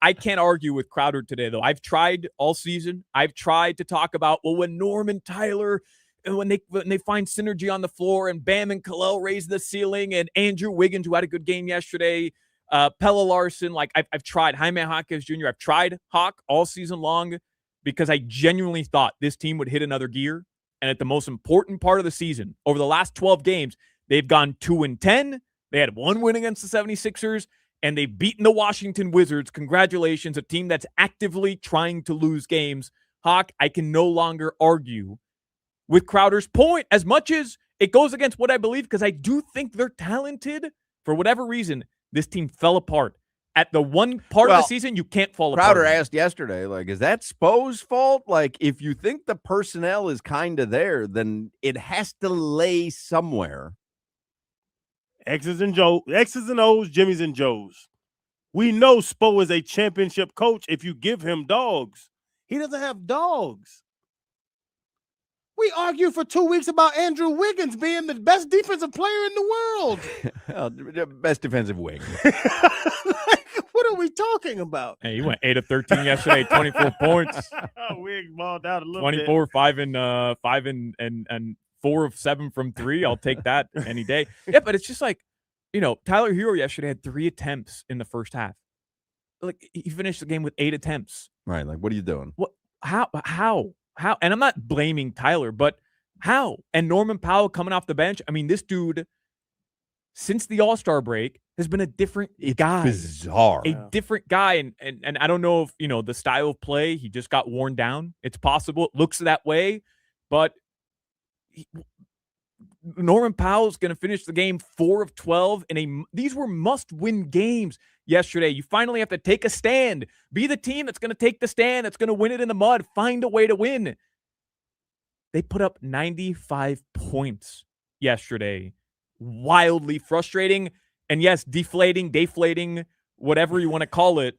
I can't argue with Crowder today, though. I've tried all season. I've tried to talk about, well, when Norman Tyler, and when they find synergy on the floor, and Bam and Khalil raise the ceiling, and Andrew Wiggins, who had a good game yesterday, Pella Larson, like I've tried Jaime Jaquez Jr. I've tried Hawk all season long because I genuinely thought this team would hit another gear. And at the most important part of the season, over the last 12 games, they've gone 2-10. They had one win against the 76ers, and they've beaten the Washington Wizards. Congratulations, a team that's actively trying to lose games. Hawk, I can no longer argue with Crowder's point as much as it goes against what I believe, because I do think they're talented. For whatever reason, this team fell apart. At the one part of the season, you can't fall apart. Crowder asked yesterday, like, is that Spo's fault? Like, if you think the personnel is kind of there, then it has to lay somewhere. X's and O's, Jimmy's and Joe's. We know Spo is a championship coach if you give him dogs. He doesn't have dogs. We argued for 2 weeks about Andrew Wiggins being the best defensive player in the world. Best defensive wing. What are we talking about? Hey, he went 8 of 13 yesterday, 24 points. Wiggs balled out a little 24, bit. 5 and 4 of 7 from 3. I'll take that any day. Yeah, but it's just like, Tyler Hero yesterday had 3 attempts in the first half. Like, he finished the game with 8 attempts. Right. Like, what are you doing? What? How? And I'm not blaming Tyler, but how? And Norman Powell coming off the bench. I mean, this dude, since the All-Star break, has been a different guy. Bizarre. A different guy. And I don't know if, the style of play, he just got worn down. It's possible. It looks that way. But Norman Powell's going to finish the game 4 of 12. These were must-win games yesterday. You finally have to take a stand. Be the team that's going to take the stand, that's going to win it in the mud. Find a way to win. They put up 95 points yesterday. Wildly frustrating. And yes, deflating, whatever you want to call it.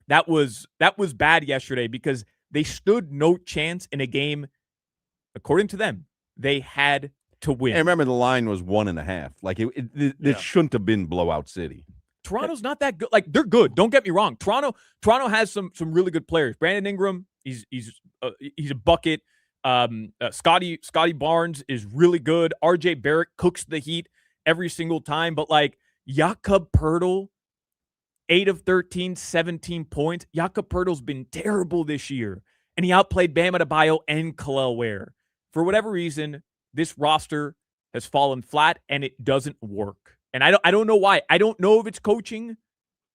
That was bad yesterday because they stood no chance in a game, according to them, they had to win. And remember, the line was 1.5. Like, this shouldn't have been blowout city. Toronto's not that good. Like, they're good. Don't get me wrong. Toronto has some really good players. Brandon Ingram, he's a bucket. Scotty Barnes is really good. RJ Barrett cooks the heat every single time. But like Jakob Poeltl, 8 of 13, 17 points. Jakob Poeltl's been terrible this year, and he outplayed Bam Adebayo and Kel'el Ware. For whatever reason, this roster has fallen flat, and it doesn't work. And I don't know why. I don't know if it's coaching.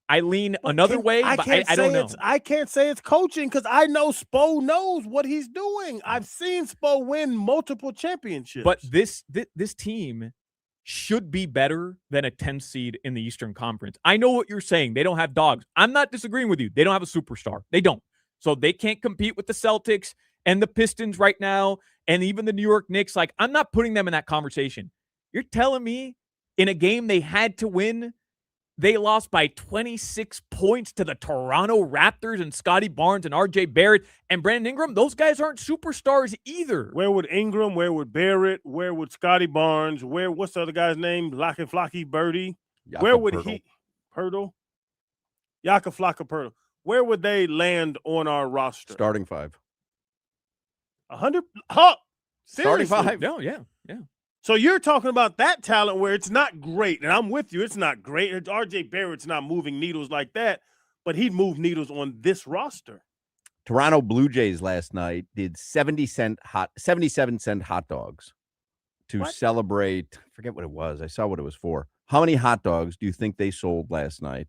I lean another way, but I don't know. I can't say it's coaching because I know Spo knows what he's doing. I've seen Spo win multiple championships. But this team should be better than a 10 seed in the Eastern Conference. I know what you're saying. They don't have dogs. I'm not disagreeing with you. They don't have a superstar. They don't. So they can't compete with the Celtics and the Pistons right now and even the New York Knicks. Like, I'm not putting them in that conversation. You're telling me in a game they had to win, they lost by 26 points to the Toronto Raptors and Scotty Barnes and RJ Barrett and Brandon Ingram? Those guys aren't superstars either. Where would Ingram? Where would Barrett? Where would Scotty Barnes? What's the other guy's name? Flocky Birdie? Jakob Where would Poeltl. Poeltl? Jakob Poeltl. Where would they land on our roster? Starting 5. 100? Huh? Starting Seriously? 5. No, yeah. So you're talking about that talent where it's not great, and I'm with you. It's not great. RJ Barrett's not moving needles like that, but he'd move needles on this roster. Toronto Blue Jays last night did 77 cent hot dogs to celebrate. I forget what it was. I saw what it was for. How many hot dogs do you think they sold last night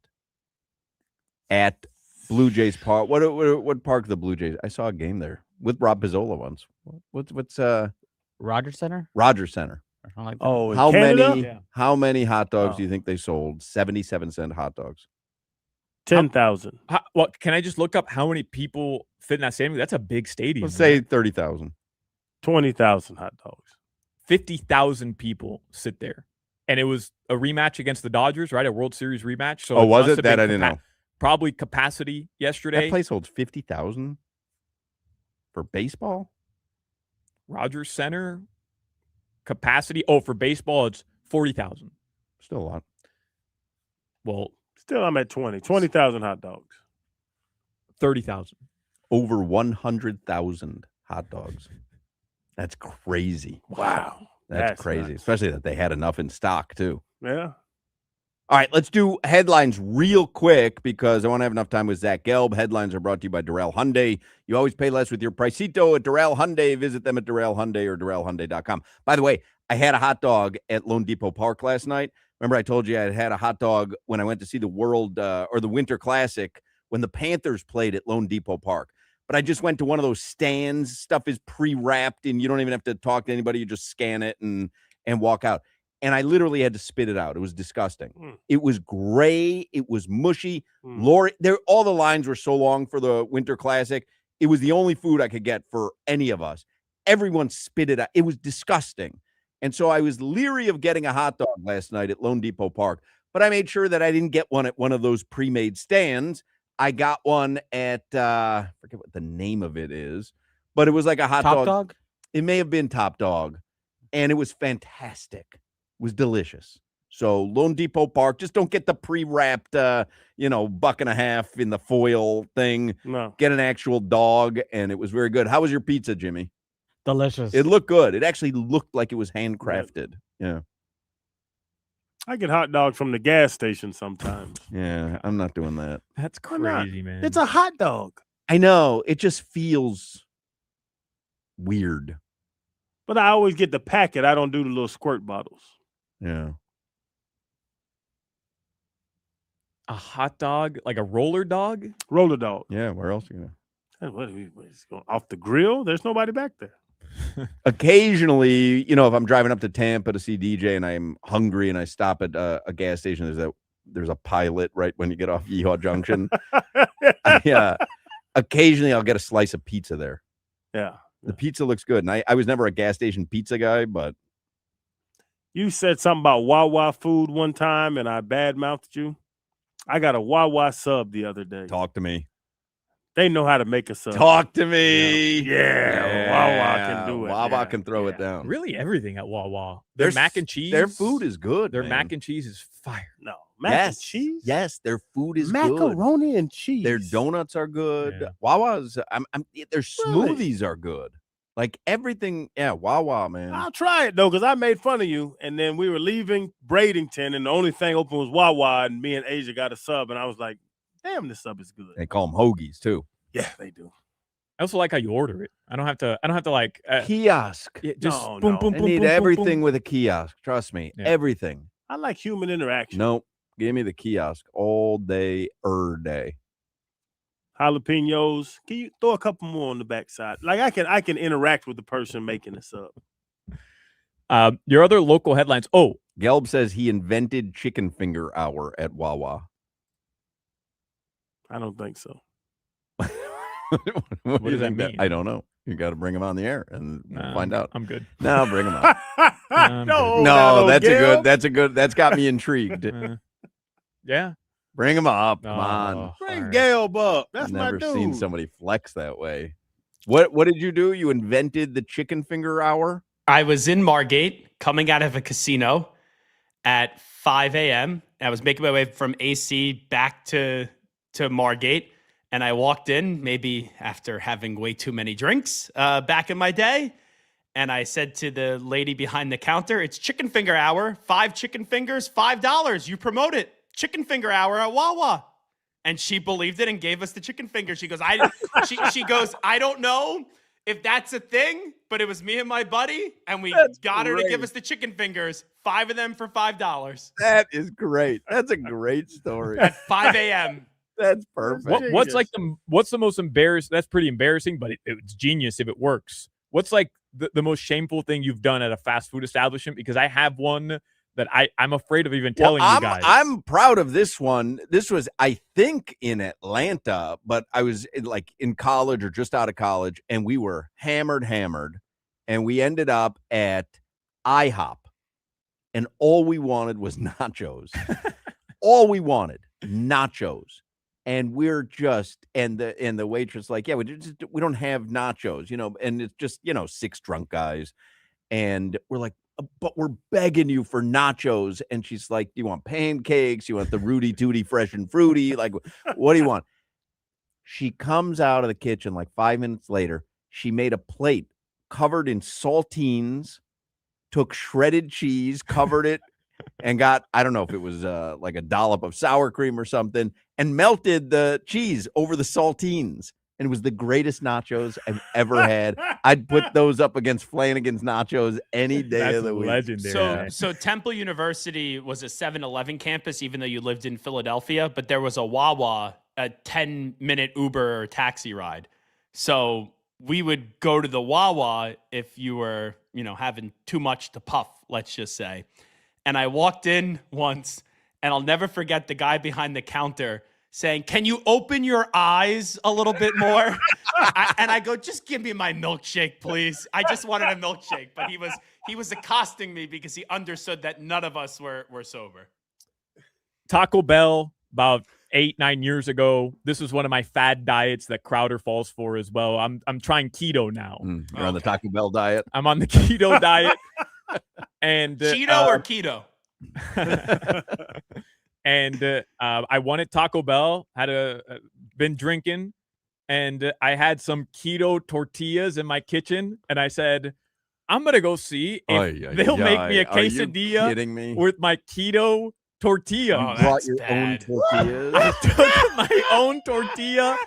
at Blue Jays Park? What park of the Blue Jays? I saw a game there with Rob Pizzola once. What's Rogers Center? Rogers Center. Like that. Oh, How Canada? many? Yeah. How many hot dogs do you think they sold? 77-cent hot dogs. 10,000. Well, can I just look up how many people fit in that stadium? That's a big stadium. Let's say 30,000. 20,000 hot dogs. 50,000 people sit there. And it was a rematch against the Dodgers, right? A World Series rematch. So Was must it? have That been I didn't know. Probably capacity yesterday. That place holds 50,000 for baseball. Rogers Center capacity. Oh, for baseball, it's 40,000. Still a lot. Well, Still, I'm at 20. 20,000 hot dogs. 30,000. Over 100,000 hot dogs. That's crazy. Wow. That's crazy. nuts. Especially that they had enough in stock, too. Yeah. All right, let's do headlines real quick because I want to have enough time with Zach Gelb. Headlines are brought to you by Darrell Hyundai. You always pay less with your Pricito at Darrell Hyundai. Visit them at Darrell Hyundai or DarrellHyundai.com. By the way, I had a hot dog at Lone Depot Park last night. Remember I told you I had a hot dog when I went to see the the Winter Classic when the Panthers played at Lone Depot Park. But I just went to one of those stands. Stuff is pre-wrapped and you don't even have to talk to anybody. You just scan it and walk out. And I literally had to spit it out. It was disgusting. It was gray. It was mushy. Lori, all the lines were so long for the Winter Classic. It was the only food I could get for any of us. Everyone spit it out. It was disgusting. And so I was leery of getting a hot dog last night at Lone Depot Park, but I made sure that I didn't get one at one of those pre-made stands. I got one at I forget what the name of it is, but it was like a hot Top dog. It may have been Top Dog, and it was fantastic. It was delicious. So Lone Depot Park, just don't get the pre-wrapped, $1.50 in the foil thing. No. Get an actual dog, and it was very good. How was your pizza, Jimmy? Delicious. It looked good. It actually looked like it was handcrafted. Yeah. I get hot dogs from the gas station sometimes. Yeah, I'm not doing that. That's crazy, man. It's a hot dog. I know. It just feels weird. But I always get the packet. I don't do the little squirt bottles. Yeah. A hot dog, like a roller dog? Roller dog. Yeah, where else are you Hey, what are we going off the grill? There's nobody back there. Occasionally, if I'm driving up to Tampa to see DJ and I'm hungry and I stop at a gas station, there's a Pilot right when you get off Yeehaw Junction. Yeah. Occasionally I'll get a slice of pizza there. Yeah. The pizza looks good. And I was never a gas station pizza guy, but you said something about Wawa food one time and I badmouthed you. I got a Wawa sub the other day. Talk to me. They know how to make a sub. Talk to me. Yeah. Wawa can do it. Wawa can throw it down. Really, everything at Wawa. Their mac and cheese. Their food is good. Their man. mac and cheese is fire. No. Mac and cheese? Yes, their food is good. Macaroni and cheese. Their donuts are good. Yeah. Wawa's, their smoothies are good. Like everything. Yeah, Wawa, man. I'll try it, though, because I made fun of you. And then we were leaving Bradenton, and the only thing open was Wawa, and me and Asia got a sub. And I was like, damn, this sub is good. They call them hoagies, too. Yeah, they do. I also like how you order it. I don't have to like kiosk. Just No, boom, no. boom, I boom, need boom, boom, everything boom. with a kiosk. Trust me. Yeah. Everything. I like human interaction. Nope. Give me the kiosk all day, day. Jalapenos. Can you throw a couple more on the backside? Like I can interact with the person making the sub. Your other local headlines. Oh, Gelb says he invented chicken finger hour at Wawa. I don't think so. what does that mean? I don't know. You got to bring him on the air and we'll find out. I'm good. No, bring him on. No, That's got me intrigued. Yeah. Bring him up. Come on. Bring Gelb up. That's I've my never dude. seen somebody flex that way. What did you do? You invented the chicken finger hour? I was in Margate coming out of a casino at 5 a.m. I was making my way from AC back to Margate. And I walked in maybe after having way too many drinks back in my day. And I said to the lady behind the counter, it's chicken finger hour, 5 chicken fingers, $5. You promote it. Chicken finger hour at Wawa. And she believed it and gave us the chicken finger. She goes, she goes, I don't know if that's a thing, but it was me and my buddy. And we got her to give us the chicken fingers, 5 of them for $5. That is great. That's a great story. At 5 a.m. That's perfect. What's the most embarrassing? That's pretty embarrassing, but it's genius if it works. What's like the most shameful thing you've done at a fast food establishment? Because I have one that I'm afraid of even telling you guys. I'm proud of this one. This was, I think, in Atlanta, but I was in college or just out of college, and we were hammered, and we ended up at IHOP, and all we wanted was nachos. All we wanted, nachos. And we're just, and the waitress like, yeah, we don't have nachos, and it's just, 6 drunk guys. And we're like, but we're begging you for nachos. And she's like, do you want pancakes? You want the Rudy Tooty fresh and fruity? Like, what do you want? She comes out of the kitchen like 5 minutes later. She made a plate covered in saltines, took shredded cheese, covered it, and got, I don't know if it was like a dollop of sour cream or something, and melted the cheese over the saltines. And it was the greatest nachos I've ever had. I'd put those up against Flanagan's nachos any day of the week. Legendary. So Temple University was a 7-Eleven campus, even though you lived in Philadelphia, but there was a Wawa, a 10-minute Uber or taxi ride. So we would go to the Wawa if you were, having too much to puff, let's just say. And I walked in once, and I'll never forget the guy behind the counter saying, "Can you open your eyes a little bit more?" And I go, "Just give me my milkshake, please. I just wanted a milkshake." But he was accosting me because he understood that none of us were sober. Taco Bell about 8-9 years ago. This was one of my fad diets that Crowder falls for as well. I'm trying keto now. You're on the Taco Bell diet. I'm on the keto diet. And Cheeto or keto? And I wanted Taco Bell. Had been drinking, and I had some keto tortillas in my kitchen, and I said, I'm gonna go see if they'll make me a quesadilla with my keto tortilla. Oh, You brought that's your bad. own tortillas. I took my own tortilla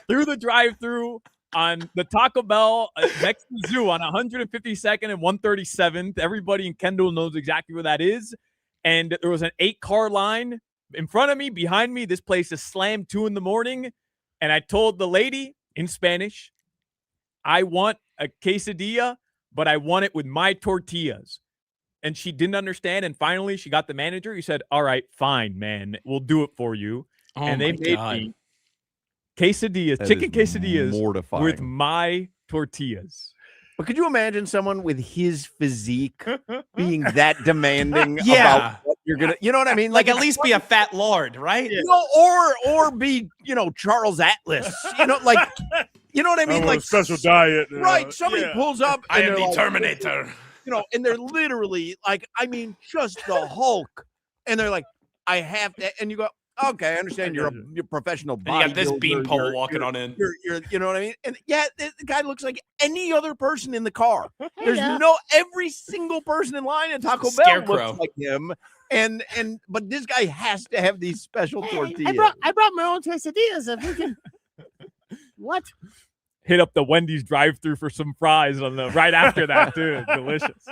through the drive-through on the Taco Bell next to the zoo on 152nd and 137th. Everybody in Kendall knows exactly where that is. And there was an 8-car line in front of me, behind me. This place is slammed 2 a.m. And I told the lady in Spanish, I want a quesadilla, but I want it with my tortillas. And she didn't understand. And finally, she got the manager. He said, all right, fine, man. We'll do it for you. Oh, and they made me quesadillas, That chicken is quesadillas mortifying. with my tortillas. But could you imagine someone with his physique being that demanding Yeah. about what you're gonna, you know what I mean? Like at least be a fat lord, right? you know, or be, Charles Atlas, you know what I mean? Like special diet, right? Somebody pulls up, I and am they're the like, Terminator. and they're literally like, I mean, just the Hulk, and they're like, I have to, and you go, okay, I understand you're a professional And you got this bodybuilder, beanpole walking on in. You're, you know what I mean? And yeah, the guy looks like any other person in the car. There's Yeah. every single person in line at Taco Bell Scarecrow. looks like him. But this guy has to have these special tortillas. I brought my own quesadillas. If we can, what? Hit up the Wendy's drive-thru for some fries on the right after that, too. Delicious.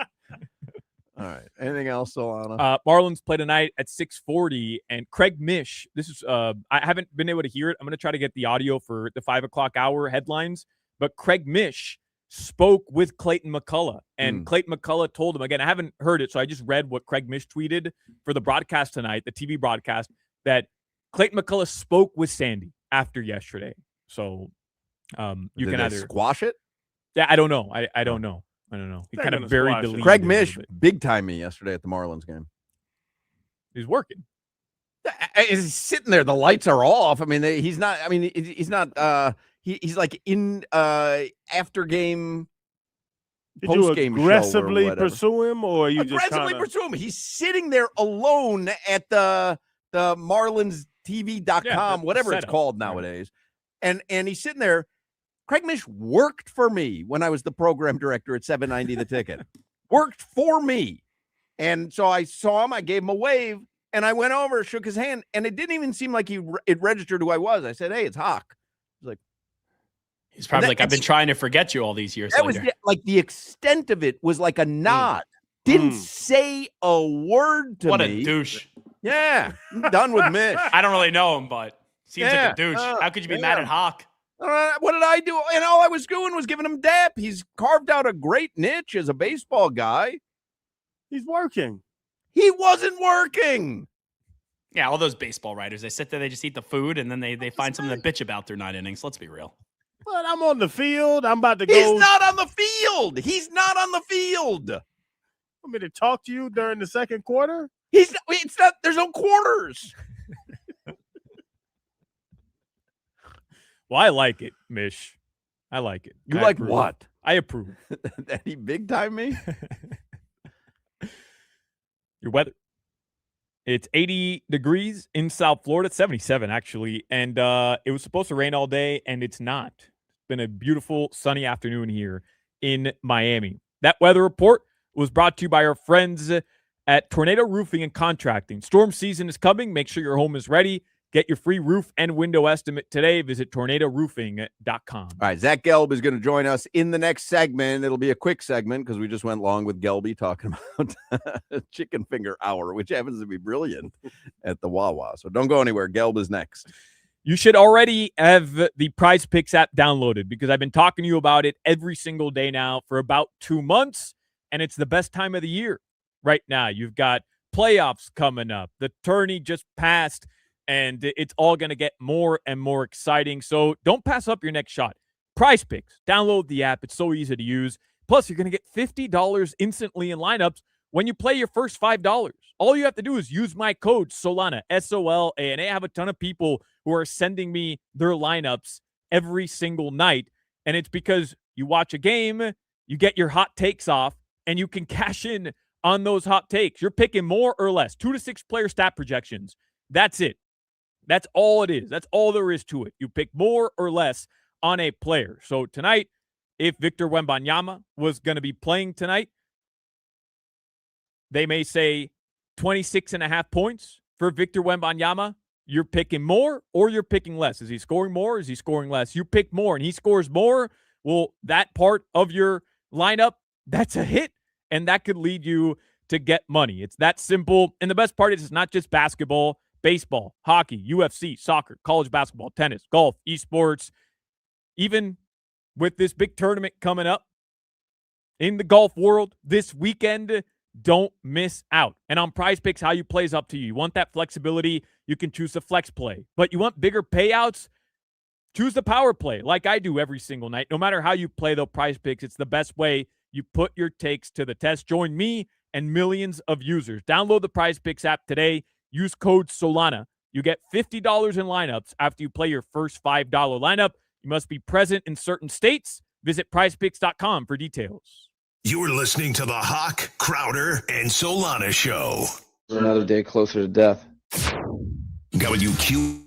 All right. Anything else, Solana? Marlins play tonight at 6:40, and Craig Mish. This is I haven't been able to hear it. I'm going to try to get the audio for the 5 o'clock hour headlines. But Craig Mish spoke with Clayton McCullough, and Clayton McCullough told him again. I haven't heard it, so I just read what Craig Mish tweeted for the broadcast tonight, the TV broadcast, that Clayton McCullough spoke with Sandy after yesterday. So you Did can they either squash it. Yeah, I don't know. I don't know. I don't know. He kind of buried the lead. Craig Mish big time me yesterday at the Marlins game. He's working. He's sitting there. The lights are off. I mean, he's not. I mean, he's not. He's like in after game. Did you aggressively pursue him, or you aggressively just pursue him? He's sitting there alone at the Marlins TV.com, whatever it's called nowadays, and he's sitting there. Craig Mish worked for me when I was the program director at 790 The Ticket. Worked for me. And so I saw him, I gave him a wave, and I went over, shook his hand, and it didn't even seem like it registered who I was. I said, hey, it's Hoch. He's probably like, I've been trying to forget you all these years That later. was like the extent of it was like a nod. Didn't say a word to me. What a douche. Yeah, I'm done with Mish. I don't really know him, but seems like a douche. How could you be mad at Hoch? What did I do? And all I was doing was giving him dap. He's carved out a great niche as a baseball guy. He's working. He wasn't working. Yeah, all those baseball writers, they sit there, they just eat the food, and then they find something to bitch about through 9 innings. Let's be real. But I'm on the field. I'm about to go. He's not on the field. He's not on the field. Want me to talk to you during the second quarter? It's not. There's no quarters. Well, I like it, Mish. I like it. You I like approve. what? I approve. That he big time me? Your weather. It's 80 degrees in South Florida. It's 77, actually. And it was supposed to rain all day, and it's not. It's been a beautiful, sunny afternoon here in Miami. That weather report was brought to you by our friends at Tornado Roofing and Contracting. Storm season is coming. Make sure your home is ready. Get your free roof and window estimate today. Visit tornadoroofing.com. All right, Zach Gelb is going to join us in the next segment. It'll be a quick segment because we just went long with Gelby talking about Chicken Finger Hour, which happens to be brilliant at the Wawa. So don't go anywhere. Gelb is next. You should already have the Prize Picks app downloaded because I've been talking to you about it every single day now for about 2 months, and it's the best time of the year right now. You've got playoffs coming up. The tourney just passed. and it's all going to get more and more exciting. So don't pass up your next shot. Prize Picks. Download the app. It's so easy to use. Plus, you're going to get $50 instantly in lineups when you play your first $5. All you have to do is use my code Solana, SOLANA. I have a ton of people who are sending me their lineups every single night. And it's because you watch a game, you get your hot takes off, and you can cash in on those hot takes. You're picking more or less, 2 to 6 player stat projections. That's it. That's all it is. That's all there is to it. You pick more or less on a player. So tonight, if Victor Wembanyama was going to be playing tonight, they may say 26.5 points for Victor Wembanyama. You're picking more or you're picking less. Is he scoring more? Is he scoring less? You pick more and he scores more. Well, that part of your lineup, that's a hit, and that could lead you to get money. It's that simple. And the best part is it's not just basketball, baseball, hockey, UFC, soccer, college basketball, tennis, golf, esports. Even with this big tournament coming up in the golf world this weekend, don't miss out. And on Prize Picks, how you play is up to you. You want that flexibility, you can choose the flex play. But you want bigger payouts, choose the power play like I do every single night. No matter how you play, though, Prize Picks, it's the best way you put your takes to the test. Join me and millions of users. Download the Prize Picks app today. Use code Solana. You get $50 in lineups after you play your first $5 lineup. You must be present in certain states. Visit prizepicks.com for details. You're listening to the Hoch, Crowder, and Solana Show. Another day closer to death. Got you cute.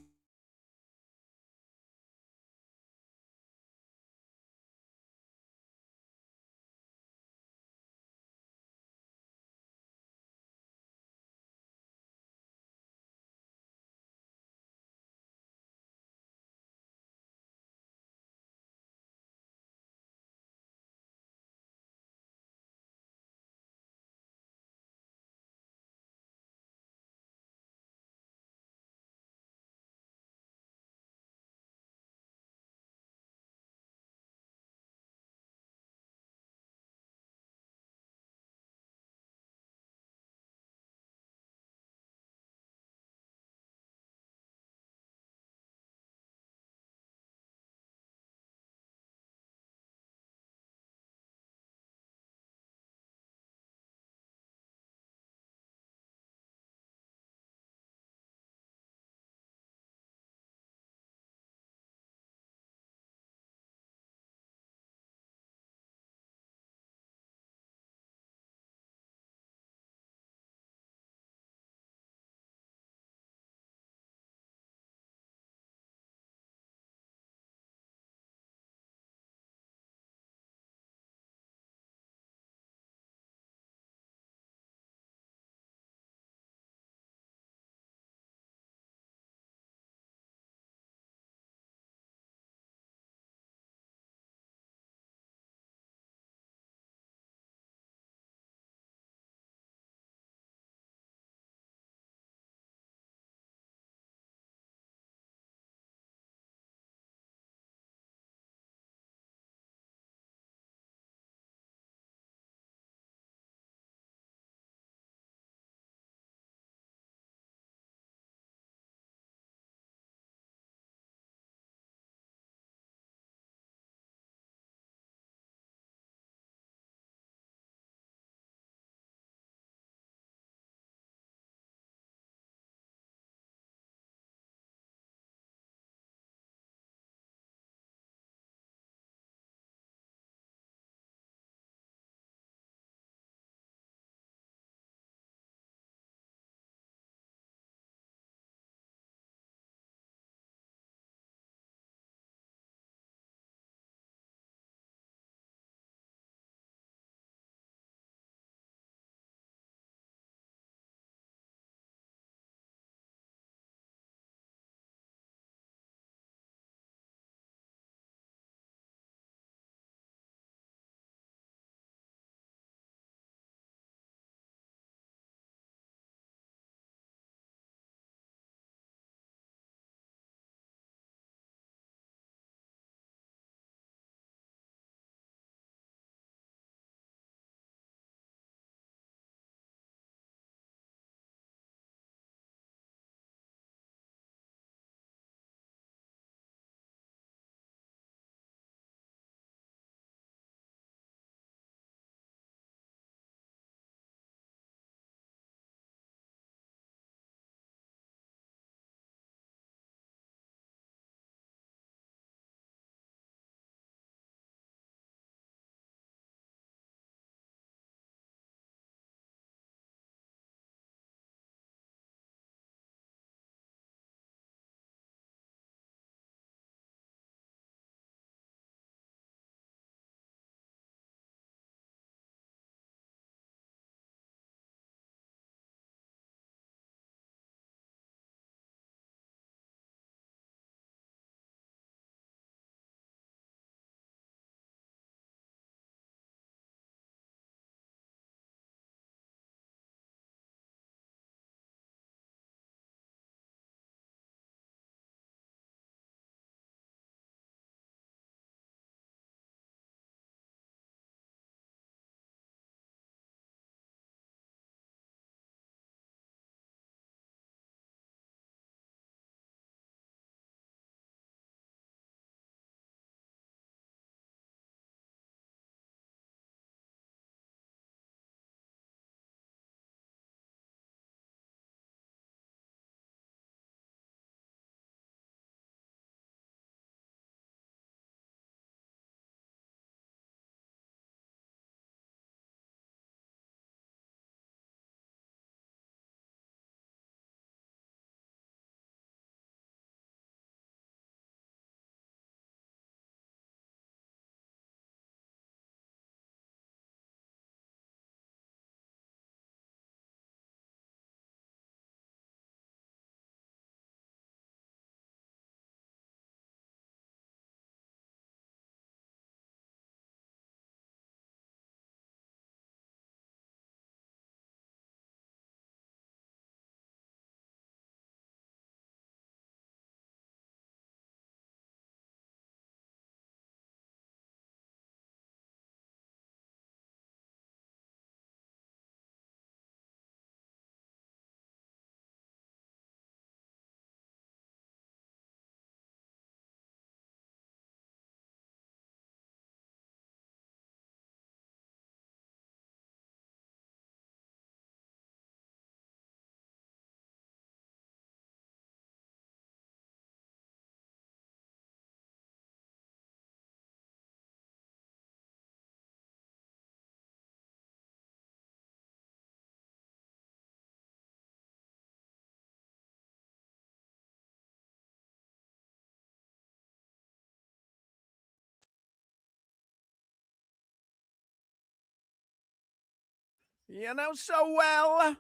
so well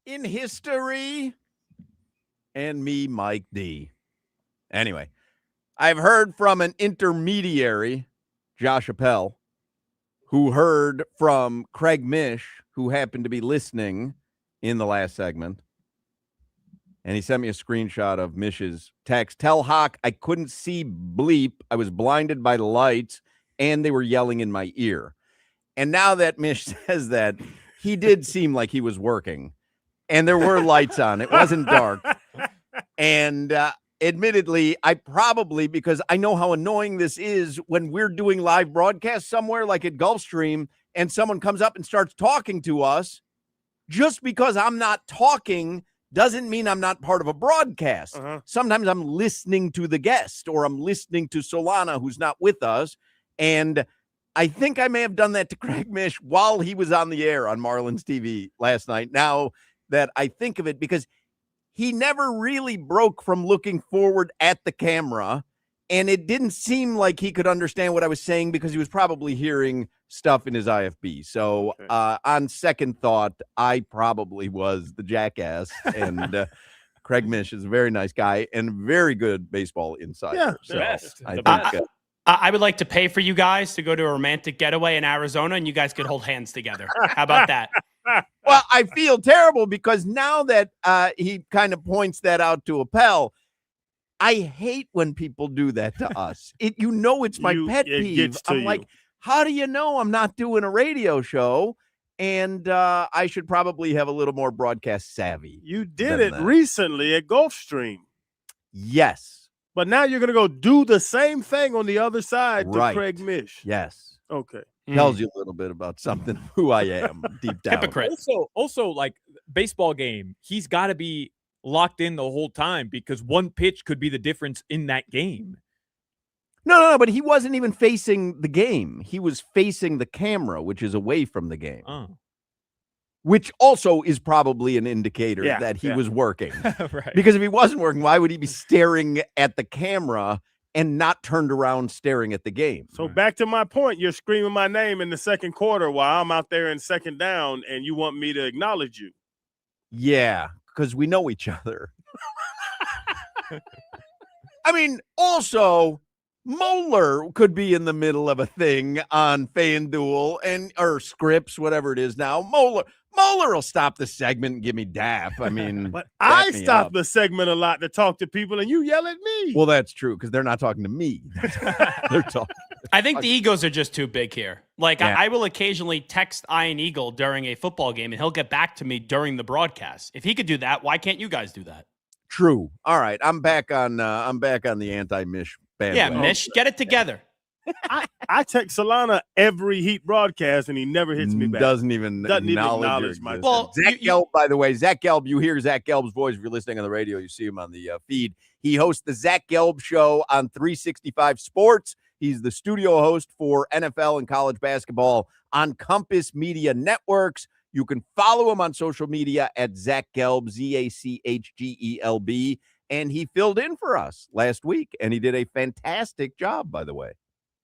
in history. And me, Mike D. Anyway, I've heard from an intermediary, Josh Appel, who heard from Craig Mish, who happened to be listening in the last segment. And he sent me a screenshot of Mish's text. Tell Hoch I couldn't see bleep. I was blinded by the lights, and they were yelling in my ear. And now that Mish says that, he did seem like he was working. And there were lights on. It wasn't dark. And admittedly, I probably, because I know how annoying this is when we're doing live broadcasts somewhere like at Gulfstream, and someone comes up and starts talking to us, just because I'm not talking doesn't mean I'm not part of a broadcast. Sometimes I'm listening to the guest, or I'm listening to Solana, who's not with us. And I think I may have done that to Craig Mish while he was on the air on Marlins TV last night. Now that I think of it, because he never really broke from looking forward at the camera, and it didn't seem like he could understand what I was saying because he was probably hearing stuff in his IFB. So on second thought, I probably was the jackass. And Craig Mish is a very nice guy and very good baseball insider. Yeah, so best. I The think, best. I would like to pay for you guys to go to a romantic getaway in Arizona, and you guys could hold hands together. How about that? well, I feel terrible because now that he kind of points that out to Appel, I hate when people do that to us. It's my pet peeve. I'm like, how do you know I'm not doing a radio show? And I should probably have a little more broadcast savvy. You did it recently at Gulfstream. Yes. But now you're going to go do the same thing on the other side to Craig Mish. Yes. Okay. Tells you a little bit about something, who I am deep down. Hypocrite. Also, like baseball game, he's got to be locked in the whole time because one pitch could be the difference in that game. No, but he wasn't even facing the game. He was facing the camera, which is away from the game. Oh. Which also is probably an indicator that he was working. Right. Because if he wasn't working, why would he be staring at the camera and not turned around staring at the game? So back to my point, you're screaming my name in the second quarter while I'm out there in second down, and you want me to acknowledge you. Yeah, because we know each other. I mean, also, Moeller could be in the middle of a thing on FanDuel or Scripps, whatever it is now. Moeller will stop the segment and give me dap. I mean, but I stop the segment a lot to talk to people, and you yell at me. Well, that's true because they're not talking to me. They're talking. I think the egos are just too big here. Like, I will occasionally text Ian Eagle during a football game, and he'll get back to me during the broadcast. If he could do that, why can't you guys do that? True. All right, I'm back on the anti-Mish bandwagon. Yeah, Mish, get it together. I text Solana every Heat broadcast, and he never hits me back. Doesn't even acknowledge my. Well, Zach Gelb, by the way, Zach Gelb. You hear Zach Gelb's voice if you're listening on the radio. You see him on the feed. He hosts the Zach Gelb Show on 365 Sports. He's the studio host for NFL and college basketball on Compass Media Networks. You can follow him on social media at Zach Gelb, ZACHGELB. And he filled in for us last week, and he did a fantastic job, by the way.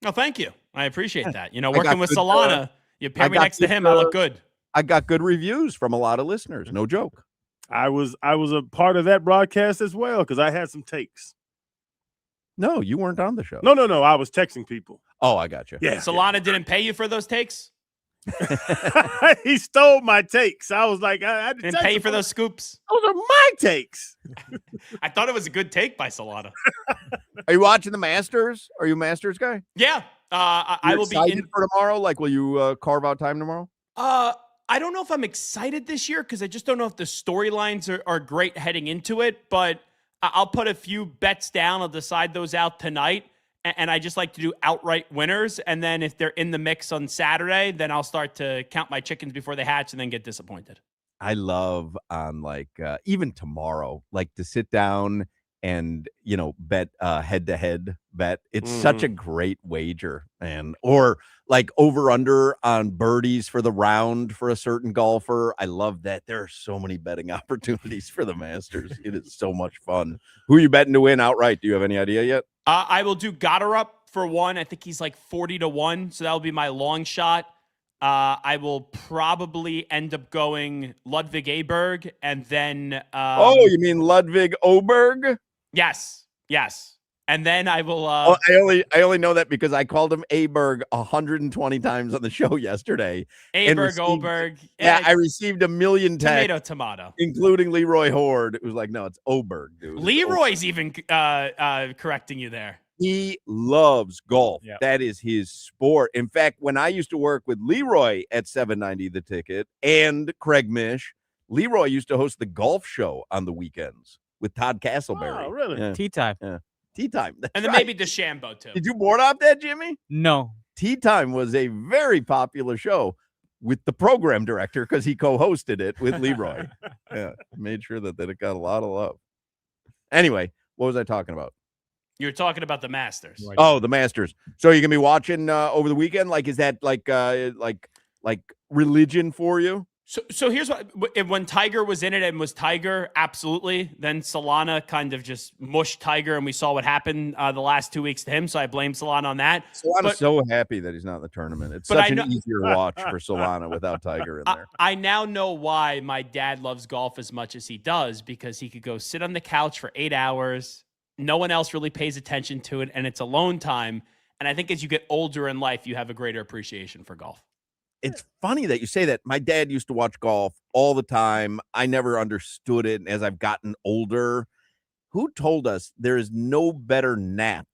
Oh, thank you. I appreciate that. You know, working with Solana, you pair me next to him, I look good. I got good reviews from a lot of listeners. No joke. I was a part of that broadcast as well because I had some takes. No, you weren't on the show. No. I was texting people. Oh, I got you. Yeah. Solana didn't pay you for those takes? He stole my takes. I was like, I didn't pay you for those scoops. Those are my takes. I thought it was a good take by Solana. Are you watching the Masters? Are you a Masters guy? Yeah. I will be in for tomorrow. Like, will you carve out time tomorrow? I don't know if I'm excited this year because I just don't know if the storylines are great heading into it. But I'll put a few bets down. I'll decide those out tonight. And I just like to do outright winners. And then if they're in the mix on Saturday, then I'll start to count my chickens before they hatch and then get disappointed. I love on even tomorrow, like to sit down and, bet head-to-head bet. It's such a great wager, man. Or like over-under on birdies for the round for a certain golfer. I love that. There are so many betting opportunities for the Masters. It is so much fun. Who are you betting to win outright? Do you have any idea yet? I will do Goddard up for one. I think he's like 40-1, so that will be my long shot. I will probably end up going Ludwig Aberg, and then. You mean Ludwig Oberg? Yes. And then I will. I only know that because I called him Aberg 120 times on the show yesterday. Oberg. Yeah, I received a million texts. Tomato. Including Leroy Horde, who's like, no, it's Oberg, dude. Leroy's even correcting you there. He loves golf. Yep. That is his sport. In fact, when I used to work with Leroy at 790 The Ticket and Craig Mish, Leroy used to host the golf show on the weekends with Todd Castleberry. Oh, really? Yeah. Tea time. Yeah. Tea time. That's And then right. maybe DeChambeau, too. Did you board off that, Jimmy? No. Tea Time was a very popular show with the program director because he co-hosted it with Leroy. Yeah, made sure that it got a lot of love. Anyway, what was I talking about? You were talking about the Masters. Right. Oh, the Masters. So you're gonna be watching over the weekend? Like, is that like religion for you? So here's what: when Tiger was in it and was Tiger, absolutely. Then Solana kind of just mushed Tiger, and we saw what happened the last 2 weeks to him. So I blame Solana on that. Solana's so happy that he's not in the tournament. It's such an easier watch for Solana without Tiger in there. I now know why my dad loves golf as much as he does, because he could go sit on the couch for 8 hours. No one else really pays attention to it, and it's alone time. And I think as you get older in life, you have a greater appreciation for golf. It's funny that you say that. My dad used to watch golf all the time. I never understood it. And as I've gotten older, who told us there is no better nap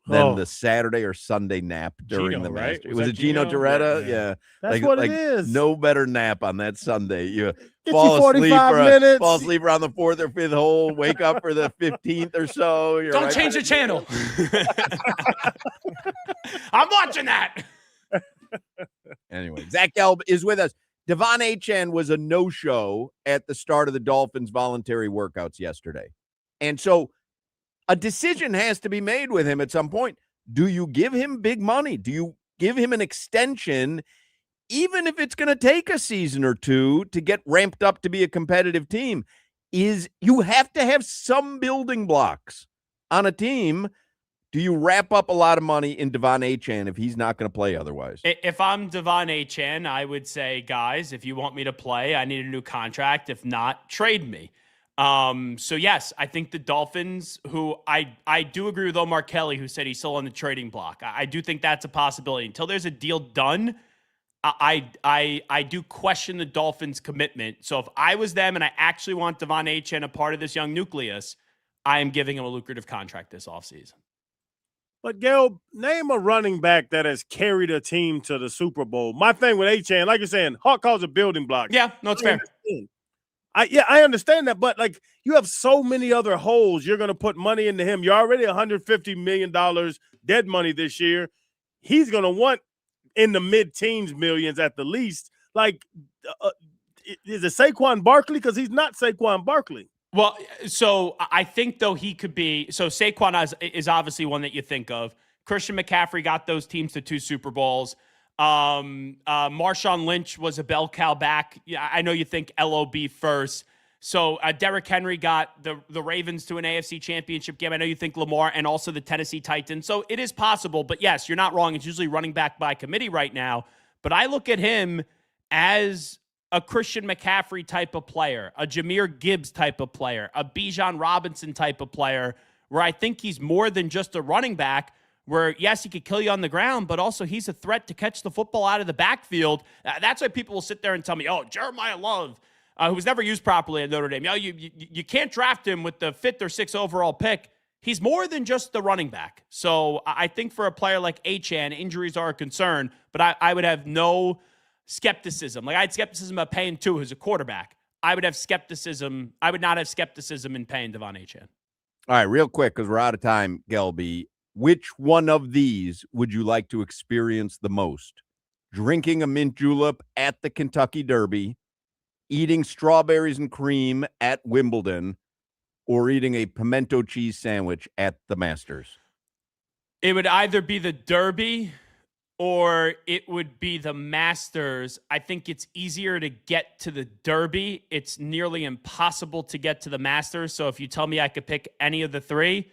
than the Saturday or Sunday nap during the Masters? Right? Was it Gino Torretta? Yeah. That's what it is. No better nap on that Sunday. You Get fall you 45 minutes. Fall asleep around the 4th or 5th hole, wake up for the 15th or so. Don't change the channel. I'm watching that. Anyway, Zach Gelb is with us. Devon Achane was a no-show at the start of the Dolphins' voluntary workouts yesterday. And so a decision has to be made with him at some point. Do you give him big money? Do you give him an extension, even if it's going to take a season or two to get ramped up to be a competitive team? You have to have some building blocks on a team. Do you wrap up a lot of money in Devon Achane if he's not going to play otherwise? If I'm Devon Achane, I would say, guys, if you want me to play, I need a new contract. If not, trade me. So yes, I think the Dolphins, who I do agree with Omar Kelly, who said he's still on the trading block. I do think that's a possibility. Until there's a deal done, I do question the Dolphins' commitment. So if I was them and I actually want Devon Achane a part of this young nucleus, I am giving him a lucrative contract this offseason. But, Gail, name a running back that has carried a team to the Super Bowl. My thing with Achane, like you're saying, Hoch calls a building block. Yeah, no, it's fair. I understand that, but like you have so many other holes. You're going to put money into him. You're already $150 million dead money this year. He's going to want in the mid-teens millions at the least. Like, is it Saquon Barkley? Because he's not Saquon Barkley. Well, so I think, though, he could be – so Saquon is obviously one that you think of. Christian McCaffrey got those teams to 2 Super Bowls. Marshawn Lynch was a bell cow back. Yeah, I know you think LOB first. So Derrick Henry got the Ravens to an AFC championship game. I know you think Lamar and also the Tennessee Titans. So it is possible. But, yes, you're not wrong. It's usually running back by committee right now. But I look at him as – a Christian McCaffrey type of player, a Jahmyr Gibbs type of player, a Bijan Robinson type of player, where I think he's more than just a running back, where, yes, he could kill you on the ground, but also he's a threat to catch the football out of the backfield. That's why people will sit there and tell me, oh, Jeremiah Love, who was never used properly at Notre Dame, you can't draft him with the 5th or 6th overall pick. He's more than just the running back. So I think for a player like Achane, injuries are a concern, but I would have no skepticism. Like I had skepticism about paying Tua as a quarterback. I would not have skepticism in paying Devon Achane. All right, real quick, because we're out of time, Gelby. Which one of these would you like to experience the most? Drinking a mint julep at the Kentucky Derby, eating strawberries and cream at Wimbledon, or eating a pimento cheese sandwich at the Masters? It would either be the Derby or it would be the Masters. I think it's easier to get to the Derby. It's nearly impossible to get to the Masters. So if you tell me I could pick any of the 3,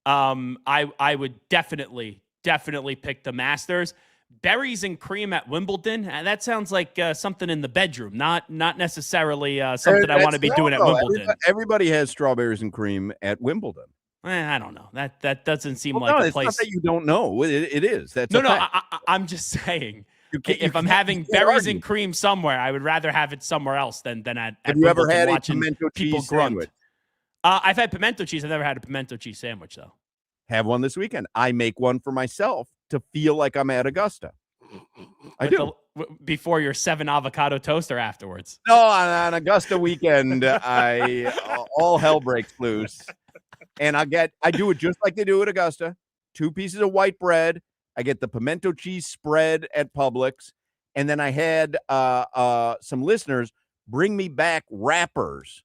I would definitely pick the Masters. Berries and cream at Wimbledon. That sounds like something in the bedroom, not necessarily something I want to be doing at Wimbledon. Everybody has strawberries and cream at Wimbledon. I don't know. That doesn't seem Well, like no, a it's place. not that you don't know. It is. That's no. I'm just saying. If I'm having berries and cream somewhere, I would rather have it somewhere else than at Have you ever Wimbledon had a watching pimento people cheese grunt. sandwich? I've had pimento cheese. I've never had a pimento cheese sandwich, though. Have one this weekend. I make one for myself to feel like I'm at Augusta. I do. Before your 7 avocado toast or afterwards? No, on Augusta weekend, all hell breaks loose. And I do it just like they do at Augusta. 2 pieces of white bread. I get the pimento cheese spread at Publix. And then I had some listeners bring me back wrappers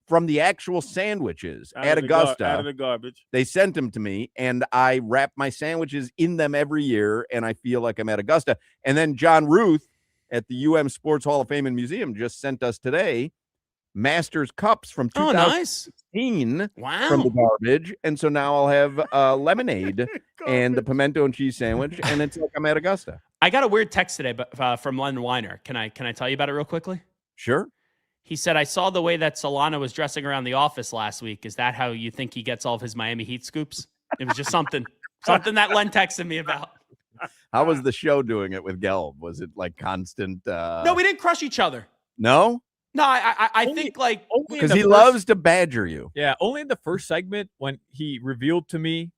from the actual sandwiches at Augusta. Out of the garbage. They sent them to me, and I wrap my sandwiches in them every year, and I feel like I'm at Augusta. And then John Ruth at the Sports Hall of Fame and Museum just sent us today Masters cups from 2016 from the garbage. And so now I'll have lemonade and the pimento and cheese sandwich, and it's like I'm at Augusta. I got a weird text today from Len Weiner. Can I tell you about it real quickly? Sure. He said, I saw the way that Solana was dressing around the office last week. Is that how you think he gets all of his Miami Heat scoops? It was just something that Len texted me about. How was the show doing it with Gelb? Was it like constant? No, we didn't crush each other. No? No, I think like because he loves to badger you. Yeah, only in the first segment when he revealed to me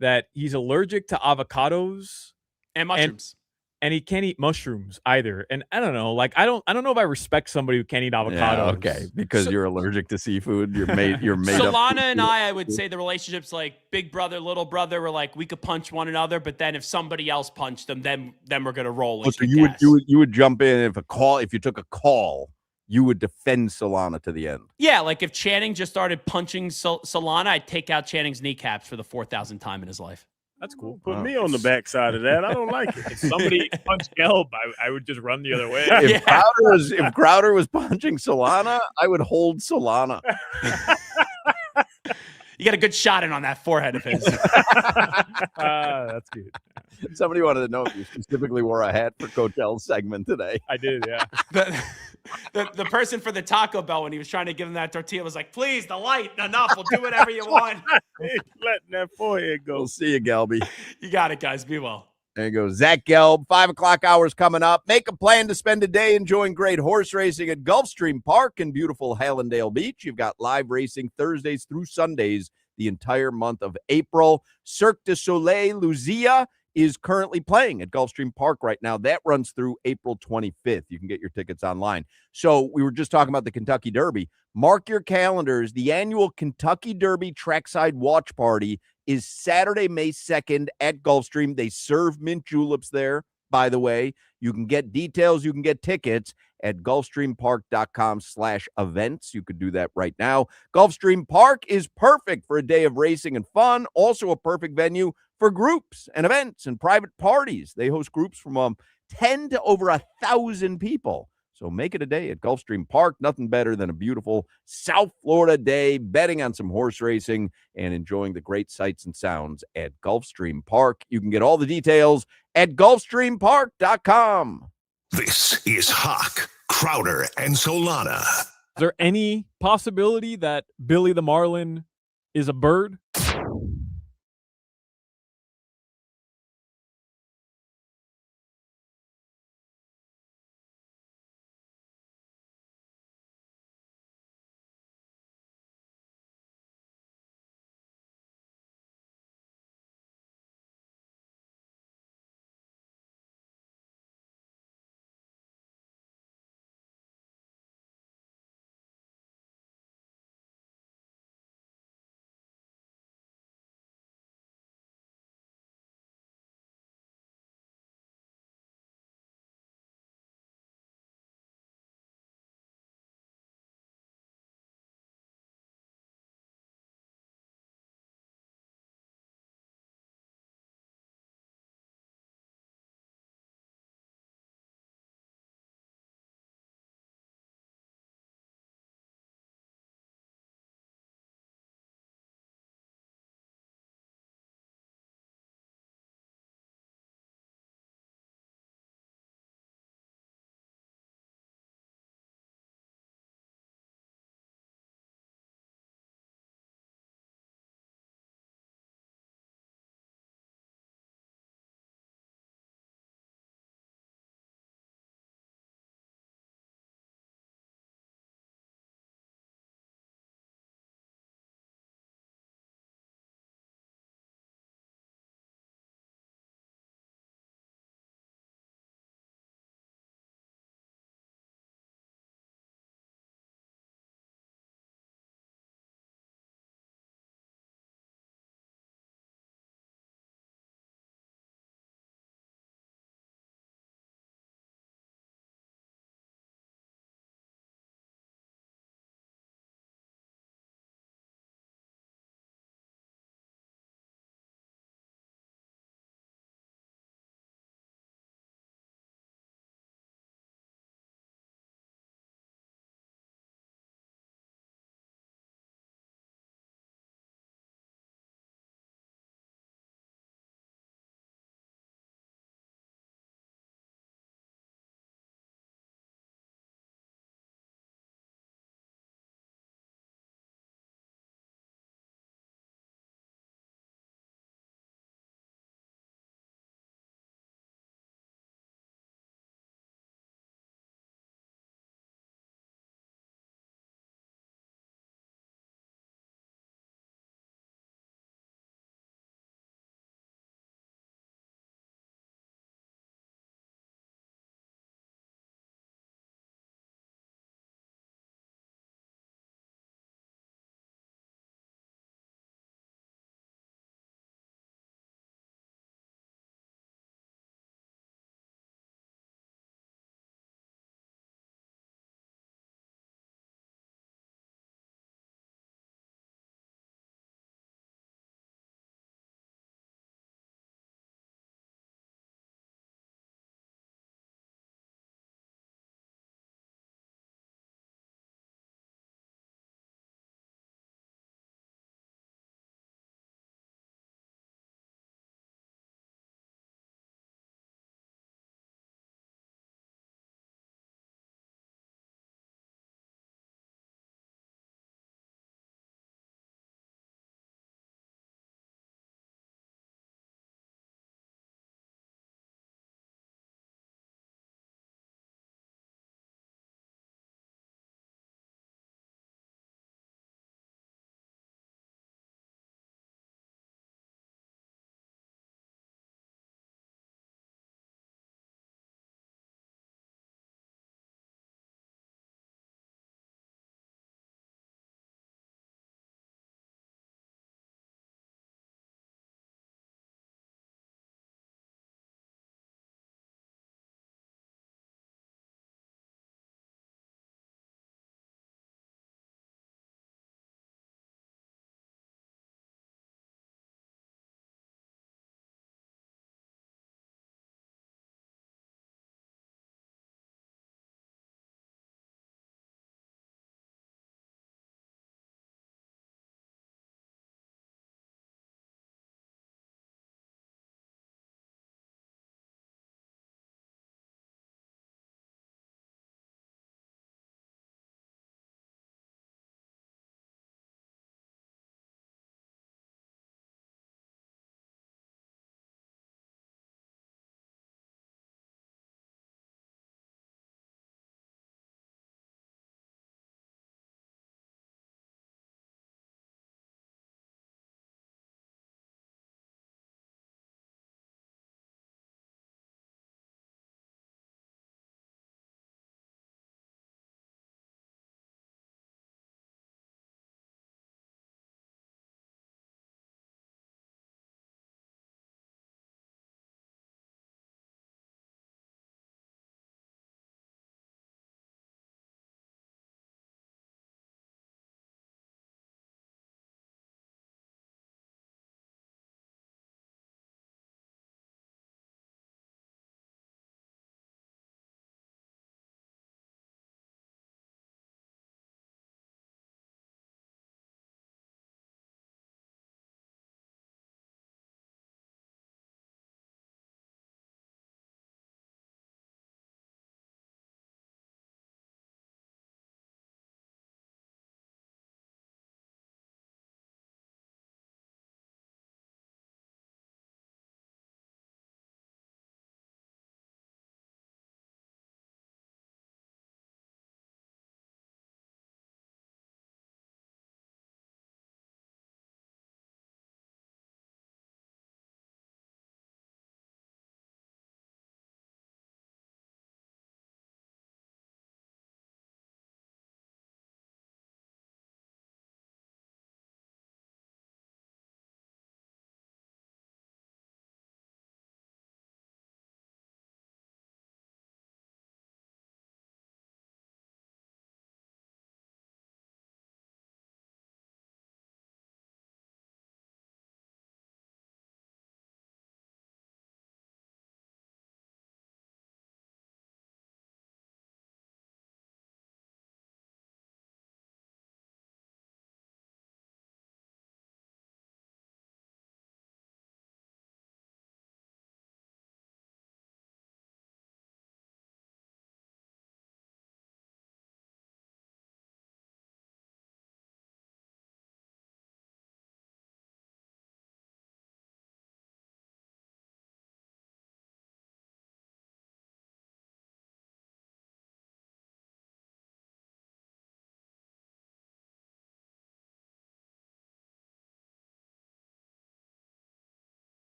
that he's allergic to avocados and mushrooms. And he can't eat mushrooms either. And I don't know, like I don't know if I respect somebody who can't eat avocados. Yeah, okay, because you're allergic to seafood. You're made Solana and I would say the relationship's like big brother, little brother. We're like we could punch one another, but then if somebody else punched them, then we're gonna roll. So you would jump in if you took a call, you would defend Solana to the end. Yeah, like if Channing just started punching Solana, I'd take out Channing's kneecaps for the 4,000th time in his life. That's cool. Put me on the backside of that. I don't like it. If somebody punched Gelb, I would just run the other way. If Crowder was punching Solana, I would hold Solana. You got a good shot in on that forehead of his. That's good. Somebody wanted to know if you specifically wore a hat for Cotel's segment today. I did, yeah. The person for the Taco Bell, when he was trying to give him that tortilla, was like, please, the light, enough. We'll do whatever you want. Letting that forehead go. We'll see you, Gelby. You got it, guys. Be well. There you go. Zach Gelb, 5 o'clock hours coming up. Make a plan to spend a day enjoying great horse racing at Gulfstream Park in beautiful Hallandale Beach. You've got live racing Thursdays through Sundays the entire month of April. Cirque du Soleil Lucia is currently playing at Gulfstream Park right now. That runs through April 25th. You can get your tickets online. So we were just talking about the Kentucky Derby. Mark your calendars. The annual Kentucky Derby Trackside Watch Party is Saturday, May 2nd at Gulfstream. They serve mint juleps there, by the way. You can get details. You can get tickets at gulfstreampark.com/events. You could do that right now. Gulfstream Park is perfect for a day of racing and fun. Also a perfect venue for groups and events and private parties. They host groups from 10 to over 1,000 people. So make it a day at Gulfstream Park. Nothing better than a beautiful South Florida day, betting on some horse racing and enjoying the great sights and sounds at Gulfstream Park. You can get all the details at gulfstreampark.com. This is Hoch, Crowder, and Solana. Is there any possibility that Billy the Marlin is a bird?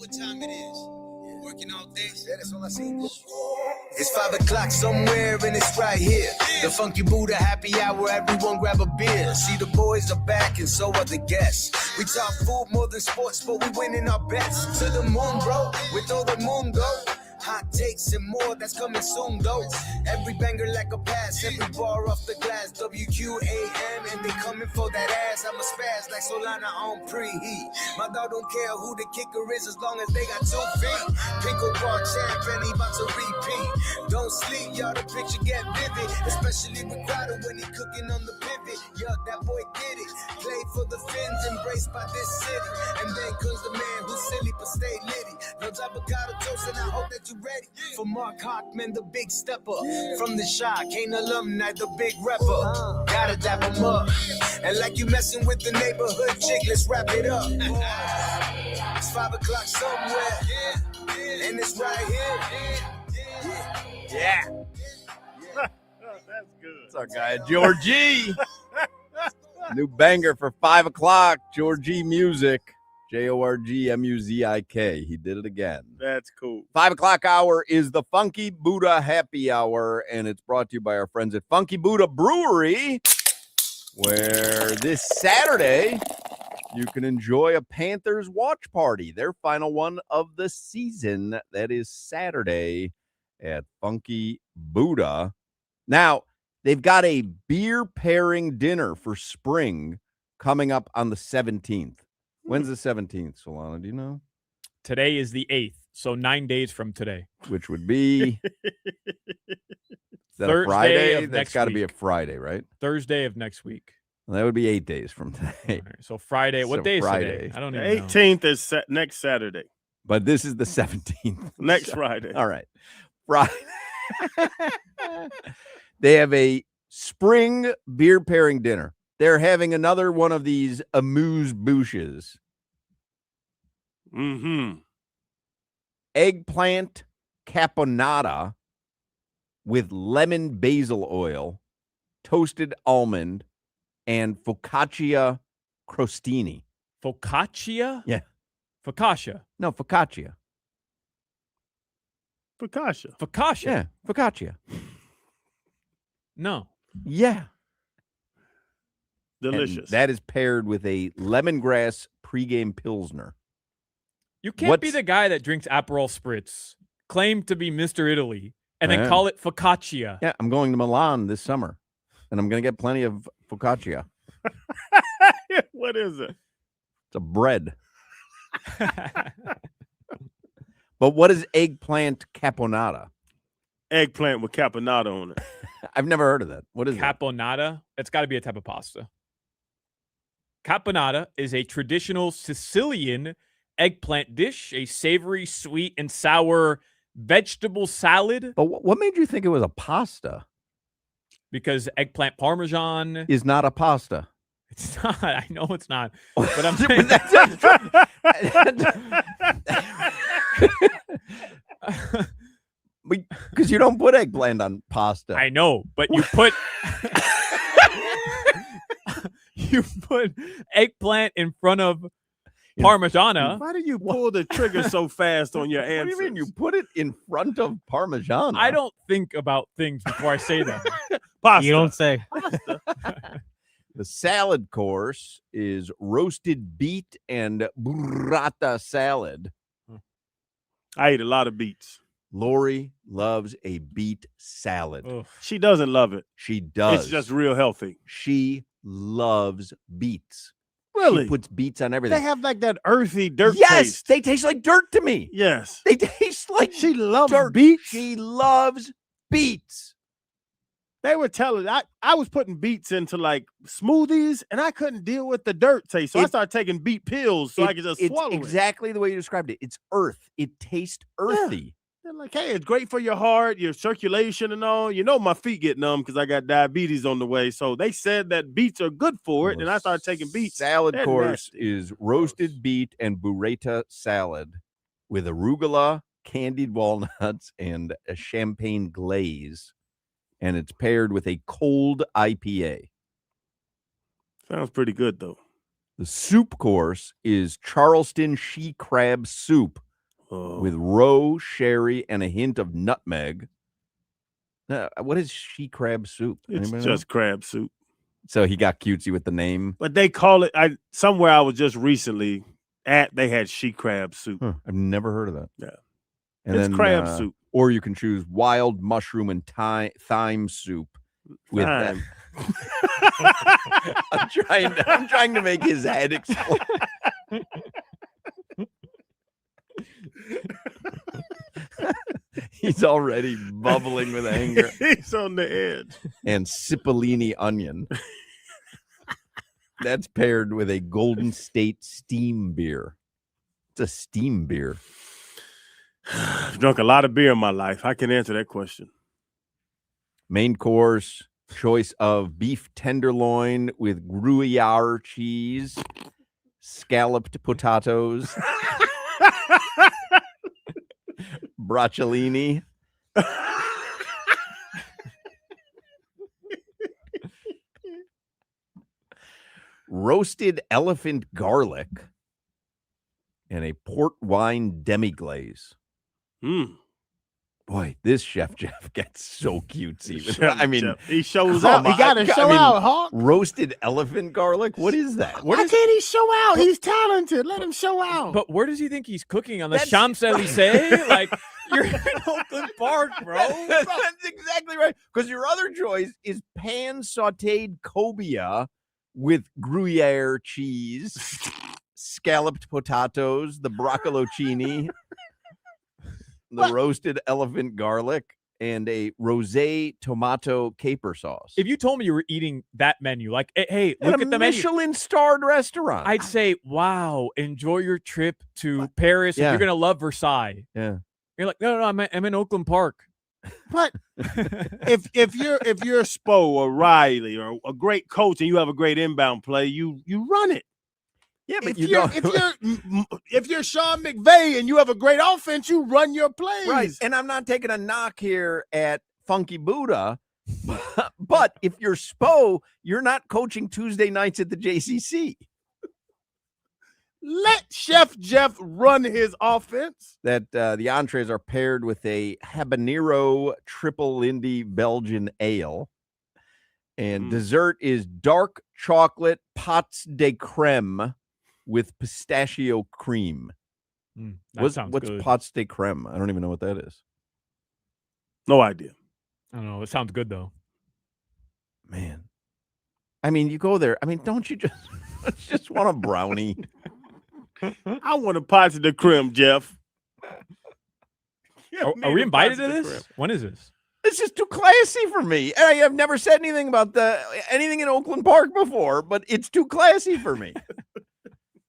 what time it is. Working all day. Yeah, that's all I see. It's 5 o'clock somewhere and it's right here. The Funky Buddha happy hour, everyone grab a beer. See, the boys are back and so are the guests. We talk food more than sports, but we winning our bets. To the moon, bro, with all the moon go. Hot takes and more, that's coming soon, though. Every banger like a pass, every bar off the glass. WQAM, and they coming for that ass. I'm a spaz like Solana on preheat. My dog don't care who the kicker is as long as they got 2 feet. Pickle bar champ, and he about to repeat. Don't sleep, y'all, the picture get vivid. Especially with Crowder when he cooking on the pivot. Yo, that boy did it. Played for the Finns, embraced by this city. And then comes the man who's silly but stay litty. No avocado toast, and I hope that you ready for Mark Hochman, the big stepper from the Shy, Kane alumni, the big rapper. Gotta dap him up, and like you messing with the neighborhood chick, let's wrap it up. It's 5 o'clock somewhere, and it's right here. Yeah. That's good. That's our guy, Georgie. New banger for 5 o'clock. Georgie Music. JORGMUZIK. He did it again. That's cool. 5 o'clock hour is the Funky Buddha Happy Hour, and it's brought to you by our friends at Funky Buddha Brewery, where this Saturday you can enjoy a Panthers watch party, their final one of the season. That is Saturday at Funky Buddha. Now, they've got a beer pairing dinner for spring coming up on the 17th. When's the 17th, Solana? Do you know? Today is the 8th, so 9 days from today. Which would be that Thursday a Friday? of That's next got to be a week. Friday, right? Thursday of next week. Well, that would be 8 days from today. Right, so Friday. What So day is Friday. today? I don't The even know. 18th is next Saturday. But this is the 17th. Next Friday. All right. Friday. They have a spring beer pairing dinner. They're having another one of these amuse-bouches. Mm-hmm. Eggplant caponata with lemon basil oil, toasted almond, and focaccia crostini. Focaccia? Yeah. Focaccia. No, focaccia. Focaccia. Focaccia. Yeah, focaccia. No. Yeah. Delicious. And that is paired with a lemongrass pregame pilsner. You can't be the guy that drinks Aperol Spritz, claim to be Mr. Italy, and then call it focaccia. Yeah, I'm going to Milan this summer, and I'm going to get plenty of focaccia. What is it? It's a bread. But what is eggplant caponata? Eggplant with caponata on it. I've never heard of that. What is Caponata? It's got to be a type of pasta. Caponata is a traditional Sicilian eggplant dish, a savory, sweet, and sour vegetable salad. But what made you think it was a pasta? Because eggplant parmesan is not a pasta. It's not. I know it's not. But I'm saying because you don't put eggplant on pasta. I know, but you put eggplant in front of Parmigiana. Why do you pull the trigger so fast on your answer? What do you mean you put it in front of Parmigiana? I don't think about things before I say them. Pasta. You don't say. The salad course is roasted beet and burrata salad. I ate a lot of beets. Lori loves a beet salad. Ugh. She doesn't love it. She does. It's just real healthy. She loves beets. Really? She puts beets on everything. They have like that earthy dirt Yes, taste. they taste like dirt to me. Yes. They taste like She loves dirt. beets. She loves beets. They were telling I was putting beets into like smoothies and I couldn't deal with the dirt taste. So I started taking beet pills so I could just swallow It's exactly the way you described it. It's earth. It tastes earthy. They're like, hey, it's great for your heart, your circulation and all. You know, my feet get numb because I got diabetes on the way. So they said that beets are good for it. And I started taking beets. Salad They're course nasty. is roasted beet and burrata salad with arugula, candied walnuts, and a champagne glaze. And it's paired with a cold IPA. Sounds pretty good, though. The soup course is Charleston she crab soup with roe, sherry, and a hint of nutmeg. What is she crab soup? It's Anybody just know? crab soup. So he got cutesy with the name. But they call it, somewhere I was just recently they had she crab soup. I've never heard of that. Yeah. And it's then, crab soup. Or you can choose wild mushroom and thyme soup with that. I'm trying to make his head explode. He's already bubbling with anger. He's on the edge. And cipollini onion. That's paired with a Golden State steam beer. It's a steam beer. I've drunk a lot of beer in my life. I can answer that question. Main course, choice of beef tenderloin with Gruyere cheese, scalloped potatoes, broccolini, roasted elephant garlic, and a port wine demi-glaze. Boy, this Chef Jeff gets so cutesy. He shows out. He got to show out, Hawk. Roasted elephant garlic? What is that? Why can't he show out? He's talented. Let him show out. But where does he think he's cooking? On the Champs-Élysées? Like, you're in Oakland Park, bro. That's exactly right. Because your other choice is pan-sauteed cobia with Gruyere cheese, scalloped potatoes, the broccolini, the roasted elephant garlic, and a rosé tomato caper sauce. If you told me you were eating that menu, like, hey, look at the menu. Michelin-starred restaurant. I'd say, wow, enjoy your trip to Paris. Yeah. And you're going to love Versailles. Yeah. You're like, no, I'm in Oakland Park. But if you're Spo or Riley or a great coach and you have a great inbound play, you run it. Yeah, but if you're Sean McVay and you have a great offense, you run your plays. Right. And I'm not taking a knock here at Funky Buddha, but if you're Spo, you're not coaching Tuesday nights at the JCC. Let Chef Jeff run his offense. That the entrees are paired with a habanero triple Lindy Belgian ale. And dessert is dark chocolate pâtes de crème with pistachio cream. What's good. pâtes de crème? I don't even know what that is. No idea. I don't know. It sounds good, though. Man. I mean, you go there. I mean, don't you just want a brownie? I want a pâtes de crème, Jeff. Are we invited to this? When is this? It's just too classy for me. I have never said anything about anything in Oakland Park before, but it's too classy for me.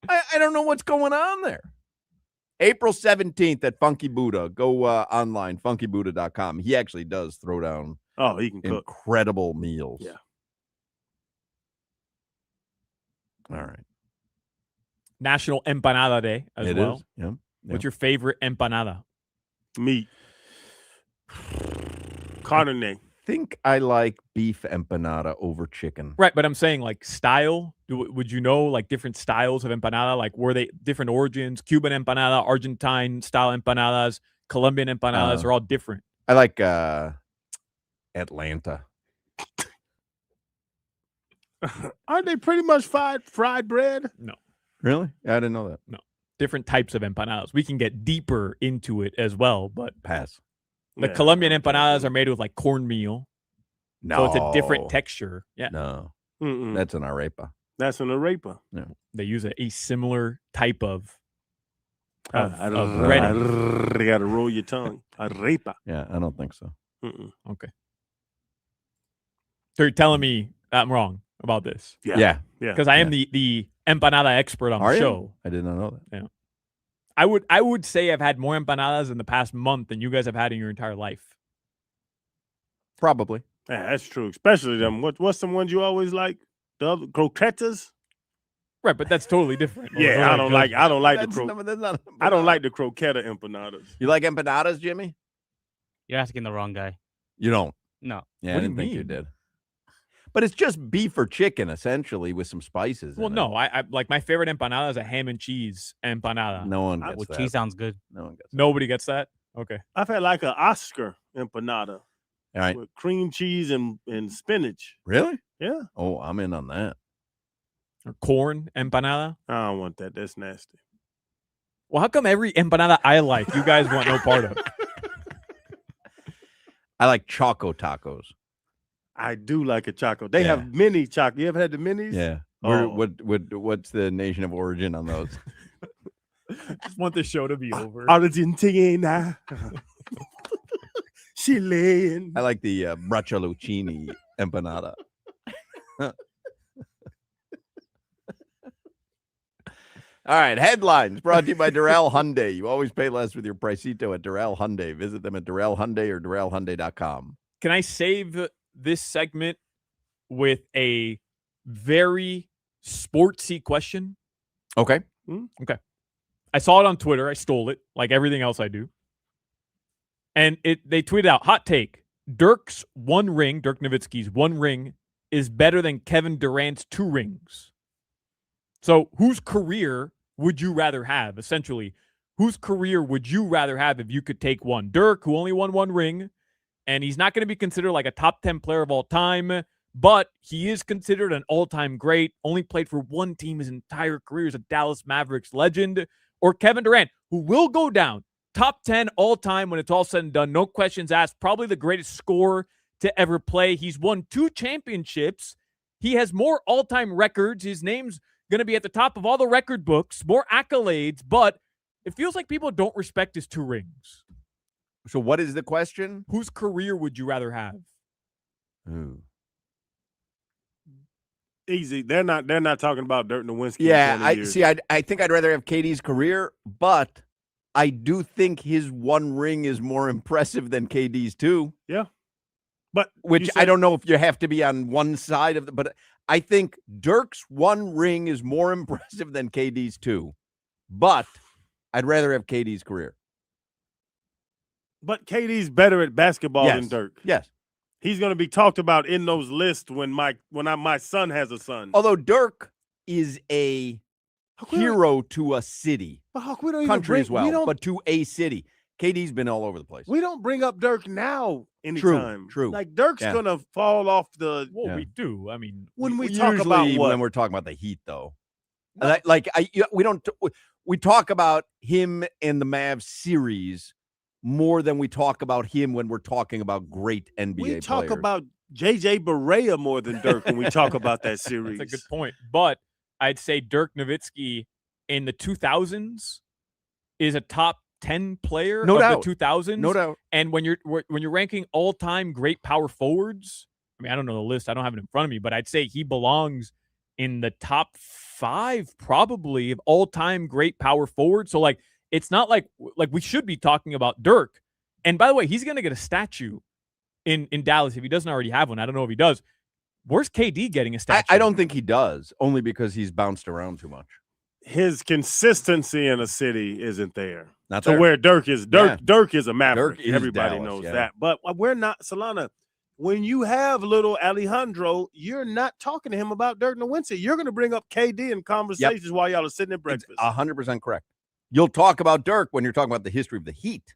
I don't know what's going on there. April 17th at Funky Buddha. Go online, funkybuddha.com. He actually does throw down he can cook incredible meals. Yeah. All right. National Empanada Day as It well. is. Yeah. What's your favorite empanada? Meat. Carne. I think I like beef empanada over chicken. Right, but I'm saying like style. Would you know like different styles of empanada? Like were they different origins? Cuban empanada, Argentine style empanadas, Colombian empanadas are all different. I like Atlanta. Aren't they pretty much fried bread? No. Really? I didn't know that. No. Different types of empanadas. We can get deeper into it as well, but pass. The Colombian empanadas are made with like cornmeal. No. So it's a different texture. Yeah. No. That's an arepa. That's an arepa. Yeah. They use a similar type of bread. You got to roll your tongue. Arepa. Yeah, I don't think so. Okay. So you're telling me I'm wrong about this? Yeah. Because I am the empanada expert on the show. I did not know that. Yeah. I would say I've had more empanadas in the past month than you guys have had in your entire life. Probably. Yeah, that's true. Especially them. What's some ones you always like? The other croquetas? Right, but that's totally different. Yeah, I don't like the croquetas. I don't like the croqueta empanadas. You like empanadas, Jimmy? You're asking the wrong guy. You don't? No. Yeah, I didn't think you did. But it's just beef or chicken, essentially, with some spices. Well, no, I like my favorite empanada is a ham and cheese empanada. No one gets that. Cheese sounds good. No one gets that. Nobody gets that? Okay. I've had like an Oscar empanada. All right. With cream cheese and spinach. Really? Yeah. Oh, I'm in on that. Or corn empanada? I don't want that. That's nasty. Well, how come every empanada I like, you guys want no part of? I like Choco Tacos. I do like a Choco. They have mini Choco. You ever had the minis? Yeah. Oh. What's the nation of origin on those? Just want the show to be over. Argentina. Chilean. I like the bracciolini empanada. All right, headlines brought to you by Durrell Hyundai. You always pay less with your Pricito at Durrell Hyundai. Visit them at Durrell Hyundai or DurrellHyundai.com. Can I save this segment with a very sportsy question? Okay. Okay. I saw it on Twitter. I stole it, like everything else I do. And they tweeted out, hot take, Dirk's one ring, Dirk Nowitzki's one ring, is better than Kevin Durant's 2 rings. So whose career would you rather have, essentially? Whose career would you rather have if you could take one? Dirk, who only won 1 ring, and he's not going to be considered like a top 10 player of all time, but he is considered an all-time great, only played for one team his entire career, is a Dallas Mavericks legend, or Kevin Durant, who will go down top 10 all-time when it's all said and done, no questions asked, probably the greatest scorer to ever play. He's won 2 championships. He has more all-time records. His name's going to be at the top of all the record books, more accolades, but it feels like people don't respect his 2 rings. So what is the question? Whose career would you rather have? Ooh. Easy. They're not talking about Dirk Nowitzki. Yeah, I think I'd rather have KD's career, but I do think his 1 ring is more impressive than KD's 2. Yeah. But which I don't know if you have to be on one side of but I think Dirk's 1 ring is more impressive than KD's 2. But I'd rather have KD's career. But KD's better at basketball than Dirk. Yes. He's going to be talked about in those lists when my son has a son. Although Dirk is a hero to a city, country as well, but to a city. KD's been all over the place. We don't bring up Dirk now anytime. True. Like Dirk's going to fall off the. Well, we do. I mean, when we talk about when we're talking about the Heat, though, we talk about him and the Mavs series more than we talk about him when we're talking about great NBA players. We talk about JJ Barea more than Dirk when we talk about that series. That's a good point. But I'd say Dirk Nowitzki in the 2000s is a top 10 player of the 2000s. No doubt. And when you're ranking all-time great power forwards, I mean, I don't know the list. I don't have it in front of me, but I'd say he belongs in the top 5 probably of all-time great power forwards. So like it's not like we should be talking about Dirk. And by the way, he's going to get a statue in Dallas if he doesn't already have one. I don't know if he does. Where's KD getting a statue? I don't think he does, only because he's bounced around too much. His consistency in a city isn't there. Not so there. Where Dirk is Dirk is a Maverick. Dirk is Everybody Dallas, knows yeah. that. But we're not Solana. When you have little Alejandro, you're not talking to him about Dirk Nowitzki. You're going to bring up KD in conversations while y'all are sitting at breakfast. 100% correct. You'll talk about Dirk when you're talking about the history of the Heat.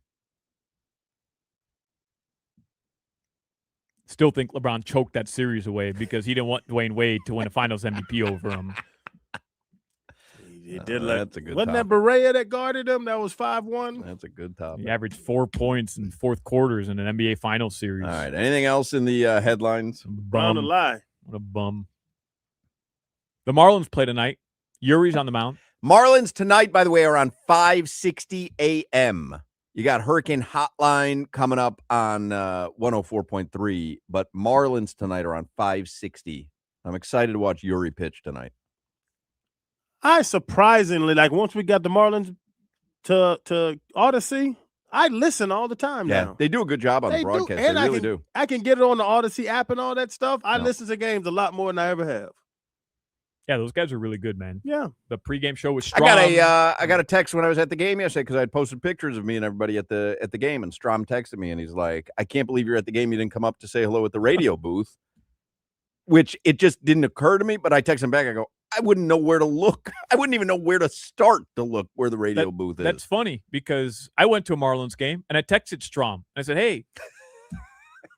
Still think LeBron choked that series away because he didn't want Dwayne Wade to win a Finals MVP over him. He did that's a good Wasn't topic. that Barea that guarded him? That was 5-1. That's a good topic. He averaged 4 points in 4th quarters in an NBA Finals series. All right. Anything else in the headlines? Brown to lie. What a bum. The Marlins play tonight. Yuri's on the mound. Marlins tonight, by the way, are on 5:60 a.m. You got Hurricane Hotline coming up on 104.3, but Marlins tonight are on 5:60. I'm excited to watch Yuri pitch tonight. I surprisingly, like once we got the Marlins to Odyssey, I listen all the time now. They do a good job on the broadcast. And they really do. I can get it on the Odyssey app and all that stuff. I listen to games a lot more than I ever have. Yeah, those guys are really good, man. Yeah. The pregame show was strong. I got a text when I was at the game yesterday because I had posted pictures of me and everybody at the game, and Strom texted me and he's like, "I can't believe you're at the game. You didn't come up to say hello at the radio booth." which it just didn't occur to me. But I text him back. I go, I wouldn't know where to look. I wouldn't even know where to start to look where the radio booth is. That's funny because I went to a Marlins game and I texted Strom. I said, hey,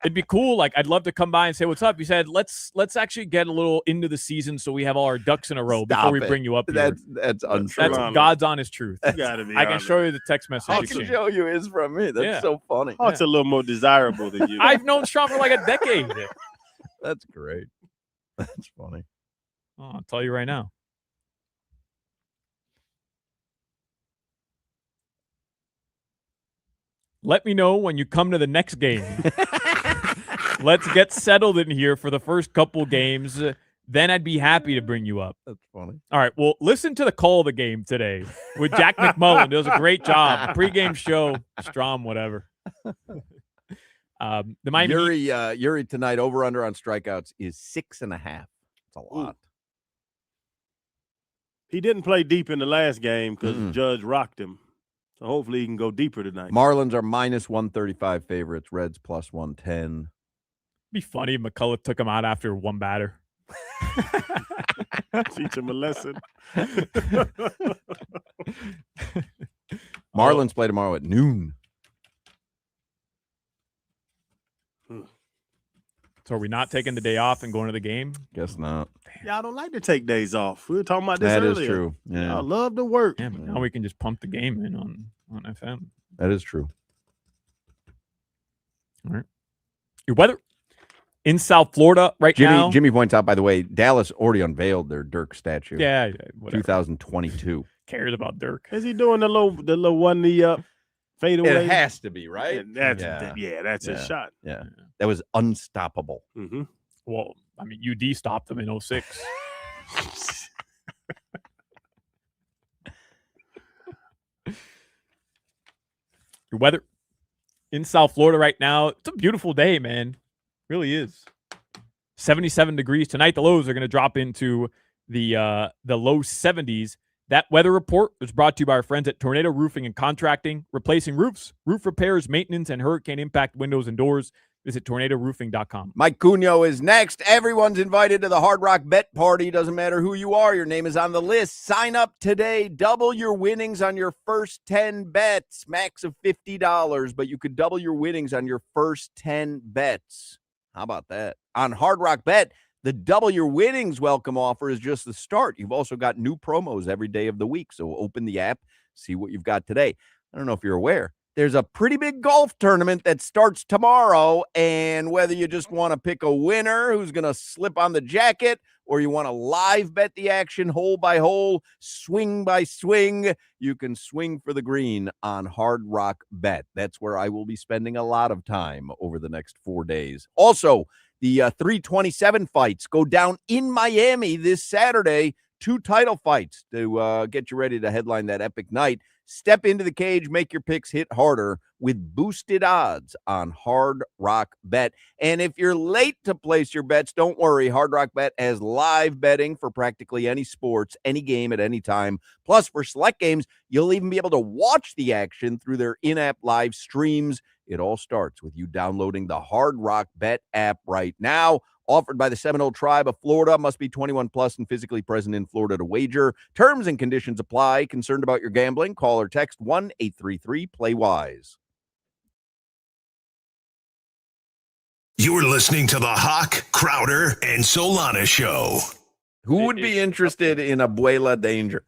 it'd be cool. Like, I'd love to come by and say what's up. He said, let's actually get a little into the season so we have all our ducks in a row before we bring you up here. That's untrue. That's God's honest truth. You gotta be I can show you the text message. I can show you is from me. That's so funny. Hawk's a little more desirable than you. I've known Strom for like a decade. That's great. That's funny. Oh, I'll tell you right now. Let me know when you come to the next game. Let's get settled in here for the first couple games. Then I'd be happy to bring you up. That's funny. All right. Well, listen to the call of the game today with Jack McMullen. Does a great job. Pre-game show, Strom, whatever. The Miami Yuri tonight over under on strikeouts is 6.5. It's a lot. He didn't play deep in the last game because the judge rocked him. So hopefully he can go deeper tonight. Marlins are minus 135 favorites. Reds plus 110. Be funny if McCullough took him out after one batter. Teach him a lesson. Marlins play tomorrow at noon. So are we not taking the day off and going to the game? Guess not. Y'all don't like to take days off. We were talking about this earlier. That is true. Yeah. I love to work. Yeah, but now we can just pump the game in on FM. That is true. All right. Your weather in South Florida now. Jimmy points out, by the way, Dallas already unveiled their Dirk statue. Yeah, 2022. Cares about Dirk. Is he doing the little one knee up fade away? It has to be, right? That's a shot. Yeah. That was unstoppable. Mm-hmm. Well, I mean, UD stopped them in 2006. Your weather in South Florida right now. It's a beautiful day, man. Really is. 77 degrees tonight. The lows are going to drop into the low 70s. That weather report was brought to you by our friends at Tornado Roofing and Contracting, replacing roofs, roof repairs, maintenance, and hurricane impact windows and doors. Visit tornadoroofing.com. Mike Cunha is next. Everyone's invited to the Hard Rock Bet Party. Doesn't matter who you are. Your name is on the list. Sign up today. Double your winnings on your first 10 bets. Max of $50, but you could double your winnings on your first 10 bets. How about that? On Hard Rock Bet, the double your winnings welcome offer is just the start. You've also got new promos every day of the week. So open the app, see what you've got today. I don't know if you're aware. There's a pretty big golf tournament that starts tomorrow, and whether you just want to pick a winner who's going to slip on the jacket or you want to live bet the action hole by hole, swing by swing, you can swing for the green on Hard Rock Bet. That's where I will be spending a lot of time over the next 4 days. Also, the 327 fights go down in Miami this Saturday. 2 title fights to get you ready to headline that epic night. Step into the cage, make your picks hit harder with boosted odds on Hard Rock Bet. And if you're late to place your bets, don't worry. Hard Rock Bet has live betting for practically any sports, any game at any time. Plus, for select games, you'll even be able to watch the action through their in-app live streams. It all starts with you downloading the Hard Rock Bet app right now. Offered by the Seminole Tribe of Florida. Must be 21 plus and physically present in Florida to wager. Terms and conditions apply. Concerned about your gambling? Call or text 1-833-PLAY-WISE. You're listening to the Hoch, Crowder, and Solana Show. Who would be interested in Abuela Danger?